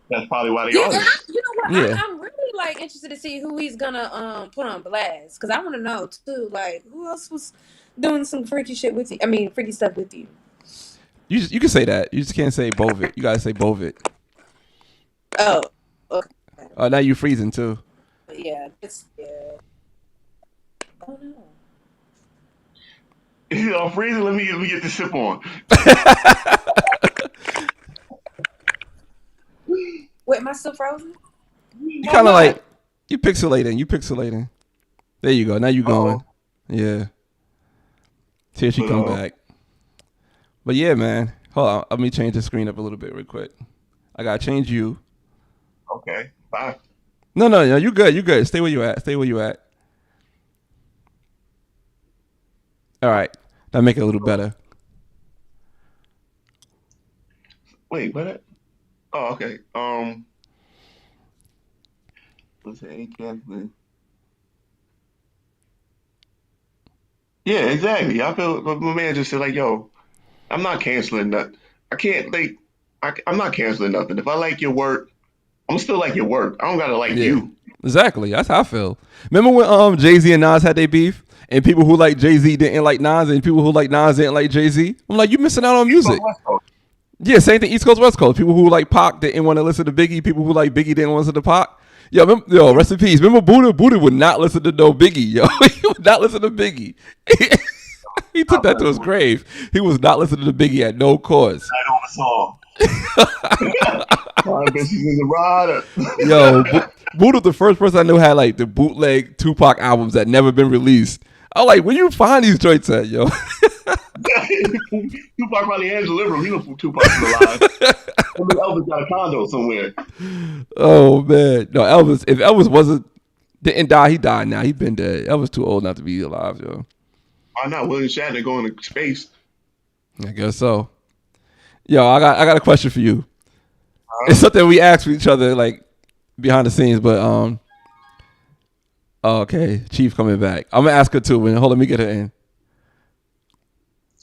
S6: That's probably why they
S5: Yeah,
S6: are.
S5: and you know what?
S1: Yeah.
S5: I'm really like interested to see who he's gonna put on blast because I want to know too. Like who else was doing some freaky shit with you? I mean, freaky stuff with you.
S1: You can say that. You just can't say Bovit. You gotta say Bovit.
S5: Oh, okay.
S1: Now you freezing too.
S5: Yeah, yeah. Oh no.
S6: I'm freezing. Let me get this sip on.
S5: Wait, am I still frozen?
S1: You kind of like you pixelating. There you go. Now you going. Yeah. Here she come back. But yeah, man. Hold on. Let me change the screen up a little bit real quick. I gotta change you.
S6: Okay. Bye.
S1: No. You good. You good. Stay where you at. All right. That make it a little better.
S6: Wait, what? Oh, okay. Let's say canceling. Yeah, exactly. I feel my man just said like, yo, I'm not canceling nothing. I can't like I'm not canceling nothing. If I like your work, I'm still like your work. I don't gotta like you.
S1: Exactly. That's how I feel. Remember when Jay-Z and Nas had their beef? And people who like Jay-Z didn't like Nas, and people who like Nas didn't like Jay-Z? I'm like, you missing out on music. Yeah, same thing, East Coast, West Coast. People who like Pac didn't want to listen to Biggie. People who like Biggie didn't want to listen to Pac. Yo, rest in peace. Remember Buddha? Buddha would not listen to no Biggie, yo. He would not listen to Biggie. He took that to his grave. He was not listening to Biggie at no cause.
S6: I know the song. Bitches in the ride.
S1: Yo, Buddha, the first person I knew had like the bootleg Tupac albums that never been released. I'm like, where you find these joints at, yo?
S6: Tupac probably hands delivered. He was from Tupac alive. Elvis got a condo somewhere.
S1: Oh man, no, Elvis. If Elvis didn't die, he died now. He been dead. Elvis too old not to be alive, yo.
S6: Why not? William Shatner going to space?
S1: I guess so. Yo, I got a question for you. It's something we ask each other like behind the scenes, but okay, Cheif coming back. I'm gonna ask her too. Hold on, let me get her in.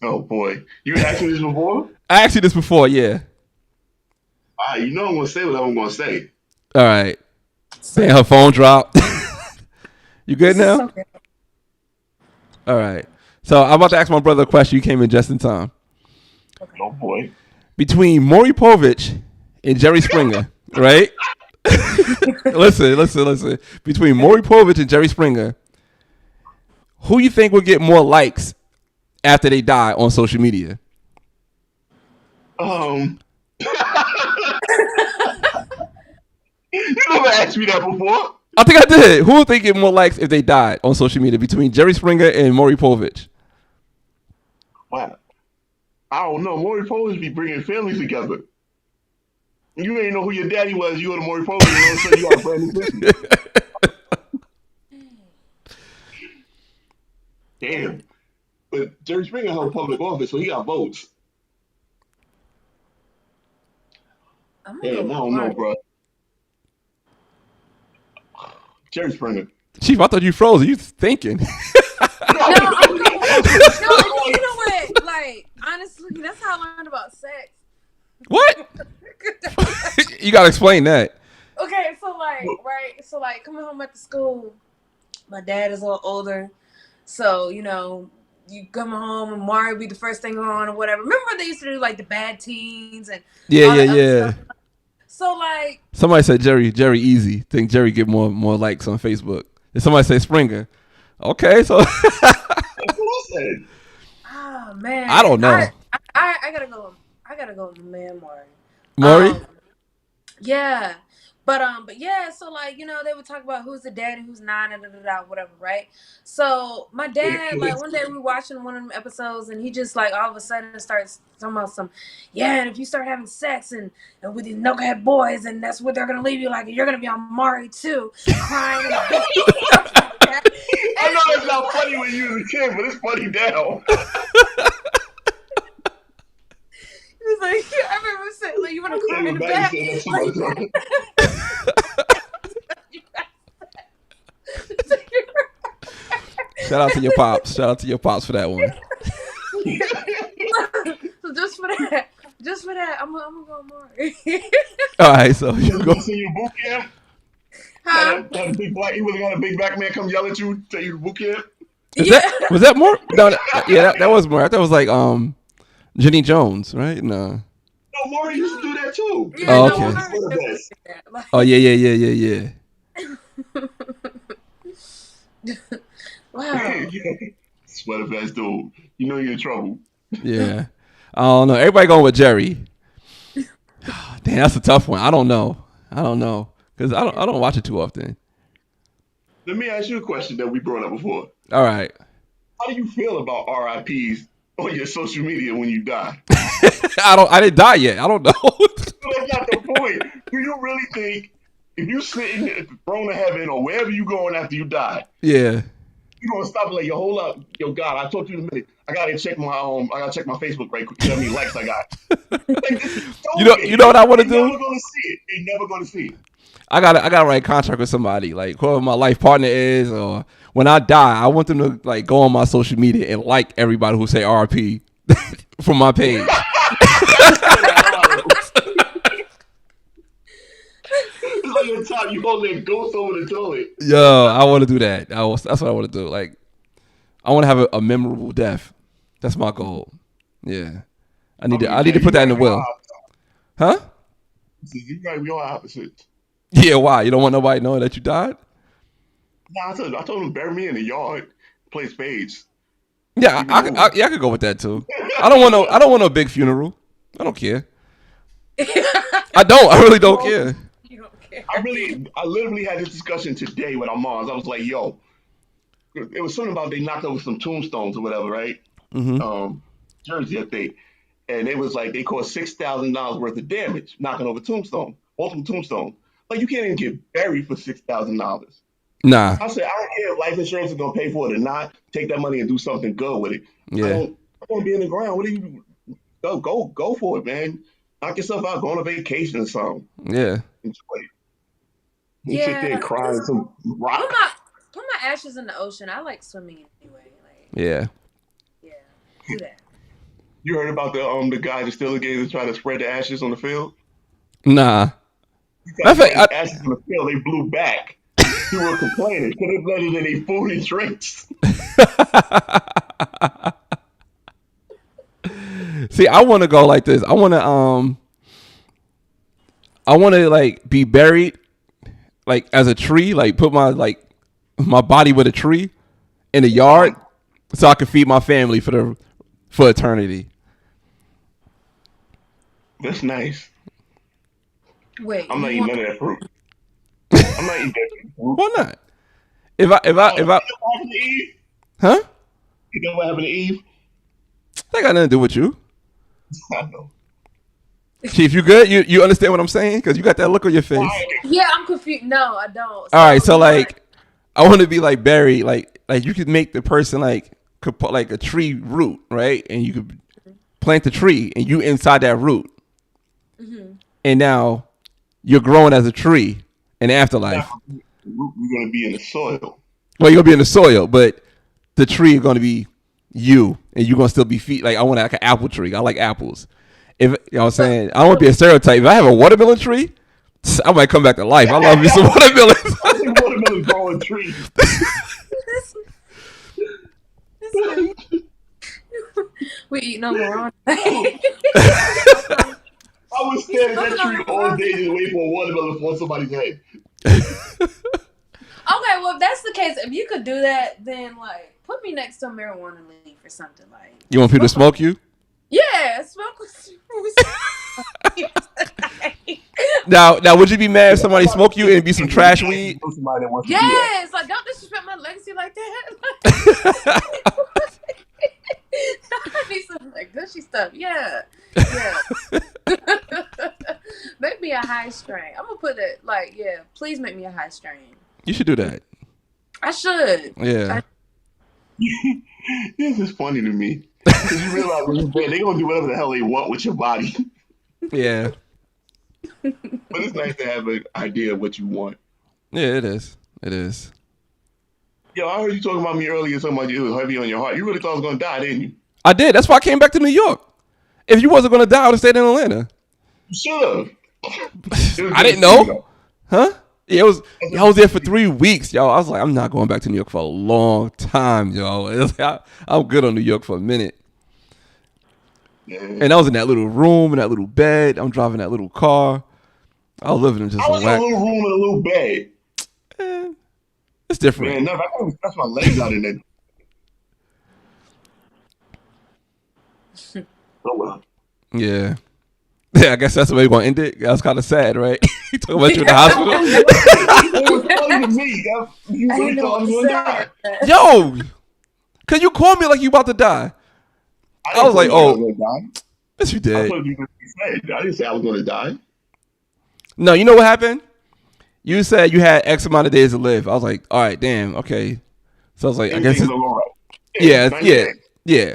S6: Oh boy, you asked me this before?
S1: I asked you this before, yeah.
S6: You know I'm gonna say what I'm gonna say.
S1: All right. Saying her phone dropped. You good now?
S5: Okay.
S1: All right. So I'm about to ask my brother a question. You came in just in time.
S6: Oh boy.
S1: Between Maury Povich and Jerry Springer, right? Listen. Between Maury Povich and Jerry Springer, who you think will get more likes after they die on social media?
S6: You never asked me that before.
S1: I think I did. Who would they get more likes if they died on social media between Jerry Springer and Maury Povich?
S6: Wow. I don't know. Maury Povich be bringing families together. You ain't know who your daddy was. You go to Maury Povich, and all of a sudden you got a brand new sister. Damn. But Jerry Springer held public office, so he got votes. Damn, I don't know, bro. Jerry Springer.
S1: Chief, I thought you froze. Are you thinking?
S5: No, you know what? Like, honestly, that's how I learned about sex.
S1: What? You gotta explain that.
S5: Okay, so like, right? So like, coming home after school, my dad is a little older, so you know, you come home and Maury be the first thing on or whatever. Remember when they used to do like the bad teens and
S1: Yeah.
S5: stuff? So like,
S1: Somebody said Jerry Easy. Think Jerry get more likes on Facebook. If somebody say Springer, okay, so.
S6: That's what I said.
S5: oh man,
S1: I don't know.
S5: I gotta go. I gotta go with my man Maury.
S1: Maury?
S5: Yeah. But yeah, so like, you know, they would talk about who's the dad and who's not, and whatever, right? So my dad, like one day we were watching one of them episodes and he just like all of a sudden starts talking about and if you start having sex and with these knucklehead boys and that's what they're gonna leave you like, and you're gonna be on Maury too, crying and
S6: I know it's not funny when you was a kid, but it's funny now.
S5: He was like, I remember saying, like, you want to cry in the back?
S1: Shout out to your pops. Shout out to your pops for that one.
S5: So just for that, I'm gonna go Maury.
S1: All right, so you go.
S6: See your boot camp?
S5: Huh?
S6: Had a big black, he was got a big black man come yell at you, tell you to boot camp.
S1: Was that more? No, that was more. I thought it was like Jenny Jones, right? No.
S6: No, Maury used to do that too.
S5: Yeah,
S1: Oh,
S5: no,
S1: okay.
S5: Maury like,
S1: Oh yeah.
S5: wow.
S6: Sweater vest dude. You know you're in trouble.
S1: Yeah. I don't know. Everybody going with Jerry. Damn, that's a tough one. I don't know. Because I don't watch it too often.
S6: Let me ask you a question that we brought up before.
S1: All right.
S6: How do you feel about RIPs on your social media when you die?
S1: I didn't die yet. I don't know.
S6: That's not the point. Do you really think if you sitting at the throne of heaven or wherever you going after you die,
S1: Yeah.
S6: you gonna stop and like, yo, hold up, yo, God, I talked to you in a minute. I gotta check my Facebook right quick. How many likes I got? Like,
S1: You know what I want to do?
S6: They're never gonna see it. They're never gonna see it.
S1: I gotta write a contract with somebody, like whoever my life partner is, or when I die, I want them to like go on my social media and like everybody who say RP from my page.
S6: It's like your top, you hold that ghost over the toilet.
S1: Yo, I want to do that. That's what I want to do. Like, I want to have a memorable death. That's my goal. Yeah, I need to put that in the will. Huh?
S6: You right, we all opposites.
S1: Yeah, why? You don't want nobody knowing that you died?
S6: Nah, I told him bury me in the yard, play spades.
S1: Yeah, I could go with that too. I don't want no big funeral. I don't care. I really don't care.
S5: You don't care.
S6: I literally had this discussion today with our moms. I was like, yo, it was something about they knocked over some tombstones or whatever, right?
S1: Mm-hmm.
S6: Jersey, I think. And it was like they caused $6,000 worth of damage knocking over tombstone, multiple tombstones. Like, you can't even get buried for $6,000.
S1: Nah.
S6: I said, I don't care if life insurance is gonna pay for it or not. Take that money and do something good with it.
S1: Yeah.
S6: I want to be in the ground. What do you go for it, man? Knock yourself out, go on a vacation or something.
S1: Yeah.
S6: Enjoy it. You sit there crying some rock.
S5: Put my ashes in the ocean. I like swimming anyway. Like,
S1: Yeah.
S5: do that.
S6: You heard about the guy that still again trying to spread the ashes on the field?
S1: Nah.
S6: Ashes on the field, they blew back. People were complaining. Could have let it in their food and drinks.
S1: See, I want to go like this. I want to like be buried like as a tree, like put my body with a tree in the yard so I can feed my family for eternity.
S6: That's nice.
S5: Wait.
S6: I'm not eating none of that fruit. I'm not eating that fruit.
S1: Why not? If I,
S6: You know what happened to Eve?
S1: huh?
S6: You know what happened to Eve?
S1: That got nothing to do with you.
S6: I know.
S1: Chief, you good? You understand what I'm saying? Because you got that look on your face.
S5: Yeah, I'm confused. No, I don't.
S1: All right, so like, I want to be like Barry. Like you could make the person could put like a tree root, right? And you could plant the tree, and you inside that root, and now you're growing as a tree in the afterlife.
S6: We're going to be in the soil.
S1: Well, you're gonna be in the soil, but the tree is gonna be you, and you're gonna still be like I want like an apple tree. I like apples. If you know what I'm saying, I don't want to be a stereotype. If I have a watermelon tree, I might come back to life. I love me some watermelons.
S6: I think watermelon growing tree.
S5: We eat number one.
S6: I was staring at that tree all day just waiting for a watermelon to fall on somebody's head.
S5: Okay, well, if that's the case, if you could do that, then like put me next to a marijuana leaf or something like.
S1: You want people to smoke you?
S5: Yeah, smoke with.
S1: Now, would you be mad if somebody smoked you and it'd be some trash weed?
S5: Yes, like don't disrespect my legacy like that. I need some like gushy stuff. Yeah. Make me a high strain. I'm gonna put it like, yeah. Please make me a high strain.
S1: You should do that.
S5: I should.
S1: Yeah.
S6: This is funny to me because you realize when you're dead, they're gonna do whatever the hell they want with your body.
S1: Yeah.
S6: But it's nice to have an idea of what you want.
S1: Yeah, it is. It is.
S6: Yo, I heard you talking about me earlier. Talking about you, it was heavy on your heart. You really thought I was gonna die, didn't you?
S1: I did. That's why I came back to New York. If you wasn't gonna die, I would have stayed in Atlanta.
S6: You should have.
S1: I didn't know. Huh? Yeah, I was there for 3 weeks, yo. I was like, I'm not going back to New York for a long time, yo. It was like, I'm good on New York for a minute.
S6: Yeah.
S1: And I was in that little room, in that little bed. I'm driving that little car. I was living in just
S6: I was in a little room in a little bed.
S1: It's different.
S6: Man, no, I can't stretch my legs out in there. Oh well.
S1: Yeah. Yeah, I guess that's the way we're going to end it. That was kind of sad, right? You talking about you in the hospital?
S6: It was funny to me. You really thought I was going to die.
S1: Yo, because you called me like you about to die. I was like, oh. Yes, you
S6: I
S1: did.
S6: told you what you said. I didn't say I was going to die.
S1: No, you know what happened? You said you had X amount of days to live. I was like, all right, damn, okay. So I was like, I guess it's,
S6: all right.
S1: yeah.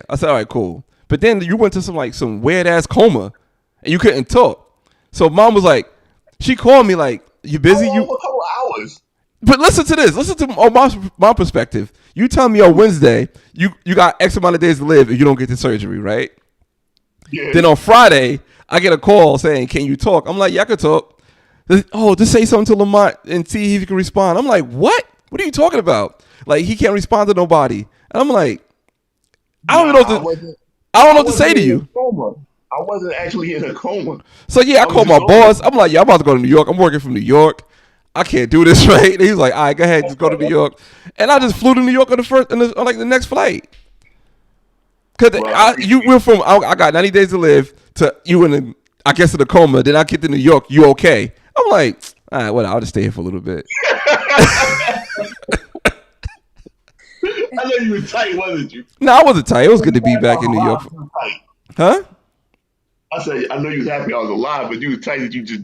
S1: I said, all right, cool. But then you went to some weird ass coma, and you couldn't talk. So mom was like, she called me like, you busy?
S6: A couple of hours.
S1: But listen to this. Listen to my perspective. You tell me on Wednesday you got X amount of days to live if you don't get the surgery, right?
S6: Yeah.
S1: Then on Friday, I get a call saying, can you talk? I'm like, yeah, I can talk. Oh, just say something to Lamont and see if he can respond. I'm like, what? What are you talking about? Like, he can't respond to nobody. And I'm like, I don't know what to say to you.
S6: I wasn't actually in a coma.
S1: So yeah, I called my boss. I'm like, yeah, I'm about to go to New York. I'm working from New York. I can't do this, right? And he's like, all right, go ahead, just go to New York. And I just flew to New York on the next flight. Cause you went from I got 90 days to live to you in I guess in a coma. Then I get to New York. You okay? I'm like, all right, well, I'll just stay here for a little bit.
S6: I know you were tight, wasn't you?
S1: No, I wasn't tight. It was good to be back in New York. Huh?
S6: I said, I know you was happy I was alive, but you was tight that you just.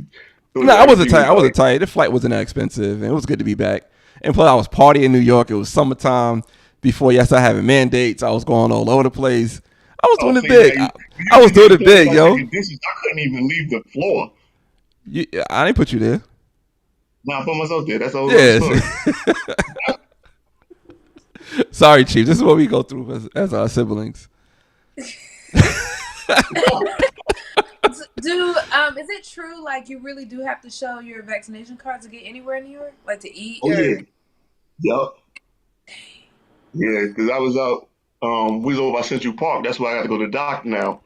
S1: No, I wasn't tight. I wasn't tight. The flight wasn't that expensive, and it was good to be back. And plus, I was partying in New York. It was summertime. Before I started having mandates, I was going all over the place. I was doing it big. I was doing it big, yo.
S6: I couldn't even leave the floor.
S1: I didn't put you there.
S6: Nah, I put myself there. That's all.
S1: Yes. Sorry, Chief. This is what we go through as our siblings.
S5: Is it true like you really do have to show your vaccination card to get anywhere in New York, like to eat?
S6: Oh yeah. Yup. Yeah, because I was out. We was over by Central Park. That's why I got to go to the doctor now,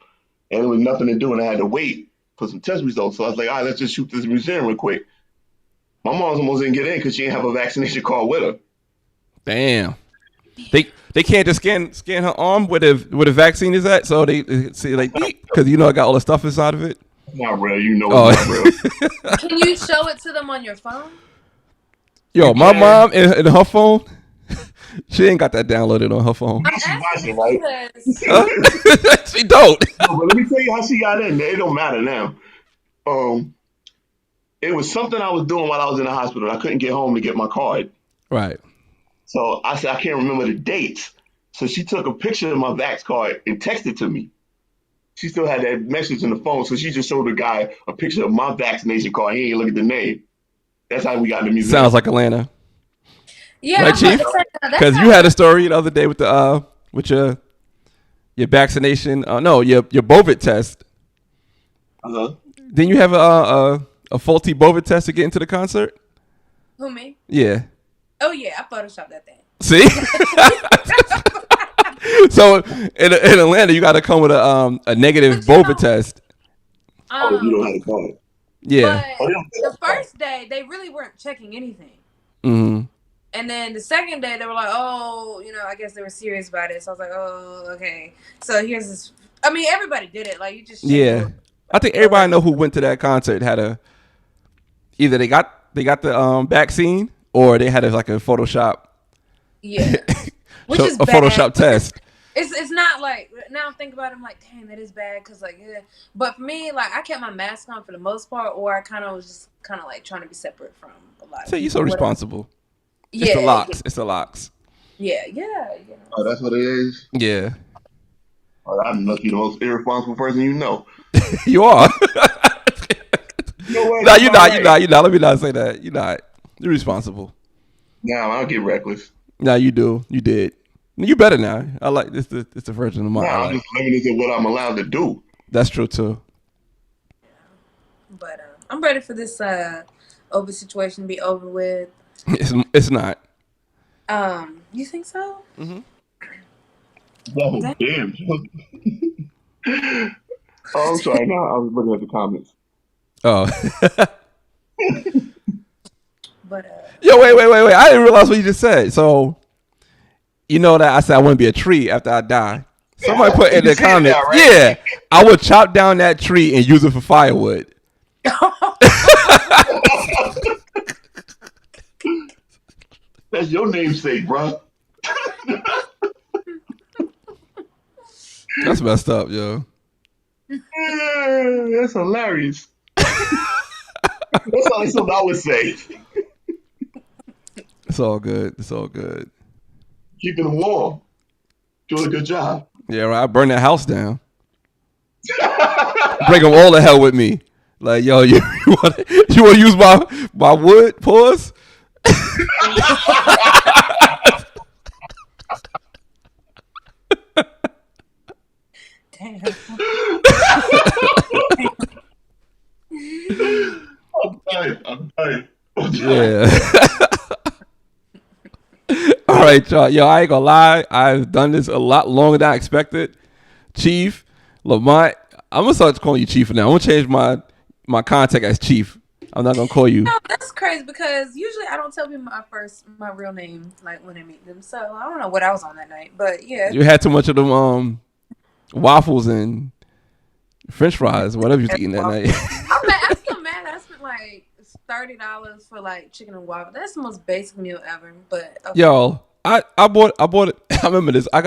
S6: and there was nothing to do, and I had to wait for some test results. So I was like, all right, let's just shoot this museum real quick. My mom's almost didn't get in because she didn't have a vaccination card with her.
S1: Damn. They can't just scan her arm where the vaccine is at, so they see like because I got all the stuff inside of it.
S6: It's not real, it's not real.
S5: Can you show it to them on your phone?
S1: Yo, my mom in her phone, she ain't got that downloaded on her phone.
S5: I'm
S6: She's
S5: asking
S6: watching, right?
S5: because
S1: She don't.
S6: No, but let me tell you how she got in there. It don't matter now. It was something I was doing while I was in the hospital. I couldn't get home to get my card.
S1: Right.
S6: So I said, I can't remember the dates. So she took a picture of my Vax card and texted to me. She still had that message in the phone. So she just showed the guy a picture of my vaccination card. He ain't look at the name. That's how we got in the museum.
S1: Sounds like Atlanta.
S5: yeah,
S1: Right,
S5: I'm
S1: Chief?
S5: about to say, that's
S1: Because
S5: how-
S1: you had a story the other day with the with your vaccination. No, your Bovid test.
S6: Uh-huh.
S1: Didn't you have a faulty Bovid test to get into the concert?
S5: Who, me?
S1: Yeah.
S5: Oh yeah, I photoshopped that thing.
S1: See. So in Atlanta, you got to come with a negative
S5: But you
S1: Bovid test.
S6: Oh, you don't have a card.
S1: Yeah.
S5: But the first day they really weren't checking anything.
S1: Mm-hmm.
S5: And then the second day, they were like, oh, I guess they were serious about it. So I was like, oh, okay. So here's this. I mean, everybody did it. Like, you just.
S1: Yeah. I think everybody know who went to that concert had either they got the vaccine or they had like a Photoshop.
S5: Yeah. Which is
S1: a
S5: bad.
S1: Photoshop test.
S5: It's not like, now I'm thinking about it, I'm like, dang, that is bad. Because, like, yeah. But for me, like, I kept my mask on for the most part, or I kind of was just kind of like trying to be separate from a lot of
S1: So you're so
S5: people,
S1: responsible.
S5: Yeah.
S1: It's the locks. It's the locks.
S5: Yeah.
S6: Oh, that's what it is?
S1: Yeah.
S6: Oh, I must be the most irresponsible person you know.
S1: You are.
S6: No,
S1: No, you're not. You're not. You're not. Let me not say that. You're not. You're responsible.
S6: Nah, I don't get reckless.
S1: No, you do. You did. You better now. I like this. It's the version of
S6: Nah,
S1: mine.
S6: I'm just limited to what I'm allowed to do.
S1: That's true too.
S5: But I'm ready for this over situation to be over with.
S1: It's not.
S5: You think so?
S1: Mm-hmm.
S6: Oh, damn. Oh, I'm sorry. No, I was looking at the comments.
S1: Oh.
S5: But
S1: Yo, wait. I didn't realize what you just said. So, you know that I said I want to be a tree after I die. Somebody put in the comments,
S6: that, right?
S1: yeah, I would chop down that tree and use it for firewood.
S6: That's your namesake, bro.
S1: That's messed up, yo.
S6: Yeah, that's hilarious. That's like something I would say.
S1: It's all good. It's all good.
S6: Keeping them warm. Doing a good job.
S1: Yeah, right. I burn that house down. Bring them all to hell with me. Like, yo, you want to use my wood? Pause.
S5: damn.
S6: I'm tired.
S1: Yeah. All right, y'all. Yo, I ain't gonna lie. I've done this a lot longer than I expected. Chief, Lamont. I'm gonna start calling you Chief now. I'm gonna change my contact as Chief. I'm not gonna call you.
S5: No, that's crazy because usually I don't tell people my real name like when I meet them. So I don't know what I was on that night, but yeah.
S1: You had too much of them waffles and French fries, whatever you was eating that night.
S5: I'm still mad. I spent like $30 for like chicken and waffle. That's the most basic meal ever. But okay.
S1: Yo, I bought it. I remember this. I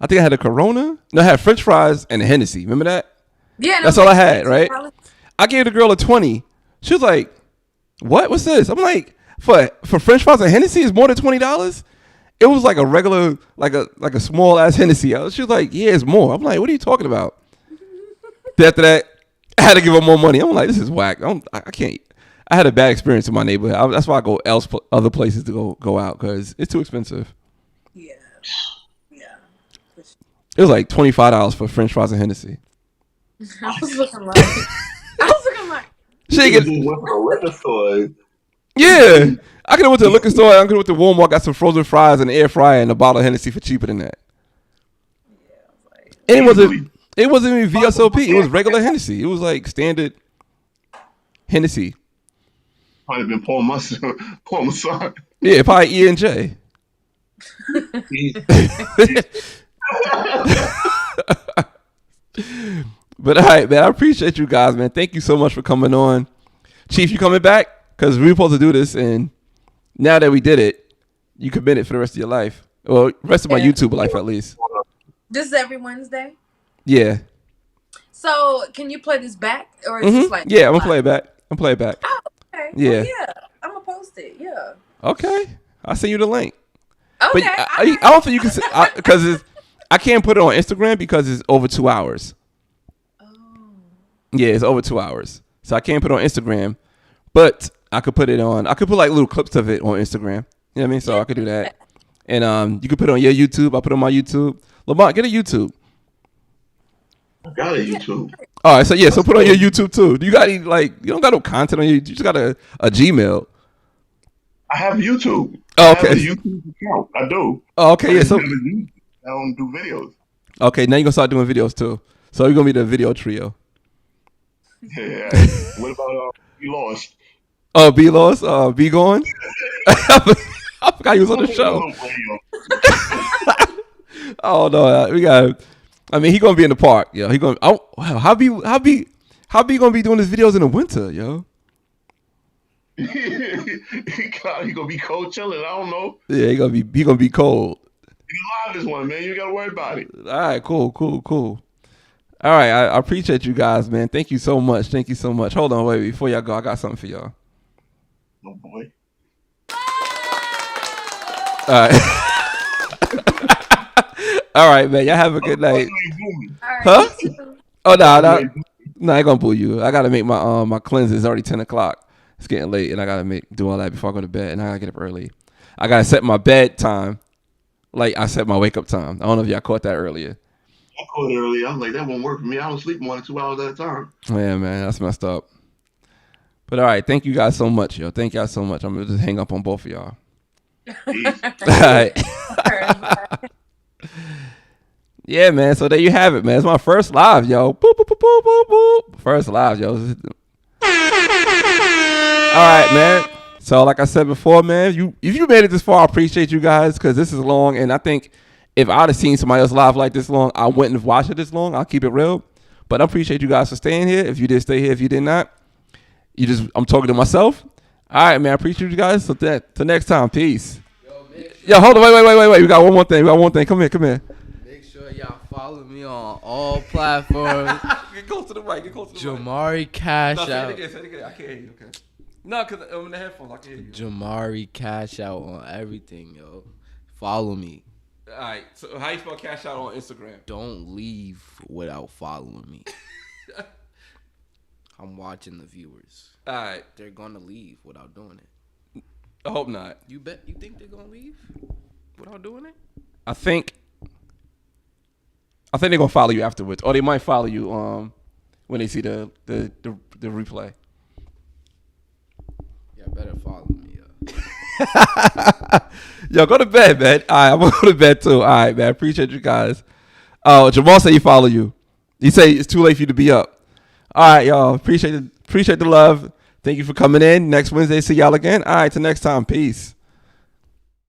S1: think I had a Corona. No, I had French fries and a Hennessy. Remember that?
S5: Yeah,
S1: That's all I had, right? I gave the girl a 20. She was like, "What? What's this?" I'm like, "For French fries and Hennessy is more than $20." It was like a regular, like a small ass Hennessy. She was like, "Yeah, it's more." I'm like, "What are you talking about?" After that, I had to give her more money. I'm like, "This is whack. I can't." I had a bad experience in my neighborhood. That's why I go other places to go out because it's too expensive.
S5: Yeah.
S1: It was like $25 for French fries and Hennessy.
S5: I was looking like.
S1: She
S6: You
S1: get,
S6: just went to the liquor store.
S1: yeah. I could have went to the liquor store. I could have went to Walmart, got some frozen fries and an air fryer and a bottle of Hennessy for cheaper than that. And it wasn't even VSOP. It was regular Hennessy. It was like standard Hennessy.
S6: Probably been pouring my son.
S1: Yeah, probably E&J. But all right, man, I appreciate you guys, man. Thank you so much for coming on. Chief, you coming back? Because we're supposed to do this in now that we did it, you commit it for the rest of your life. Well, rest of my
S5: Yeah.
S1: YouTube life at least.
S5: This is every Wednesday.
S1: Yeah.
S5: So can you play this back, or is this like?
S1: Yeah, I'm gonna play it back.
S5: Oh, okay.
S1: Yeah.
S5: Well, yeah. I'm gonna post it. Yeah.
S1: Okay. I'll send you the link.
S5: Okay.
S1: But I don't think you can because I can't put it on Instagram because it's over 2 hours.
S5: Oh.
S1: Yeah, it's over 2 hours. So I can't put it on Instagram. But I could put like little clips of it on Instagram. You know what I mean? So I could do that. And you could put it on your YouTube. I'll put it on my YouTube. Lamont, get a YouTube.
S6: I got a YouTube.
S1: All right, so put on your YouTube too. Do you got any, you don't got no content on you just got a Gmail.
S6: I have YouTube.
S1: Oh,
S6: I have
S1: okay.
S6: a YouTube account. I do.
S1: Oh, okay, yeah. So
S6: I don't do videos.
S1: okay, now you're gonna start doing videos too. So you're gonna be the video trio.
S6: Yeah. What about you lost?
S1: Oh, B lost, B gone. I forgot he was on the show. Oh no, we got. I mean, he gonna be in the park, yo. He gonna. Oh, wow. How be gonna be doing his videos in the winter, yo?
S6: He gonna be cold chilling. I don't know.
S1: Yeah, he gonna be cold.
S6: You live this one, man. You gotta worry about it.
S1: All right, cool. All right, I appreciate you guys, man. Thank you so much. Hold on, wait, before y'all go, I got something for y'all.
S6: Oh boy.
S1: All right. All right, man. Y'all have a good night. Huh? Oh no, I ain't gonna boo you. I gotta make my my cleanse. It's already 10 o'clock. It's getting late, and I gotta do all that before I go to bed, and I gotta get up early. I gotta set my bed time, like I set my wake up time. I don't know if y'all caught that earlier.
S6: I called it earlier. I was like, that won't work for me. I don't sleep more than 2 hours at a time.
S1: Yeah, man, that's messed up. But all right, thank you guys so much, yo. Thank y'all so much. I'm gonna just hang up on both of y'all. All right. Yeah, man. So there you have it, man. It's my first live, yo. Boop, boop, boop, boop, boop, boop. First live, yo. All right, man. So like I said before, man, if you made it this far, I appreciate you guys because this is long. And I think if I'd have seen somebody else live like this long, I wouldn't have watched it this long. I'll keep it real. But I appreciate you guys for staying here. If you did stay here, if you did not, I'm talking to myself. All right, man. I appreciate you guys. So till next time. Peace. Yo, hold on. Wait. We got one more thing. Come here.
S3: Make sure y'all follow me on all platforms.
S1: Get close to the mic.
S3: Jamari Cash Out.
S1: Say it again. I can't hear you. Okay. No, because I'm in the headphones. I can't hear you.
S3: Jamari Cash Out on everything, yo. Follow me.
S1: All right. So how you spell cash out on Instagram?
S3: Don't leave without following me. I'm watching the viewers.
S1: All right.
S3: They're gonna leave without doing it.
S1: I hope not.
S3: You think they're gonna leave without doing it?
S1: I think they're gonna follow you afterwards, or they might follow you when they see the replay.
S3: Yeah, better follow me.
S1: Yo, go to bed, man. All right, I'm gonna go to bed too. All right, man. Appreciate you guys. Oh, Jamal said he follow you. He say it's too late for you to be up. All right, y'all. Appreciate the love. Thank you for coming in. Next Wednesday, see y'all again. All right, till next time. Peace.